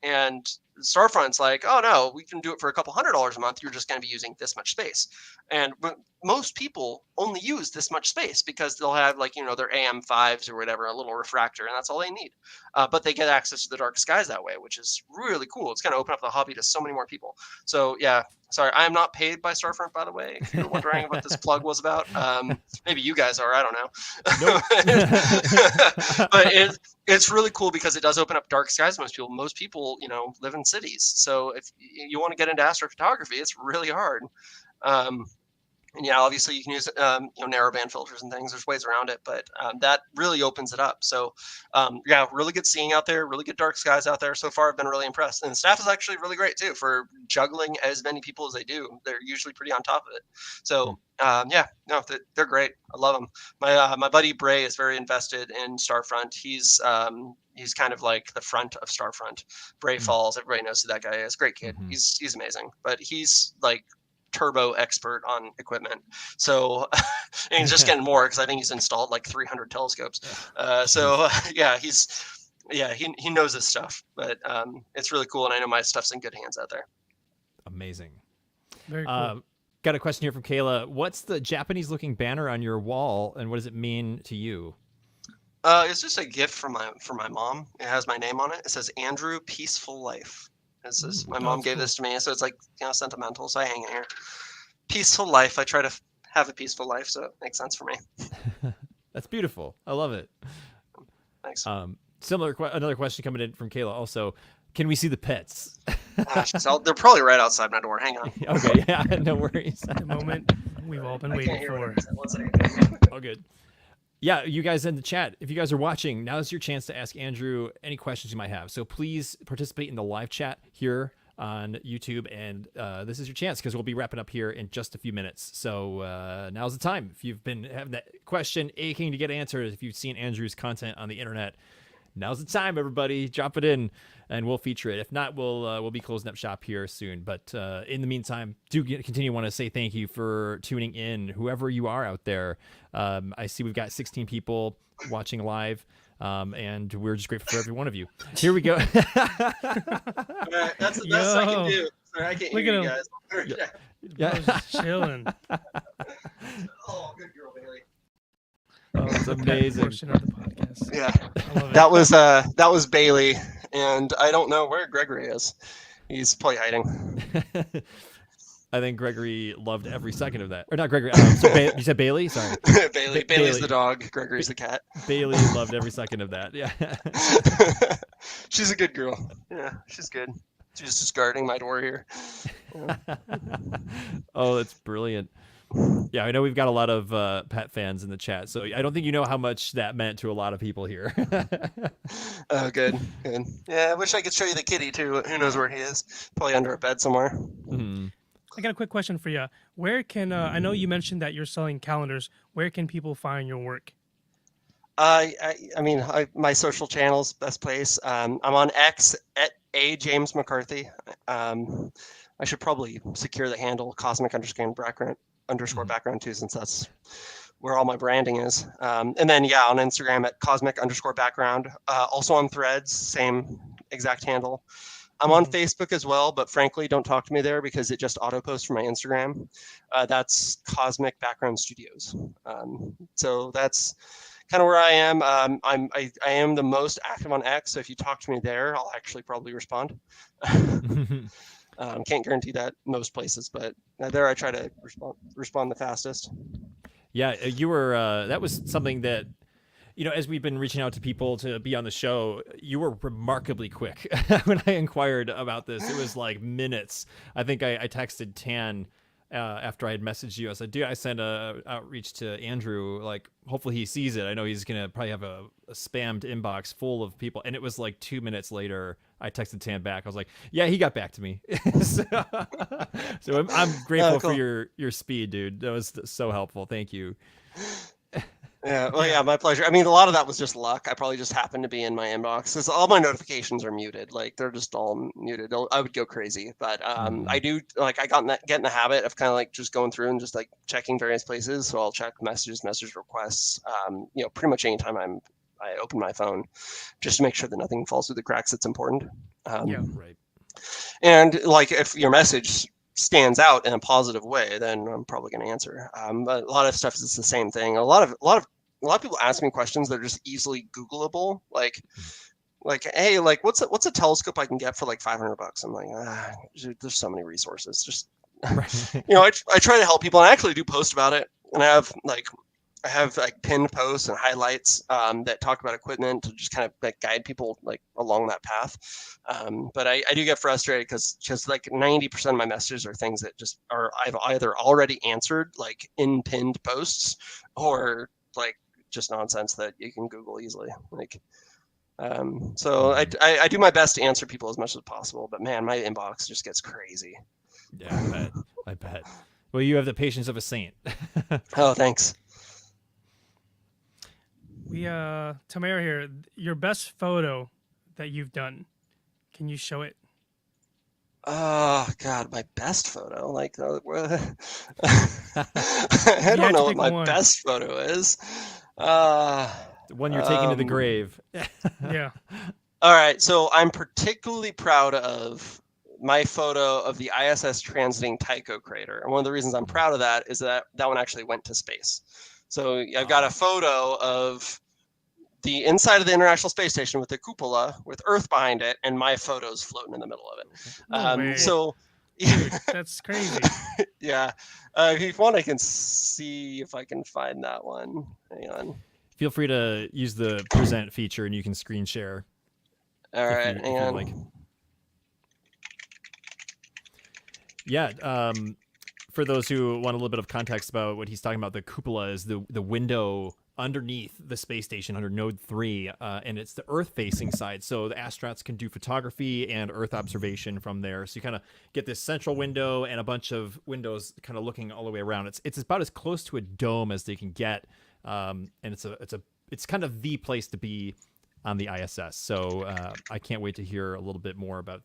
And Starfront's like, oh no, we can do it for a couple $100 a month. You're just going to be using this much space. And most people only use this much space because they'll have like their AM5s or whatever, a little refractor, and that's all they need. But they get access to the dark skies that way, which is really cool. It's going to open up the hobby to so many more people. So yeah, sorry, I am not paid by Starfront, by the way. If you're wondering what this plug was about, maybe you guys are. I don't know. Nope. But it's really cool because it does open up dark skies to most people. Most people, live in cities. So if you want to get into astrophotography, it's really hard. And yeah, obviously you can use narrowband filters and things. There's ways around it, but that really opens it up. So yeah, really good seeing out there, really good dark skies out there. So far, I've been really impressed. And the staff is actually really great too for juggling as many people as they do. They're usually pretty on top of it. So yeah, no, they're great. I love them. My buddy Bray is very invested in Starfront. He's kind of like the front of Starfront. Bray Falls, everybody knows who that guy is. Great kid. He's amazing, but he's like turbo expert on equipment. So and he's just getting more because I think he's installed like 300 telescopes. So yeah, he knows his stuff, but it's really cool. And I know my stuff's in good hands out there. Amazing. Very cool. Got a question here from Kayla. What's the Japanese looking banner on your wall and what does it mean to you? It's just a gift from my mom. It has my name on it. It says Andrew Peaceful Life. This is my mom gave this to me, so it's like sentimental. So I hang it here. Peaceful life. I try to have a peaceful life, so it makes sense for me. That's beautiful. I love it. Thanks. Another question coming in from Kayla. Also, can we see the pets? They're probably right outside my door. Hang on. Okay. Yeah. No worries. At the moment we've all been waiting for. Oh, good. Yeah, you guys in the chat, if you guys are watching, now's your chance to ask Andrew any questions you might have. So please participate in the live chat here on YouTube, and this is your chance because we'll be wrapping up here in just a few minutes. So now's the time. If you've been having that question aching to get answered, if you've seen Andrew's content on the internet, now's the time, everybody. Drop it in, and we'll feature it. If not, we'll be closing up shop here soon. But in the meantime, continue want to say thank you for tuning in, whoever you are out there. I see we've got 16 people watching live, and we're just grateful for every one of you. Here we go. All right, that's the best I can do. Sorry, I can't hear you guys. Yeah. Just chilling. Oh, good girl, Bailey. Oh, it's amazing. Portion of the podcast. Yeah, I love it. that was Bailey, and I don't know where Gregory is. He's probably hiding. I think Gregory loved every second of that. Or not Gregory. You said Bailey? Sorry. Bailey's the dog. Gregory's the cat. Bailey loved every second of that. Yeah. She's a good girl. Yeah, she's good. She's just guarding my door here. Yeah. Oh, that's brilliant. Yeah, I know we've got a lot of pet fans in the chat, so I don't think you know how much that meant to a lot of people here. Oh, good. Yeah, I wish I could show you the kitty, too. Who knows where he is? Probably under a bed somewhere. Mm-hmm. I got a quick question for you. Where can I know you mentioned that you're selling calendars. Where can people find your work? My social channels, best place. I'm on X at James McCarthy. I should probably secure the handle cosmic_background too, since that's where all my branding is. And then on Instagram at cosmic_background. Also on Threads, same exact handle. I'm on Facebook as well, but frankly, don't talk to me there because it just auto posts from my Instagram. That's Cosmic Background Studios. So that's kind of where I am. I am the most active on X, so if you talk to me there, I'll actually probably respond. Can't guarantee that most places, but there I try to respond the fastest. Yeah, you were. That was something that, as we've been reaching out to people to be on the show, you were remarkably quick when I inquired about this. It was like minutes. I think I texted Tan after I had messaged you. I said, dude, I sent a outreach to Andrew. Like, hopefully he sees it. I know he's going to probably have a spammed inbox full of people. And it was like 2 minutes later, I texted Tan back. I was like, yeah, he got back to me. so I'm grateful cool. for your speed, dude. That was so helpful. Thank you. Yeah, well, yeah, my pleasure. I mean, a lot of that was just luck. I probably just happened to be in my inbox because all my notifications are muted. Like, they're just all muted. I would go crazy, but I do get in the habit of kind of like just going through and just like checking various places. So I'll check message requests. Pretty much anytime I open my phone, just to make sure that nothing falls through the cracks that's important. Right. And like if your message stands out in a positive way, then I'm probably going to answer. But a lot of stuff is the same thing. A lot of people ask me questions that are just easily Googleable. Like, hey, like what's a telescope I can get for like $500? I'm like, there's so many resources. Just, Right. I try to help people, and I actually do post about it. And I have I have like pinned posts and highlights that talk about equipment to just kind of like guide people like along that path. But I do get frustrated because just like 90% of my messages are things that just are I've either already answered like in pinned posts or like just nonsense that you can Google easily. Like, so I do my best to answer people as much as possible, but man, my inbox just gets crazy. Yeah, I bet. Well, you have the patience of a saint. Oh, thanks. Tamara here, your best photo that you've done. Can you show it? Oh God, my best photo. Like, I You don't had to know what pick my one. best photo is. The one you're taking to the grave. Yeah. All right, so I'm particularly proud of my photo of the ISS transiting Tycho crater, and one of the reasons I'm proud of that is that that one actually went to space. So I've got a photo of the inside of the International Space Station with the cupola with Earth behind it, and my photo's floating in the middle of it. No way. So, Dude, that's crazy. yeah. If you want, I can see if I can find that one. Hang on. Feel free to use the present feature, and you can screen share. All right, hang on. Like. Yeah. For those who want a little bit of context about what he's talking about, the cupola is the window underneath the space station under Node 3, and it's the Earth-facing side. So the astronauts can do photography and Earth observation from there. So you kind of get this central window and a bunch of windows kind of looking all the way around. It's about as close to a dome as they can get, and it's kind of the place to be on the ISS. So I can't wait to hear a little bit more about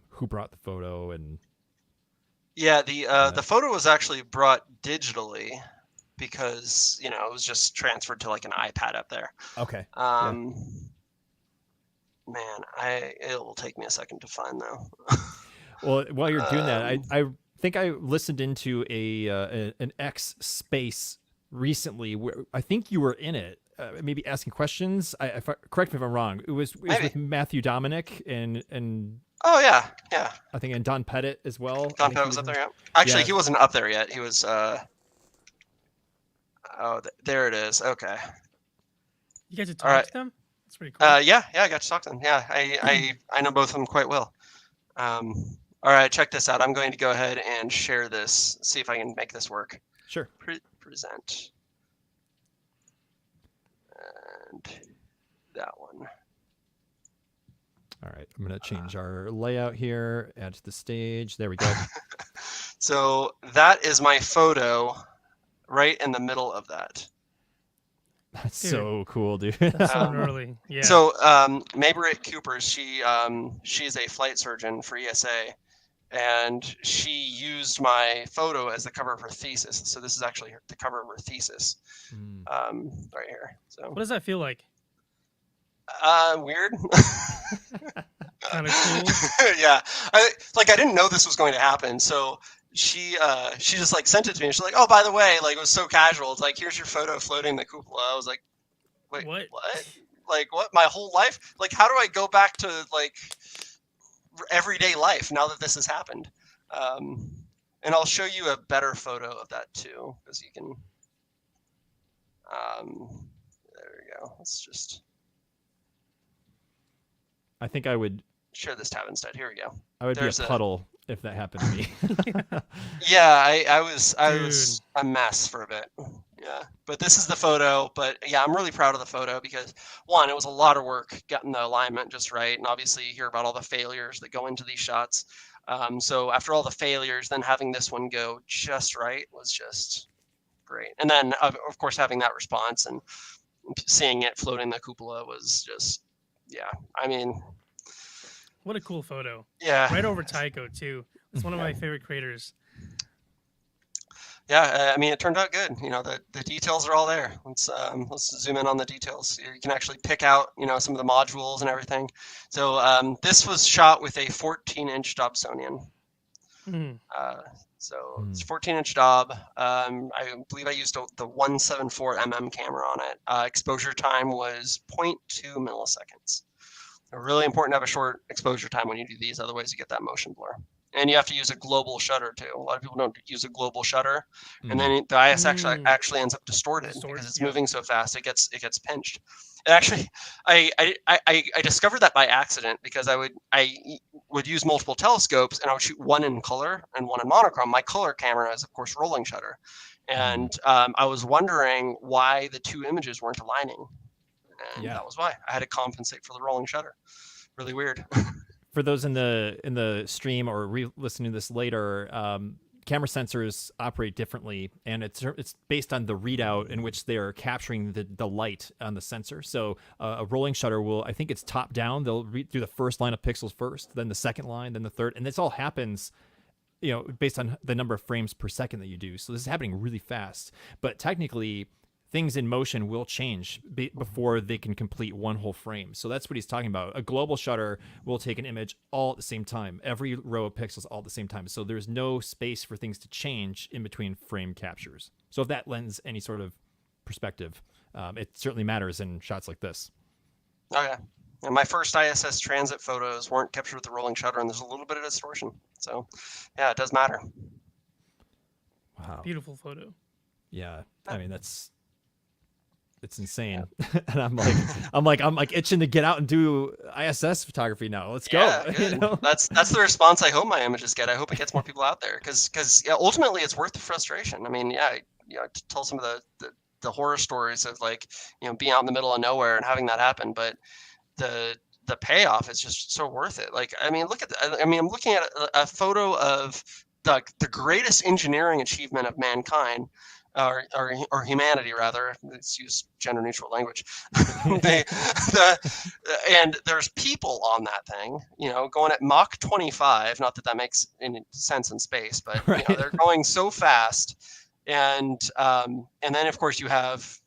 who brought the photo and. Yeah, the photo was actually brought digitally because it was just transferred to like an iPad up there. Okay. Man, it will take me a second to find though. Well, while you're doing that, I think I listened into an X space recently where I think you were in it, maybe asking questions. Correct me if I'm wrong. It was with Matthew Dominic and. Oh yeah. I think and Don Pettit as well. Don Pettit was up there. Yeah. Actually, he wasn't up there yet. He was. There it is. Okay. You get to talk to them? That's pretty cool. Yeah, I got to talk to them. Yeah, I know both of them quite well. All right, check this out. I'm going to go ahead and share this. See if I can make this work. Sure. Present. And that one. All right, I'm going to change our layout here, add to the stage. There we go. So that is my photo right in the middle of that. That's so cool, dude. That's so early. Yeah. So Maybritt Cooper, she's a flight surgeon for ESA, and she used my photo as the cover of her thesis. So this is actually the cover of her thesis, right here. So what does that feel like? Weird. Kind of cool. Yeah, I didn't know this was going to happen, so she just like sent it to me. And she's like, "Oh, by the way, like it was so casual. It's like here's your photo floating in the cupola." I was like, "Wait, what? Like what? My whole life? Like how do I go back to like everyday life now that this has happened?" And I'll show you a better photo of that too, because you can. There we go. Let's just. I think I would share this tab instead. Here we go. I would be a puddle if that happened to me. Yeah, I was a mess for a bit. Yeah, but this is the photo. But yeah, I'm really proud of the photo because one, it was a lot of work getting the alignment just right, and obviously you hear about all the failures that go into these shots. So after all the failures, then having this one go just right was just great. And then of course having that response and seeing it floating in the cupola was just. Yeah, I mean, what a cool photo. Yeah, right over Tycho too. It's one of my favorite craters. Yeah, I mean, it turned out good. The details are all there. Let's zoom in on the details. You can actually pick out some of the modules and everything. So this was shot with a 14-inch Dobsonian. So it's 14-inch Dob. I believe I used the 174 camera on it. Exposure time was 0.2 milliseconds. Really important to have a short exposure time when you do these, otherwise you get that motion blur. And you have to use a global shutter too. A lot of people don't use a global shutter, and then the IS actually ends up distorted because it's moving so fast. It gets pinched. And actually, I discovered that by accident because I would use multiple telescopes and I would shoot one in color and one in monochrome. My color camera is of course rolling shutter, and I was wondering why the two images weren't aligning, and that was why I had to compensate for the rolling shutter. Really weird. For those in the stream or listening to this later, camera sensors operate differently, and it's based on the readout in which they are capturing the light on the sensor. So a rolling shutter will, I think it's top down. They'll read through the first line of pixels first, then the second line, then the third, and this all happens, based on the number of frames per second that you do. So this is happening really fast, but technically, things in motion will change before they can complete one whole frame. So that's what he's talking about. A global shutter will take an image all at the same time, every row of pixels all at the same time. So there's no space for things to change in between frame captures. So if that lends any sort of perspective, it certainly matters in shots like this. Oh yeah. And my first ISS transit photos weren't captured with the rolling shutter, and there's a little bit of distortion. So yeah, it does matter. Wow. Beautiful photo. Yeah. I mean, it's insane. And I'm like itching to get out and do ISS photography now. Let's go. That's the response I hope my images get. I hope it gets more people out there because ultimately it's worth the frustration. I mean, to tell some of the horror stories of being out in the middle of nowhere and having that happen, but the payoff is just so worth it. Like, I mean, I'm looking at a photo of the greatest engineering achievement of mankind. Or humanity, rather. Let's use gender neutral language. And there's people on that thing, going at Mach 25. Not that makes any sense in space, but they're going so fast. And then of course you have,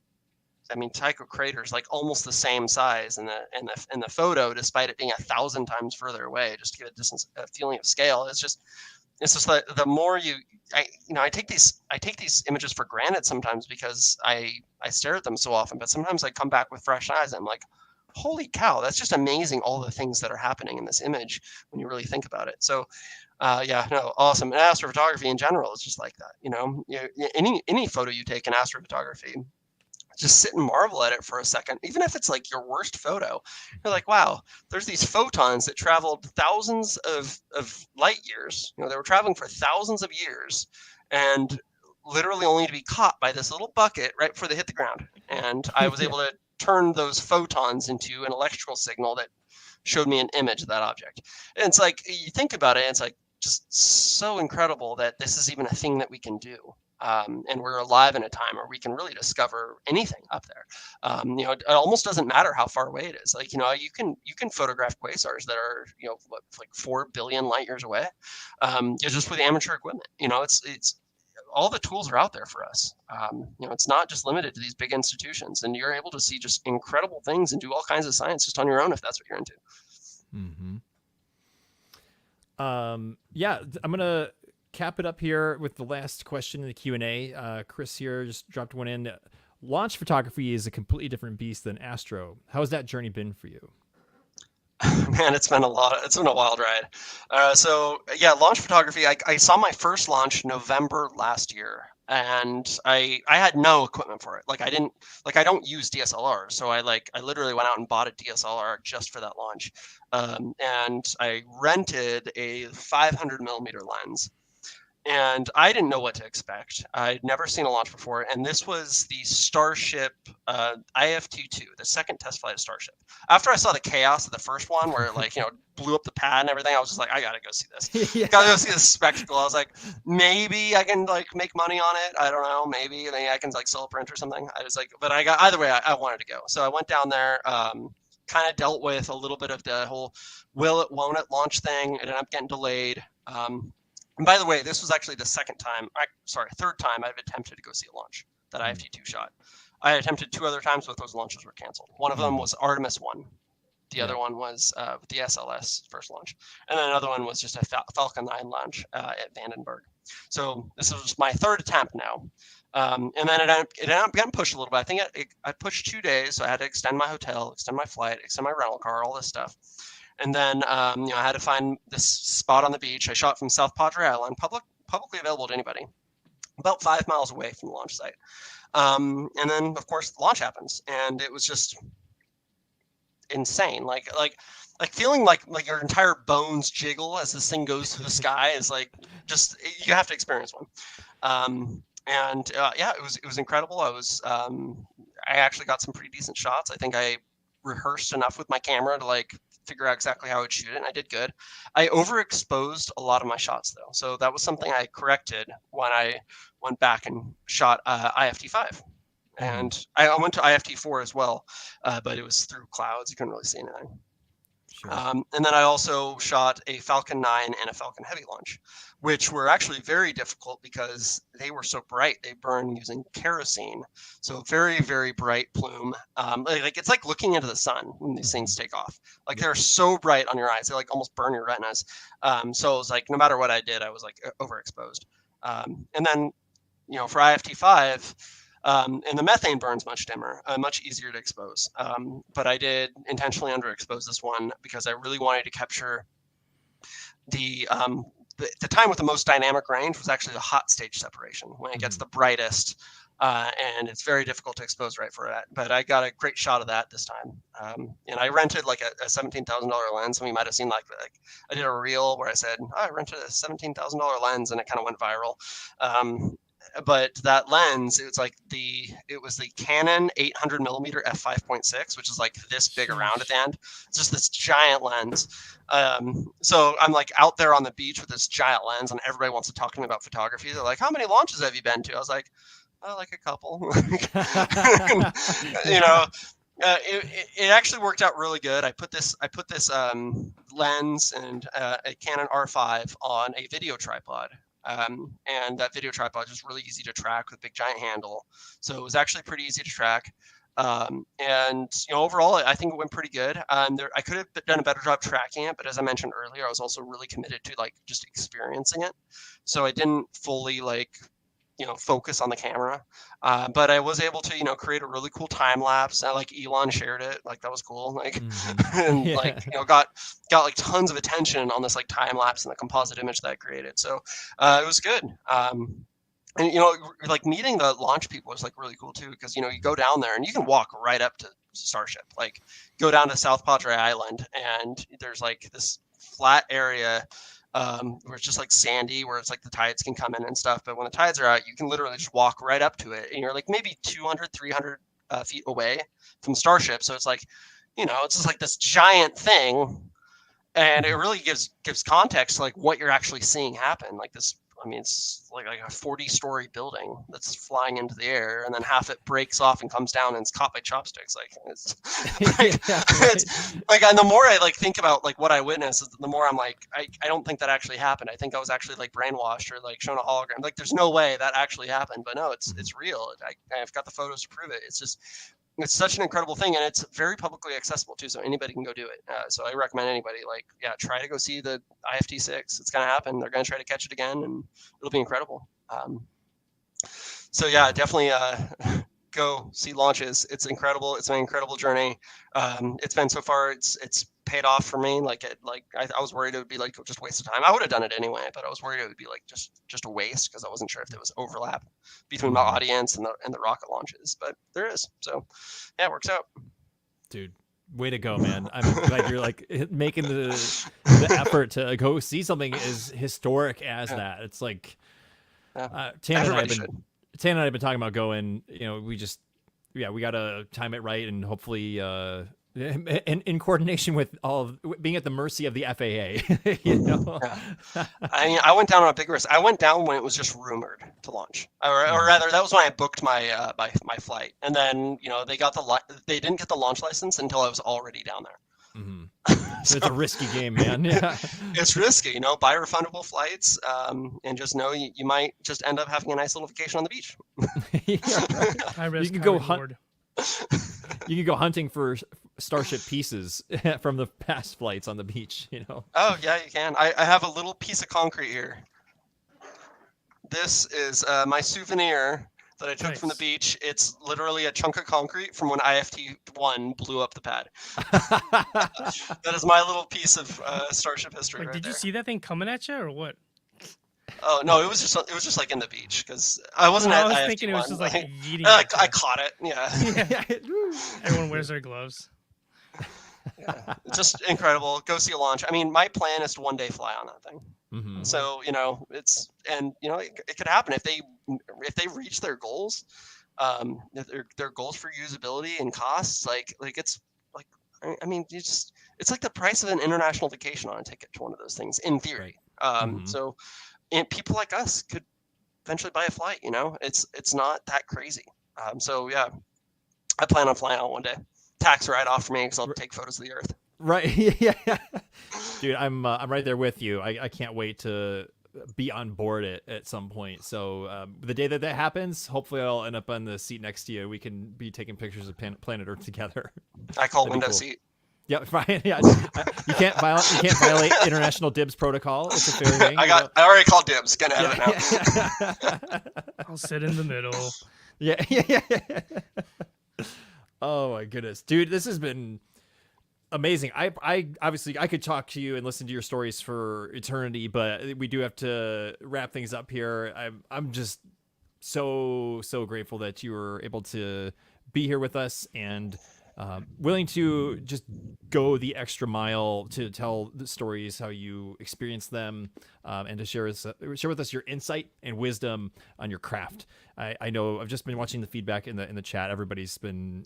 Tycho craters like almost the same size in the photo, despite it being 1,000 times further away. Just to get a feeling of scale. It's just like the more I take these images for granted sometimes because I stare at them so often, but sometimes I come back with fresh eyes. And I'm like, holy cow, that's just amazing. All the things that are happening in this image when you really think about it. So awesome. And astrophotography in general is just like that. Any photo you take in astrophotography, just sit and marvel at it for a second. Even if it's like your worst photo, you're like, wow, there's these photons that traveled thousands of light years. They were traveling for thousands of years and literally only to be caught by this little bucket right before they hit the ground. And I was able to turn those photons into an electrical signal that showed me an image of that object. And it's like, you think about it, and it's like just so incredible that this is even a thing that we can do. And we're alive in a time where we can really discover anything up there. It almost doesn't matter how far away it is. Like, you can photograph quasars that are, like 4 billion light years away, just with amateur equipment. It's all the tools are out there for us. It's not just limited to these big institutions, and you're able to see just incredible things and do all kinds of science just on your own if that's what you're into. I'm gonna cap it up here with the last question in the Q&A. Chris here just dropped one in. Launch photography is a completely different beast than astro. How has that journey been for you? Man, it's been a wild ride. Launch photography. I saw my first launch November last year, and I had no equipment for it. I don't use DSLR, so I literally went out and bought a DSLR just for that launch, and I rented a 500 millimeter lens. And I didn't know what to expect. I'd never seen a launch before. And this was the Starship IFT-2, the second test flight of Starship. After I saw the chaos of the first one where it blew up the pad and everything, I was just like, I got to go see this. Got to go see this spectacle. I was like, maybe I can make money on it. I don't know. Maybe I can sell a print or something. But either way, I wanted to go. So I went down there, kind of dealt with a little bit of the whole will it, won't it launch thing. It ended up getting delayed. And by the way, this was actually the third time I've attempted to go see a launch that IFT-2 shot. I attempted 2 other times, but those launches were canceled. One of them was Artemis 1. The other one was the SLS first launch. And then another one was just a Falcon 9 launch at Vandenberg. So this was my third attempt now. And then it ended up getting pushed a little bit. I think I pushed 2 days, so I had to extend my hotel, extend my flight, extend my rental car, all this stuff. And then I had to find this spot on the beach. I shot from South Padre Island, publicly available to anybody, about 5 miles away from the launch site. And then of course the launch happens, and it was just insane. Like feeling like your entire bones jiggle as this thing goes through the sky is like, just, you have to experience one. It was incredible. I actually got some pretty decent shots. I think I rehearsed enough with my camera to like figure out exactly how I would shoot it, and I did good. I overexposed a lot of my shots though, so that was something I corrected when I went back and shot IFT5. And I went to IFT4 as well, but it was through clouds. You couldn't really see anything. Sure. And then I also shot a Falcon 9 and a Falcon Heavy launch, which were actually very difficult because they were so bright. They burn using kerosene. So very, very bright plume. Like it's like looking into the sun when these things take off. Like they're so bright on your eyes. They like almost burn your retinas. So it was like, no matter what I did, I was like overexposed. And then, for IFT5, and the methane burns much dimmer, much easier to expose. But I did intentionally underexpose this one because I really wanted to capture the time with the most dynamic range was actually the hot stage separation when it gets the brightest, and it's very difficult to expose right for that. But I got a great shot of that this time, and I rented like a $17,000 lens. Some of you might have seen like I did a reel where I said, I rented a $17,000 lens, and it kind of went viral. But that lens, it was the Canon 800 millimeter f5.6, which is like this big around at the end. It's just this giant lens. So I'm like out there on the beach with this giant lens, and everybody wants to talk to me about photography. They're like, "How many launches have you been to?" I was like, "Oh, like a couple." It actually worked out really good. I put this lens and a Canon R5 on a video tripod. And that video tripod is just really easy to track with a big giant handle. So it was actually pretty easy to track. Overall, I think it went pretty good. I could have done a better job tracking it, but as I mentioned earlier, I was also really committed to like just experiencing it. So I didn't fully focus on the camera. But I was able to, create a really cool time lapse. Like Elon shared it, like that was cool. Like, and got like tons of attention on this like time lapse and the composite image that I created. So it was good. And like meeting the launch people was like really cool too, because you go down there and you can walk right up to Starship. Like go down to South Padre Island, and there's like this flat area where it's just like sandy, where it's like the tides can come in and stuff. But when the tides are out, you can literally just walk right up to it, and you're like maybe 200, 300 feet away from Starship. So it's like, it's just like this giant thing, and it really gives context to like what you're actually seeing happen. Like this, it's like a 40-story building that's flying into the air, and then half it breaks off and comes down and it's caught by chopsticks. Like it's like, and the more I like think about like what I witnessed, the more I'm like, I don't think that actually happened. I think I was actually like brainwashed or like shown a hologram. Like there's no way that actually happened, but no, it's real. I've got the photos to prove it. It's such an incredible thing, and it's very publicly accessible too, so anybody can go do it. So I recommend anybody, try to go see the IFT6. It's going to happen. They're going to try to catch it again, and it'll be incredible. Definitely go see launches. It's incredible. It's an incredible journey. It's been so far. It's paid off for me. I was worried it would be like just a waste of time. I would have done it anyway, but I was worried it would be like just a waste because I wasn't sure if there was overlap between my audience and the rocket launches. But there is. So yeah, it works out. Dude, way to go, man. I'm glad you're like making the effort to go see something as historic as that. It's like Tan and I have been talking about going. We got to time it right, and hopefully in coordination with being at the mercy of the FAA. I went down on a big risk. I went down when it was just rumored to launch, or rather, that was when I booked my my flight, and then they didn't get the launch license until I was already down there. Mm-hmm. So it's a risky game, man. Yeah, it's risky. Buy refundable flights, and just know you might just end up having a nice little vacation on the beach. High risk, you can go hunt. You can go hunting for Starship pieces from the past flights on the beach. Oh yeah, you can. I have a little piece of concrete here. This is my souvenir that I took from the Nice. beach. It's literally a chunk of concrete from when IFT-1 blew up the pad. That is my little piece of Starship history Like, right did you there. see that thing coming at you or what? Oh no, it was just like in the beach because I wasn't Well, at I was IFT-1. thinking it was just like yeeting I, at I you. caught it. Yeah. Everyone wears their gloves. Yeah. It's just incredible. Go see a launch. I mean, my plan is to one day fly on that thing. Mhm. So it could happen if they reach their goals, their goals for usability and costs. Like it's like I mean, it's like the price of an international vacation on a ticket to one of those things in theory. Mhm. So and people like us could eventually buy a flight. It's not that crazy. So yeah, I plan on flying out one day. Tax write-off for me because I'll take photos of the Earth. Right. Yeah. Dude, I'm right there with you. I can't wait to be on board it at some point. So the day that happens, hopefully I'll end up on the seat next to you. We can be taking pictures of planet Earth together. I call That'd be window cool. seat. Yeah, right. Yeah, you can't violate international dibs protocol. It's a fair thing. I already called dibs. Gonna have it now. I'll sit in the middle. Yeah. Oh my goodness, dude, this has been amazing. I obviously I could talk to you and listen to your stories for eternity, but we do have to wrap things up here. I'm just so grateful that you were able to be here with us and willing to just go the extra mile to tell the stories, how you experience them, and to share with us your insight and wisdom on your craft. I know I've just been watching the feedback in the chat. Everybody's been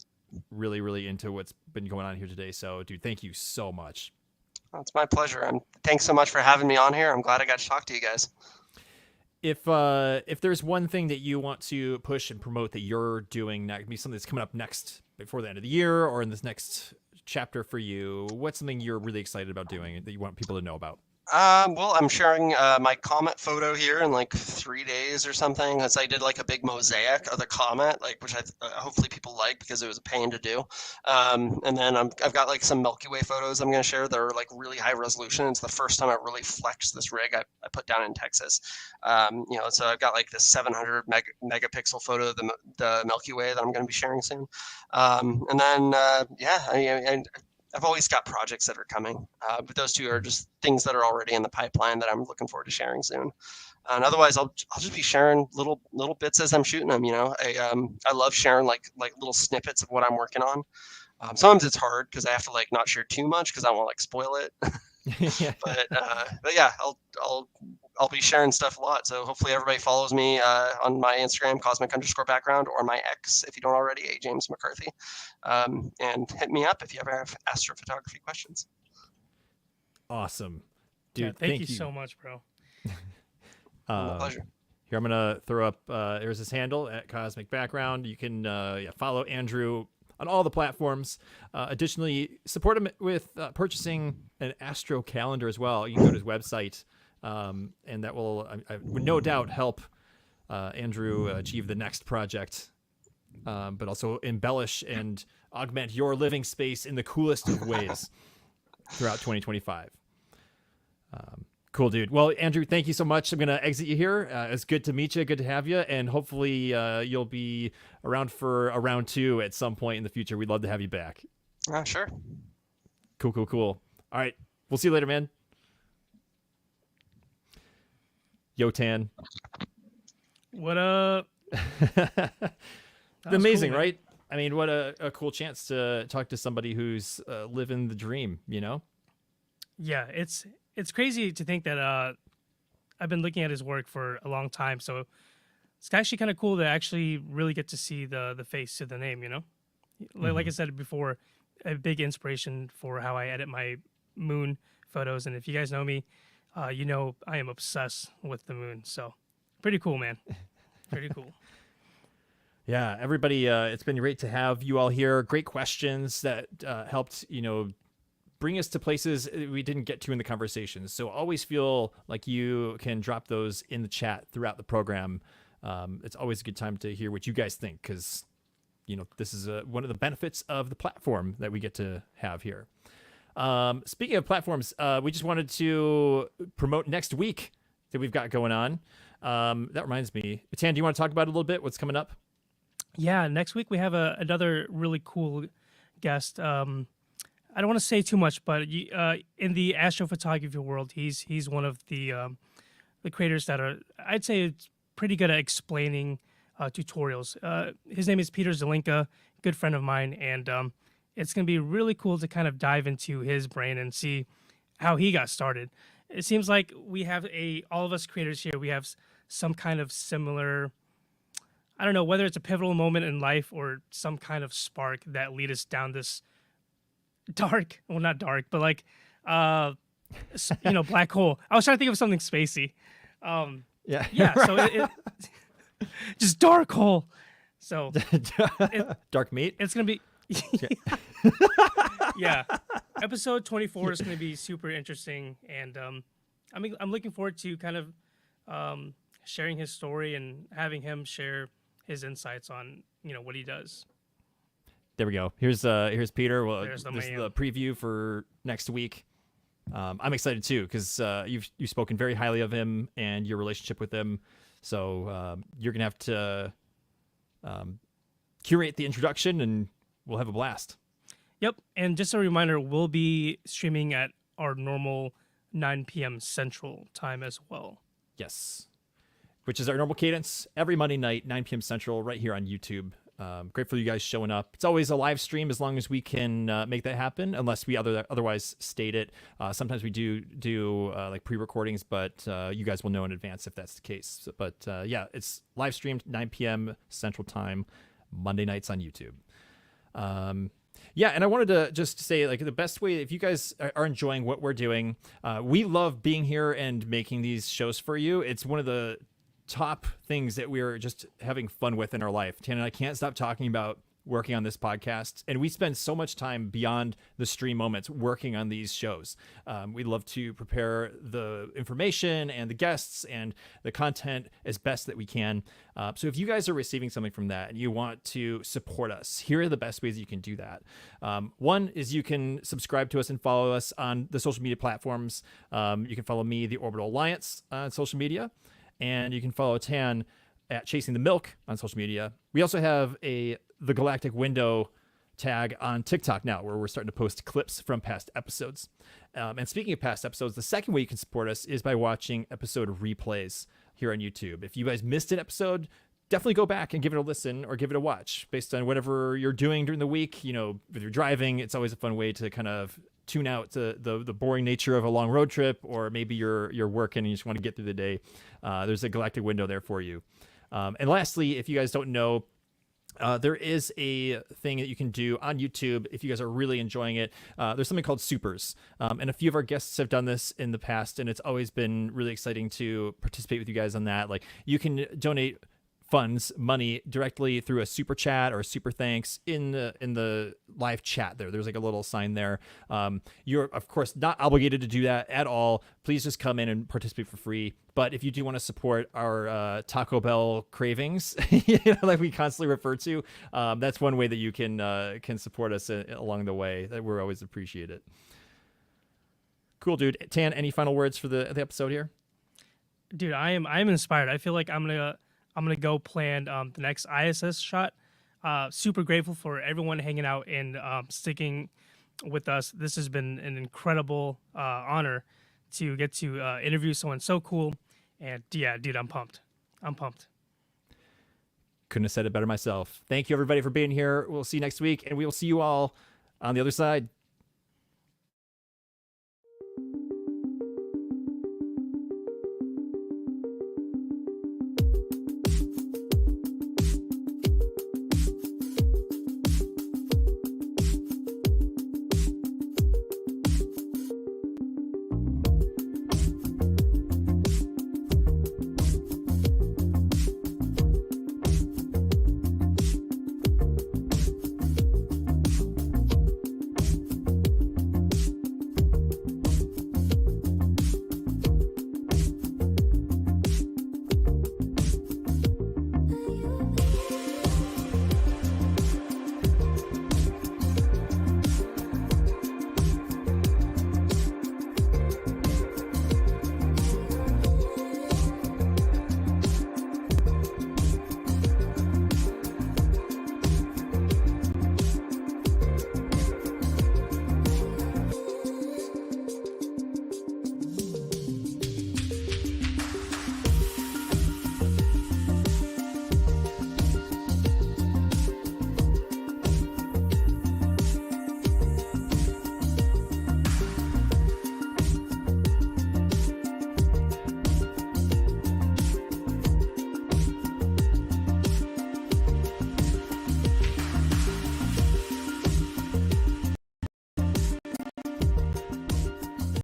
really into what's been going on here today. So, dude, thank you so much. Well, it's my pleasure. And thanks so much for having me on here. I'm glad I got to talk to you guys. If there's one thing that you want to push and promote that you're doing next, maybe something that's coming up next before the end of the year or in this next chapter for you, what's something you're really excited about doing that you want people to know about? Well, I'm sharing my comet photo here in like 3 days or something, as I did like a big mosaic of the comet, like which hopefully people like because it was a pain to do. And then I've got like some Milky Way photos I'm going to share that are like really high resolution. It's the first time I really flexed this rig I put down in Texas. So I've got like this 700 megapixel photo of the Milky Way that I'm going to be sharing soon. And then I've always got projects that are coming, but those two are just things that are already in the pipeline that I'm looking forward to sharing soon. And otherwise, I'll just be sharing little bits as I'm shooting them. I love sharing like little snippets of what I'm working on. Sometimes it's hard because I have to like not share too much because I don't want to like spoil it. But yeah, I'll be sharing stuff a lot. So hopefully everybody follows me on my Instagram, cosmic_background, or my X if you don't already, James McCarthy. And hit me up if you ever have astrophotography questions. Awesome, dude. Yeah, thank you so much, bro. My pleasure. Here, I'm gonna throw up. There's his handle at Cosmic Background. You can follow Andrew on all the platforms. Additionally, support him with purchasing an astro calendar as well. You can go to his website, and that will, I would no doubt, help Andrew achieve the next project, but also embellish and augment your living space in the coolest of ways throughout 2025. Cool, dude. Well, Andrew, thank you so much. I'm going to exit you here. It's good to meet you. Good to have you. And hopefully you'll be around for a round 2 at some point in the future. We'd love to have you back. Sure. Cool. All right. We'll see you later, man. Yo, Tan. What up? Amazing, cool, right? I mean, what a cool chance to talk to somebody who's living the dream, you know? Yeah, it's crazy to think that I've been looking at his work for a long time, so it's actually kind of cool to actually really get to see the face to the name, you know? Like I said before, a big inspiration for how I edit my moon photos, and if you guys know me, you know I am obsessed with the moon, so pretty cool, man. Pretty cool. Yeah, everybody, it's been great to have you all here. Great questions that helped, bring us to places we didn't get to in the conversations. So always feel like you can drop those in the chat throughout the program. It's always a good time to hear what you guys think because, this is one of the benefits of the platform that we get to have here. Speaking of platforms, we just wanted to promote next week that we've got going on. That reminds me. Tan, do you want to talk about it a little bit? What's coming up? Yeah, next week we have another really cool guest. I don't want to say too much, but in the astrophotography world, he's one of the creators that are, I'd say, it's pretty good at explaining tutorials. His name is Peter Zelinka, good friend of mine, and it's going to be really cool to kind of dive into his brain and see how he got started. It seems like we have all of us creators here, we have some kind of similar, I don't know, whether it's a pivotal moment in life or some kind of spark that lead us down this dark, well, not dark, but like, black hole. I was trying to think of something spacey. Yeah. Yeah. So just dark hole. So Dark meat. it's going to be, yeah. Episode 24 is going to be super interesting. And I'm looking forward to kind of sharing his story and having him share his insights on, what he does. There we go. Here's Peter. Well, There's the this is man. the preview for next week. I'm excited too because you've spoken very highly of him and your relationship with him. So you're gonna have to curate the introduction, and we'll have a blast. Yep. And just a reminder, we'll be streaming at our normal 9 p.m. Central time as well. Yes, which is our normal cadence every Monday night, 9 p.m. Central, right here on YouTube. Great for you guys showing up. It's always a live stream as long as we can make that happen, unless we otherwise state it. Sometimes we do like pre-recordings, but you guys will know in advance if that's the case. But yeah, it's live streamed 9 p.m. Central Time, Monday nights on YouTube. Yeah, and I wanted to just say, like, the best way, if you guys are enjoying what we're doing, we love being here and making these shows for you. It's one of the top things that we're just having fun with in our life. Tan and I can't stop talking about working on this podcast, and we spend so much time beyond the stream moments working on these shows. We love to prepare the information and the guests and the content as best that we can. So if you guys are receiving something from that and you want to support us, here are the best ways you can do that. One is you can subscribe to us and follow us on the social media platforms. You can follow me, the Orbital Alliance, on social media. And you can follow Tan at Chasing the Milk on social media. We also have the Galactic Window tag on TikTok now, where we're starting to post clips from past episodes. And speaking of past episodes, the second way you can support us is by watching episode replays here on YouTube. If you guys missed an episode, definitely go back and give it a listen or give it a watch based on whatever you're doing during the week. If you're driving, it's always a fun way to kind of tune out the boring nature of a long road trip, or maybe you're working and you just want to get through the day. There's a Galactic Window there for you. And lastly, if you guys don't know, there is a thing that you can do on YouTube if you guys are really enjoying it. There's something called Supers. And a few of our guests have done this in the past, and it's always been really exciting to participate with you guys on that. Like, you can donate money directly through a super chat or a super thanks in the live chat. There's like a little sign there. You're of course not obligated to do that at all. Please just come in and participate for free. But if you do want to support our Taco Bell cravings, like we constantly refer to, that's one way that you can support us along the way. That we're always appreciate it. Cool, dude. Tan, any final words for the episode here? Dude, I'm inspired. I feel like I'm gonna go plan the next ISS shot. Super grateful for everyone hanging out and sticking with us. This has been an incredible honor to get to interview someone so cool. And yeah, dude, I'm pumped. Couldn't have said it better myself. Thank you, everybody, for being here. We'll see you next week, and we will see you all on the other side.